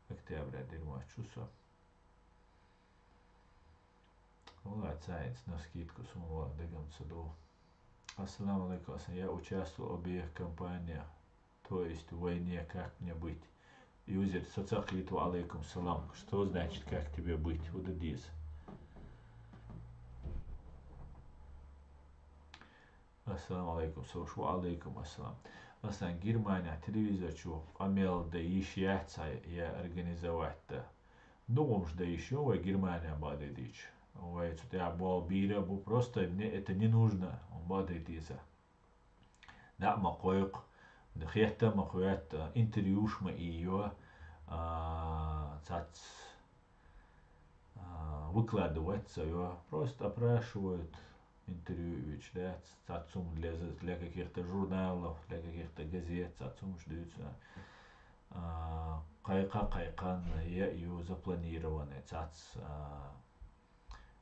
Октября дырхой, чувство. Ладно, цаец, на скидку сумма дагам саду. Ассаламу алейкум, я участвовал в обеих кампаниях. То есть в войне, как мне быть? Юзер соцахлиту алейкум салам. Что значит, как тебе быть? Вот здесь. Ассаламу алейкум, сошу алейкум ассалам. مثلا Германия телевизор чув, амел да еще я организовать-то. Ну, да еще в Германия бадыдич. Ой, тут я был бира, бу просто это не нужно, он бадыдиза. Да, макоек. Дхехта махуят интервьюш ма ее цац выкладывать свое, просто опрашивают интервью, да, цацум для каких-то журналов, для каких-то газет, цацум ждутся. Кайкан я ее запланированы, цац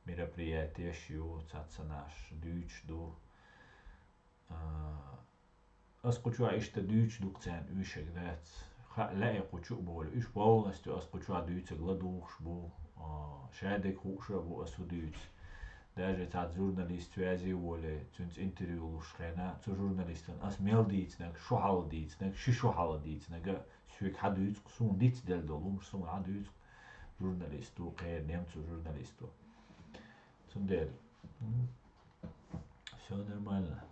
мероприятия, шью, цаца наш дюч ду. أسقطوا إيش تدويش دوكتان إيش قدرت لا يقطعوا بول إيش полностью أسقطوا دويت غلادوش بو شادك خوش بو أسودويت даже тат журналист связи воле цунц интервью лушхена цу журналистен ас мелдиц нак шохалдиц нак шишохалдиц нага сюк хадуиц сун диц дел долум сун хадуиц журналисту кэр немцу журналисту цундер все нормально.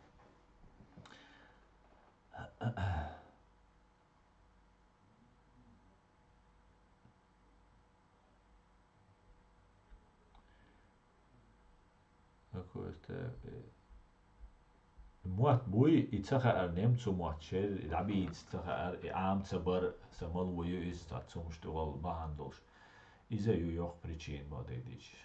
Какой-то موات بوي يتسخر نمتو موات شير العبي يتسخر عام تبر سمال ويو يستعصم اشتغل بهندلش إذا يوخ причин بعد يديش.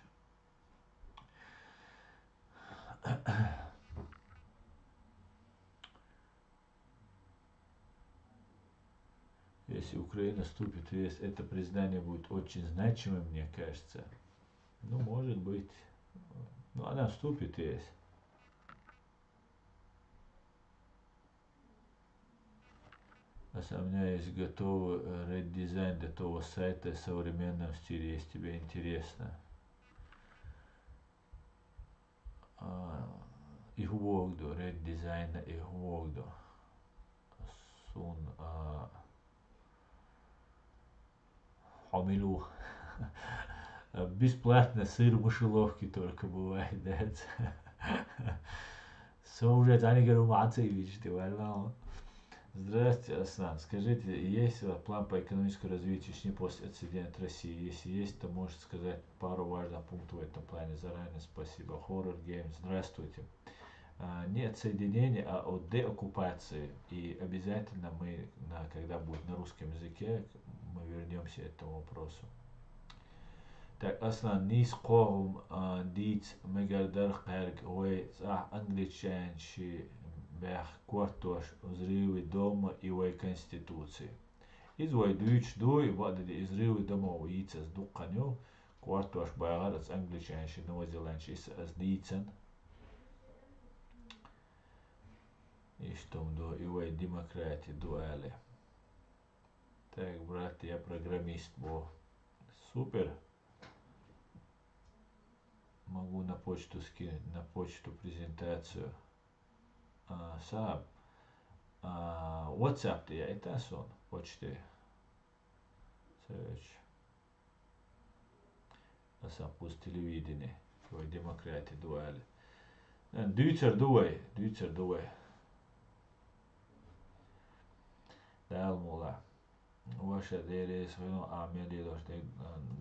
Если Украина вступит в ЕС, это признание будет очень значимым, мне кажется. Ну, может быть. Но она вступит в ЕС. У меня есть готовый редизайн этого сайта в современном стиле, если тебе интересно. Их вогду, редизайна их вогду. Сун Хамилу. Бесплатно сыр в мышеловке только бывает, да? Уже они говорят, Мацевич, ты вольно. Здравствуйте, Аслан. Скажите, есть план по экономическому развитию Чечни после отсоединения от России? Если есть, то можете сказать пару важных пунктов в этом плане. Заранее спасибо. Horror Games. Здравствуйте. Не отсоединение, а от деоккупации. И обязательно мы, когда будет на русском языке, мы вернемся к этому вопросу. Так, Аслан, низ қоғым дейт мегардар қәрг ой англичан ши бях квартош взрывы дома и ой конституции. Из ой дүйч дуй вадады взрывы дома уйца с дукканю квартош байгар с англичан ши новозеландши с дийцен. И что до и ой демократии дуали. Так, брат, я программист был. Супер. Могу на почту скинуть, на почту презентацию. Sāb. WhatsApp tie ei tässä on почты. Search. Tässä pus televiidini. Voi demokraati dueli. Duitser duai. Täällä mulla. Vaša dēļ vai no āmēdīdoši te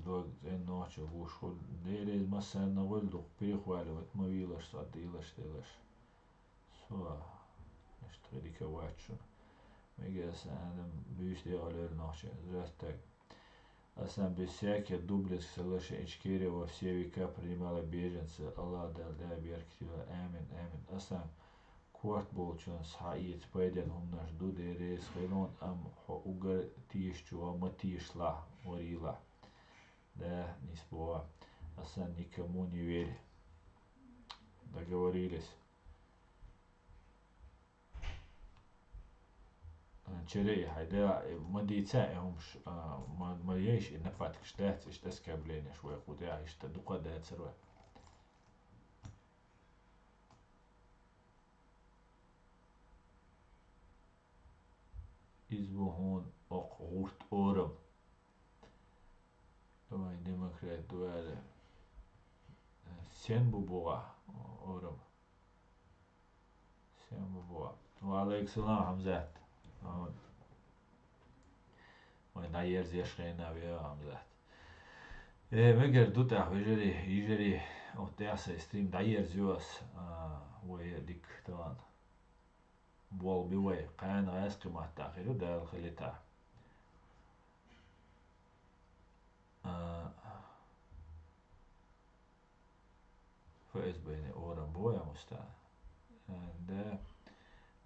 dog noči vušu dēļ masēna voldu pirihvaļot mavīlaši atdīlaši. So, что дика вачу. Мегас анам бюсти алер noči. Здрасте. Асам без всяких дублес салаши Ичкерия во все века принимала беженцы. Аллах дал да берктила. Амин. Асам Kort bolčons haiet pēdien humnaš dudēries velon ugar тиещу матишла орила. Да, не спова. Асан никому не верь. Договорились. Черей, хайда, мадица, маешь и нафатк штать, что скобление швой худя, и что дукада церой. Izbuhun och hort orum. Давай демократ дуэля. Sen bubuğa orum. Sen bubuğa. Wa aleykümselam Hamzat. Vay nayer ziyashkayna biya Hamzat. Meger duta yjeri och dessa stream nayer ziyos vay dik tavan. Bol biway qan ras qimat ta'khiru dal khilita. فايز بين اورا بويا مستا ده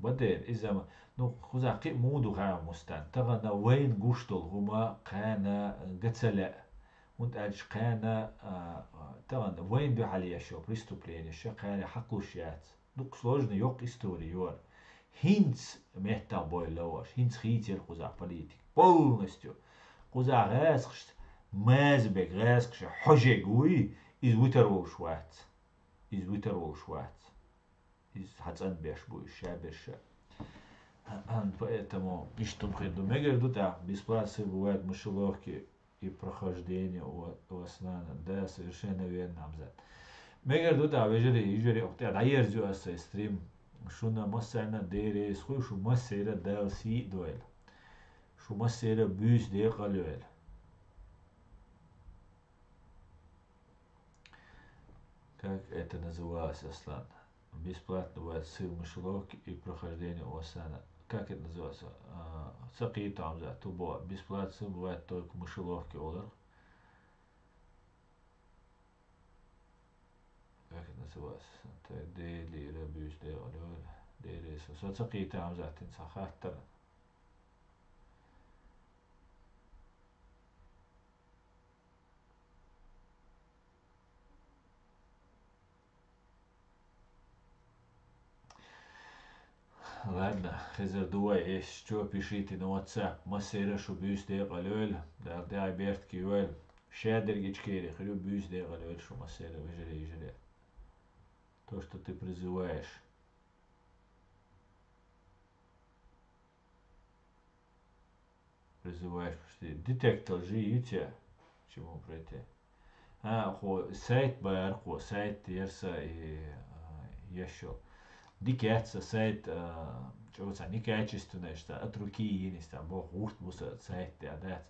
بدل اذا نو خزاقي مودو غا مستا تغنا وين غشتل هما قانا قتلا und als قانا تغنا وين دو حاليا شو преступление شو قانا حقو شات دوك сложно yok истории юр хинц мета бой лош хинц хитер خزاق политик полностью خزاق расхш мазбек расхш хожегуи из витерол шват из витерол шват из хацан беш буй шабеш. Поэтому и что приду мегер дута бесплатно бывают мышеловки и прохождение у основана. Да, совершенно верно, Амзат. Мегер дута вежери октя дайер зюаса стрим шуна массана дере схуй шу массера далси дуэль. Шу массера бюс де qalюэль. Как это называлось, Аслан? Бесплатно бывает ссыл мышеловки и прохождение у Асана. Как это называется? Саки там за тубо. Бесплатно бывает только мышеловки олар. Как это называется? Дели рабюс дели. Саки там за тин сахаттар. Ладно, хезердуа есть что пишите на WhatsApp. Массера шу бюс де qalюэль. Да аберт кивэль. Шадергичкери хрю бюс де qalюэль шу массера вежери. То, что ты призываешь. Детектор же ютя. Чему пройти? Сайт бар, сайт ерса и еще. Дикятся сайт, чего-то некачественное, что от руки есть, там бог урт мусор сайт да.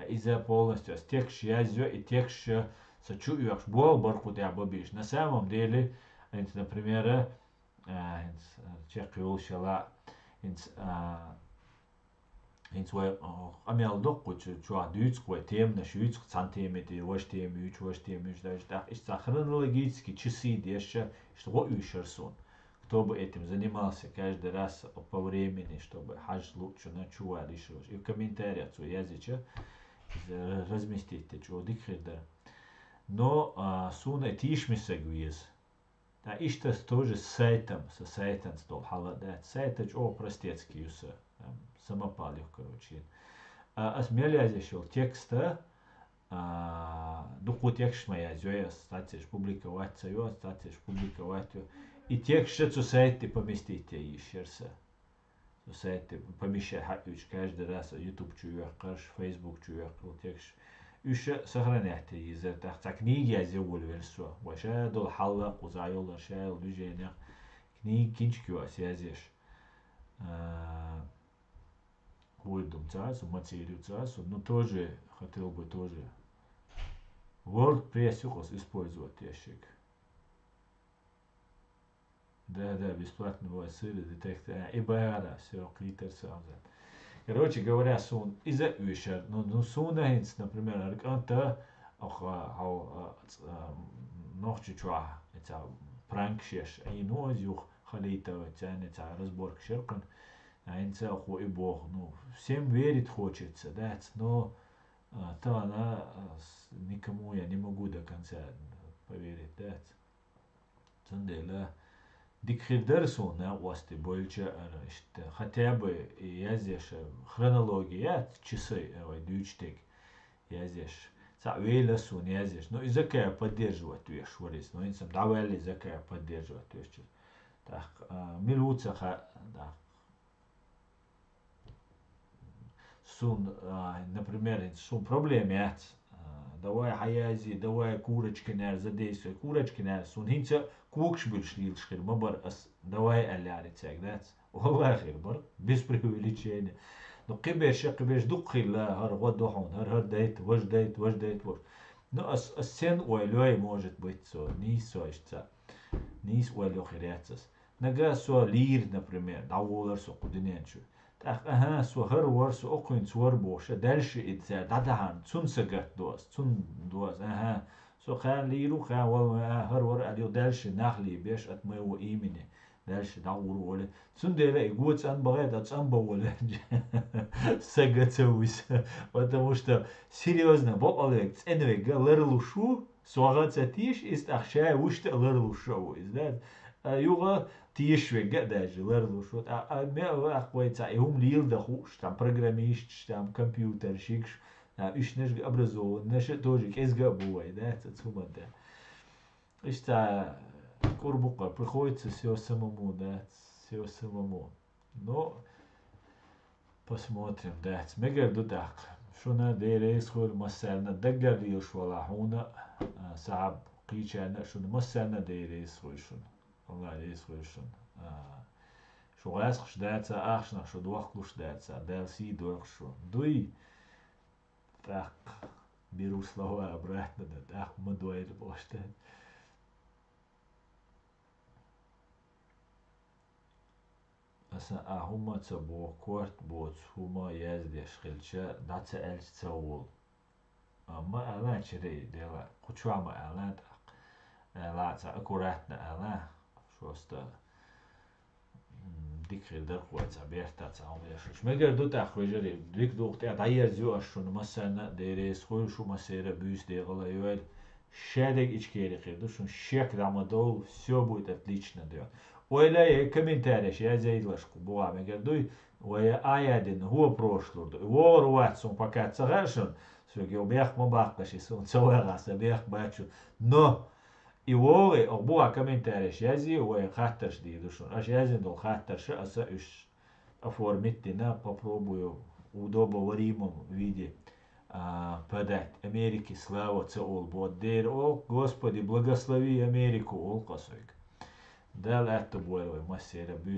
Из-за полностью с тех связью и тех что сочувствуешь бол борку ты обобишь. На самом деле, например, чекал шала, свой амелдок, что адюцкое тем на швейцк сантиметр, ваш тем, даже так, из хронологически часы дешевле, что вот ушерсон. Кто бы этим занимался каждый раз по времени, чтобы хадж лучше начал решить. И в комментариях свой языча разместите, что дикхедер. Но суна тишмиса гвиз. Да и что тоже с сайтом стол халадат. Сайт это простецкий самопалив, короче. Осмелясь еще текста Духу текст моя зоя, статья публиковать ее, статья публиковать ее. И текст соцсети поместить еще раз. Соцсети помещать каждый раз YouTube чуя, Facebook чуя, текст. Еще сохранять из-за так книги я сделал версию. Вообще дол халла кузайол шайл движение. Книги кинчки осязешь. Выйдем царь, материю царь, но тоже хотел бы тоже WordPress использовать ящик. Да, бесплатно бывает ссылки, детектор, и бара, все, клитер сам. Короче говоря, сон из-за вещи, ну сунается, например, арканта, noch чуть-чуть, это пранк шеш, и ну азюх халита, это разбор шеркан, а инца ху и бог, ну всем верить хочется, да, но то она никому я не могу до конца поверить, да. Цандела дикхидерсон на уасты больше, хотя бы я здесь хронология часы, дючтик, я здесь Вейласун я здесь, ну и закая поддерживать вещь, варис, ну инсам давали закая поддерживать вещь. Так, милуца да. Сун, например, сун проблемы, давай хаязи, давай курочки нар задействуй, курочки нар сун хинца кукш биршлилшхир, мабар давай аляри цег, да? والله خير بر без преувеличения. Но кибеш духила хар водохон, хар дейт, вож дейт. Ну сен ойлой может быть со, не соишься, не ойлой хиряцас. Нага со лир, например, даволар со кудиненчу. Так, со хар вар со окуин свар боша, дальше идца, дадахан, цунсагат дуас, со хан лиру, хан вал, хар вар алио дальше нахли беш от моего имени. Дальше даур воля. Цундера и год сан багает от самба воля. Сагацауис. Потому что серьезно, боб алек ценвега лерлушу, суагаться тиш ist ахшая ушта лерлушу. Да? Юга тишвега даже лерлушу. Мя ахвайца и ум лил да хуш, там программист, там компьютерщик, иш неш образован, неш тоже кезга бывает, да, это цумада. Ишта Курбука приходится все самому, да, все самому. Но посмотрим, да. Мегер дудак. Шуна дейрейс хур масарна даггар рилш вала хуна саб قيشانا شون مسانا дейрейс хур шун. Алла дейрейс хур шун. Шугас хшдается ахшна шо дуах клушдается. Дэлси дуах шо. Дуй. Так. Беру слова обратно, да. Ах, мы дуэль бошта. Аса хума цабо корт боц хума яздеш хилча даца элч цаул. Ма алан чири дела кучуама алан ла ца аккуратно алан шоста дикрил дар хуаца берта ца умешш. Мегер дута хвежери дик духте дайер зю ашун масана дерес хой шу масера бюс дегала юэль шедек ичкери хирду шун шек рамадол все будет отлично да. ولا комментариев я заидлашку буаме гадуй ويا аядин هو прошлый его руатсон пока цагашон сёге обех мабакаши сон цавагаса бех бачу но его обуа комментариев я зи ويا хатташ дидушон аш я зин дол хатташ аса уж оформить на попробую удобоваримом виде подать Америке славу цаол бодер о Господи благослови Америку ол косойк. Да, это было масса